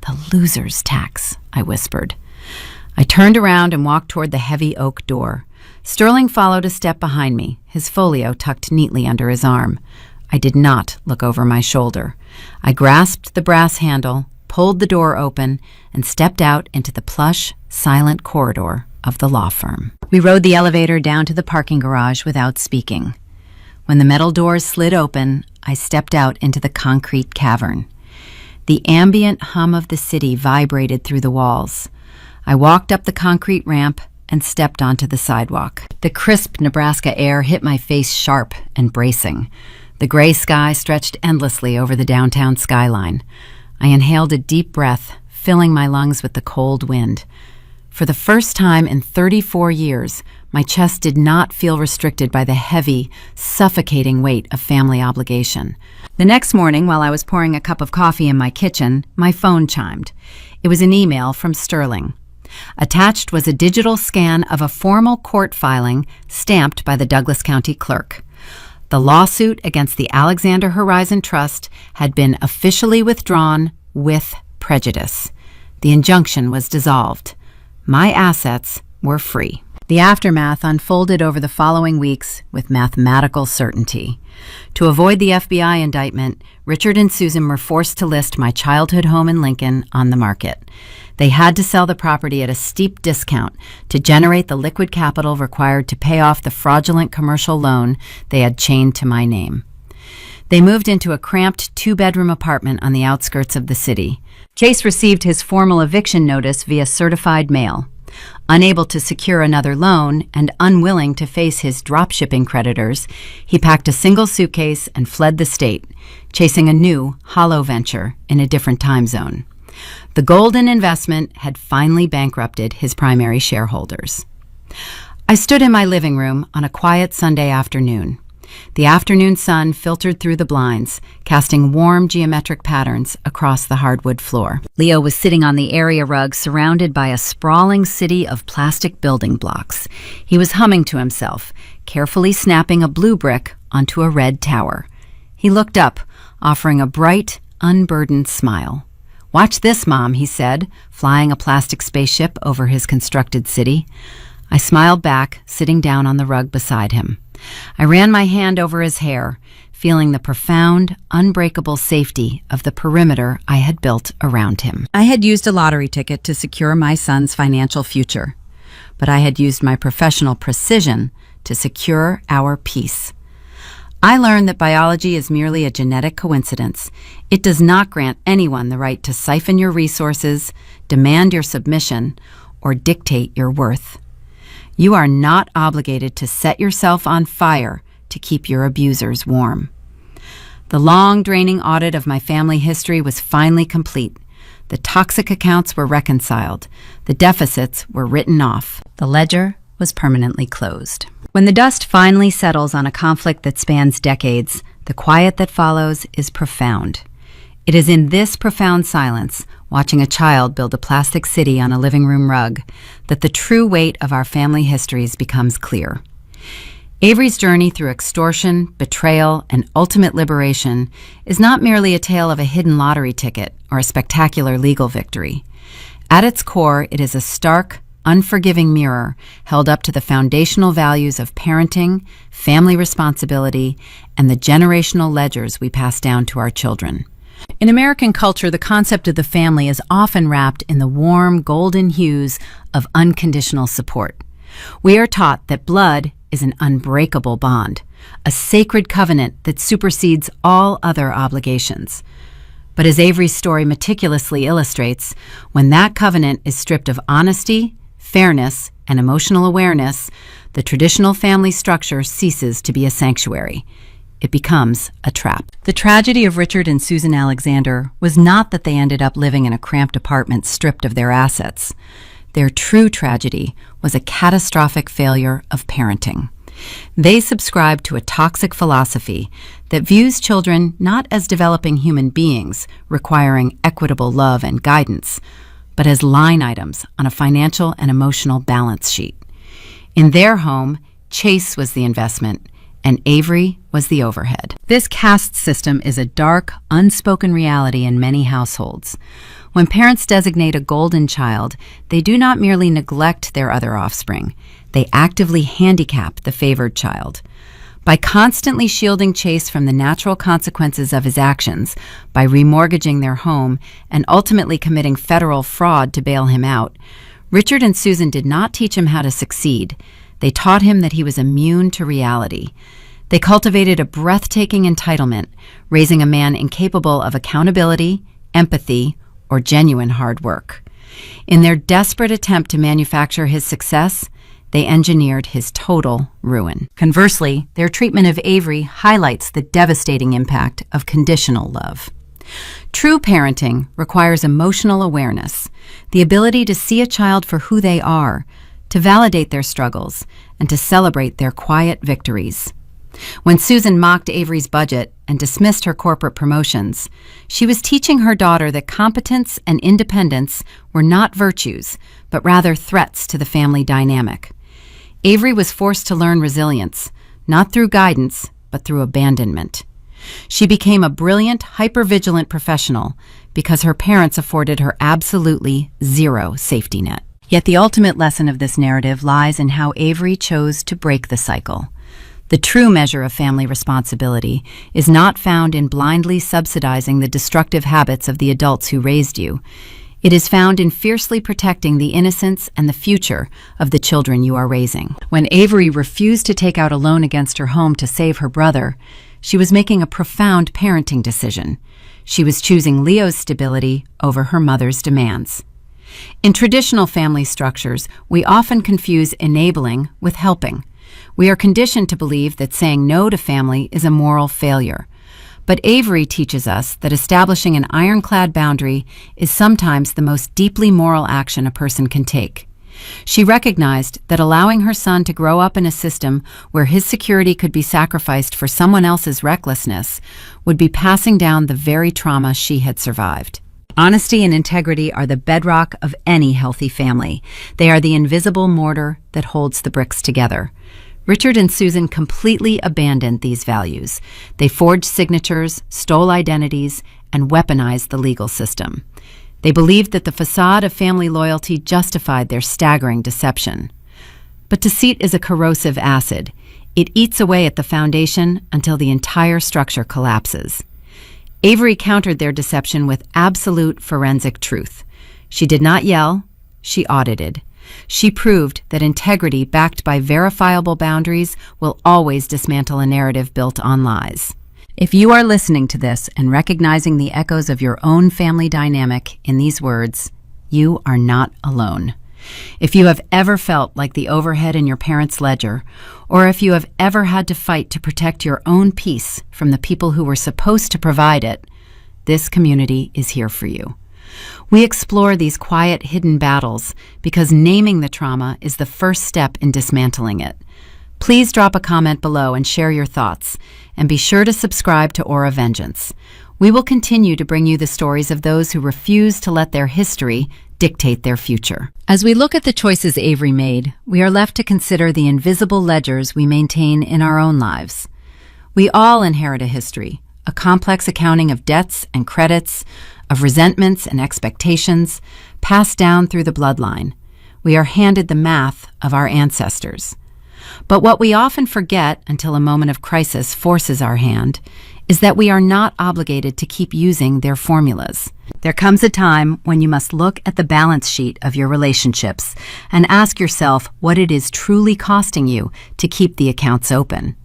"The loser's tax," I whispered. I turned around and walked toward the heavy oak door. Sterling followed a step behind me, his folio tucked neatly under his arm. I did not look over my shoulder. I grasped the brass handle, pulled the door open, and stepped out into the plush, silent corridor of the law firm. We rode the elevator down to the parking garage without speaking. When the metal doors slid open, I stepped out into the concrete cavern. The ambient hum of the city vibrated through the walls. I walked up the concrete ramp and stepped onto the sidewalk. The crisp Nebraska air hit my face sharp and bracing. The gray sky stretched endlessly over the downtown skyline. I inhaled a deep breath, filling my lungs with the cold wind. For the first time in 34 years, my chest did not feel restricted by the heavy, suffocating weight of family obligation. The next morning, while I was pouring a cup of coffee in my kitchen, my phone chimed. It was an email from Sterling. Attached was a digital scan of a formal court filing stamped by the Douglas County clerk. The lawsuit against the Alexander Horizon Trust had been officially withdrawn with prejudice. The injunction was dissolved. My assets were free. The aftermath unfolded over the following weeks with mathematical certainty. To avoid the FBI indictment, Richard and Susan were forced to list my childhood home in Lincoln on the market. They had to sell the property at a steep discount to generate the liquid capital required to pay off the fraudulent commercial loan they had chained to my name. They moved into a cramped 2-bedroom apartment on the outskirts of the city. Chase received his formal eviction notice via certified mail. Unable to secure another loan and unwilling to face his drop-shipping creditors, he packed a single suitcase and fled the state, chasing a new, hollow venture in a different time zone. The golden investment had finally bankrupted his primary shareholders. I stood in my living room on a quiet Sunday afternoon. The afternoon sun filtered through the blinds, casting warm geometric patterns across the hardwood floor. Leo was sitting on the area rug surrounded by a sprawling city of plastic building blocks. He was humming to himself, carefully snapping a blue brick onto a red tower. He looked up, offering a bright, unburdened smile. "Watch this, Mom," he said, flying a plastic spaceship over his constructed city. I smiled back, sitting down on the rug beside him. I ran my hand over his hair, feeling the profound, unbreakable safety of the perimeter I had built around him. I had used a lottery ticket to secure my son's financial future, but I had used my professional precision to secure our peace. I learned that biology is merely a genetic coincidence. It does not grant anyone the right to siphon your resources, demand your submission, or dictate your worth. You are not obligated to set yourself on fire to keep your abusers warm. The long, draining audit of my family history was finally complete. The toxic accounts were reconciled. The deficits were written off. The ledger was permanently closed. When the dust finally settles on a conflict that spans decades, the quiet that follows is profound. It is in this profound silence, watching a child build a plastic city on a living room rug, that the true weight of our family histories becomes clear. Avery's journey through extortion, betrayal, and ultimate liberation is not merely a tale of a hidden lottery ticket or a spectacular legal victory. At its core, it is a stark, unforgiving mirror held up to the foundational values of parenting, family responsibility, and the generational ledgers we pass down to our children. In American culture, the concept of the family is often wrapped in the warm, golden hues of unconditional support. We are taught that blood is an unbreakable bond, a sacred covenant that supersedes all other obligations. But as Avery's story meticulously illustrates, when that covenant is stripped of honesty, fairness, and emotional awareness, the traditional family structure ceases to be a sanctuary. It becomes a trap. The tragedy of Richard and Susan Alexander was not that they ended up living in a cramped apartment stripped of their assets. Their true tragedy was a catastrophic failure of parenting. They subscribed to a toxic philosophy that views children not as developing human beings requiring equitable love and guidance, but as line items on a financial and emotional balance sheet. In their home, Chase was the investment, and Avery was the overhead. This caste system is a dark, unspoken reality in many households. When parents designate a golden child, they do not merely neglect their other offspring. They actively handicap the favored child. By constantly shielding Chase from the natural consequences of his actions, by remortgaging their home, and ultimately committing federal fraud to bail him out, Richard and Susan did not teach him how to succeed. They taught him that he was immune to reality. They cultivated a breathtaking entitlement, raising a man incapable of accountability, empathy, or genuine hard work. In their desperate attempt to manufacture his success, they engineered his total ruin. Conversely, their treatment of Avery highlights the devastating impact of conditional love. True parenting requires emotional awareness, the ability to see a child for who they are, to validate their struggles, and to celebrate their quiet victories. When Susan mocked Avery's budget and dismissed her corporate promotions, she was teaching her daughter that competence and independence were not virtues, but rather threats to the family dynamic. Avery was forced to learn resilience, not through guidance, but through abandonment. She became a brilliant, hypervigilant professional because her parents afforded her absolutely zero safety net. Yet the ultimate lesson of this narrative lies in how Avery chose to break the cycle. The true measure of family responsibility is not found in blindly subsidizing the destructive habits of the adults who raised you. It is found in fiercely protecting the innocence and the future of the children you are raising. When Avery refused to take out a loan against her home to save her brother, she was making a profound parenting decision. She was choosing Leo's stability over her mother's demands. In traditional family structures, we often confuse enabling with helping. We are conditioned to believe that saying no to family is a moral failure. But Avery teaches us that establishing an ironclad boundary is sometimes the most deeply moral action a person can take. She recognized that allowing her son to grow up in a system where his security could be sacrificed for someone else's recklessness would be passing down the very trauma she had survived. Honesty and integrity are the bedrock of any healthy family. They are the invisible mortar that holds the bricks together. Richard and Susan completely abandoned these values. They forged signatures, stole identities, and weaponized the legal system. They believed that the facade of family loyalty justified their staggering deception. But deceit is a corrosive acid. It eats away at the foundation until the entire structure collapses. Avery countered their deception with absolute forensic truth. She did not yell, she audited. She proved that integrity backed by verifiable boundaries will always dismantle a narrative built on lies. If you are listening to this and recognizing the echoes of your own family dynamic in these words, you are not alone. If you have ever felt like the overhead in your parents' ledger, or if you have ever had to fight to protect your own peace from the people who were supposed to provide it, this community is here for you. We explore these quiet, hidden battles because naming the trauma is the first step in dismantling it. Please drop a comment below and share your thoughts, and be sure to subscribe to Aura Vengeance. We will continue to bring you the stories of those who refuse to let their history dictate their future. As we look at the choices Avery made, we are left to consider the invisible ledgers we maintain in our own lives. We all inherit a history, a complex accounting of debts and credits, of resentments and expectations, passed down through the bloodline. We are handed the math of our ancestors. But what we often forget until a moment of crisis forces our hand is that we are not obligated to keep using their formulas. There comes a time when you must look at the balance sheet of your relationships and ask yourself what it is truly costing you to keep the accounts open.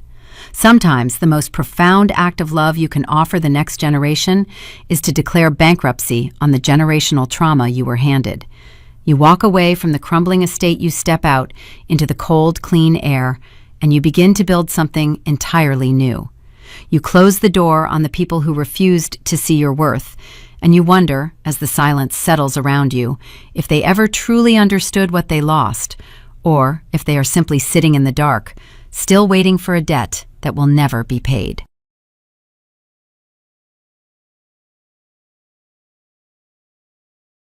Sometimes the most profound act of love you can offer the next generation is to declare bankruptcy on the generational trauma you were handed. You walk away from the crumbling estate, you step out into the cold, clean air, and you begin to build something entirely new. You close the door on the people who refused to see your worth, and you wonder, as the silence settles around you, if they ever truly understood what they lost, or if they are simply sitting in the dark, still waiting for a debt that will never be paid.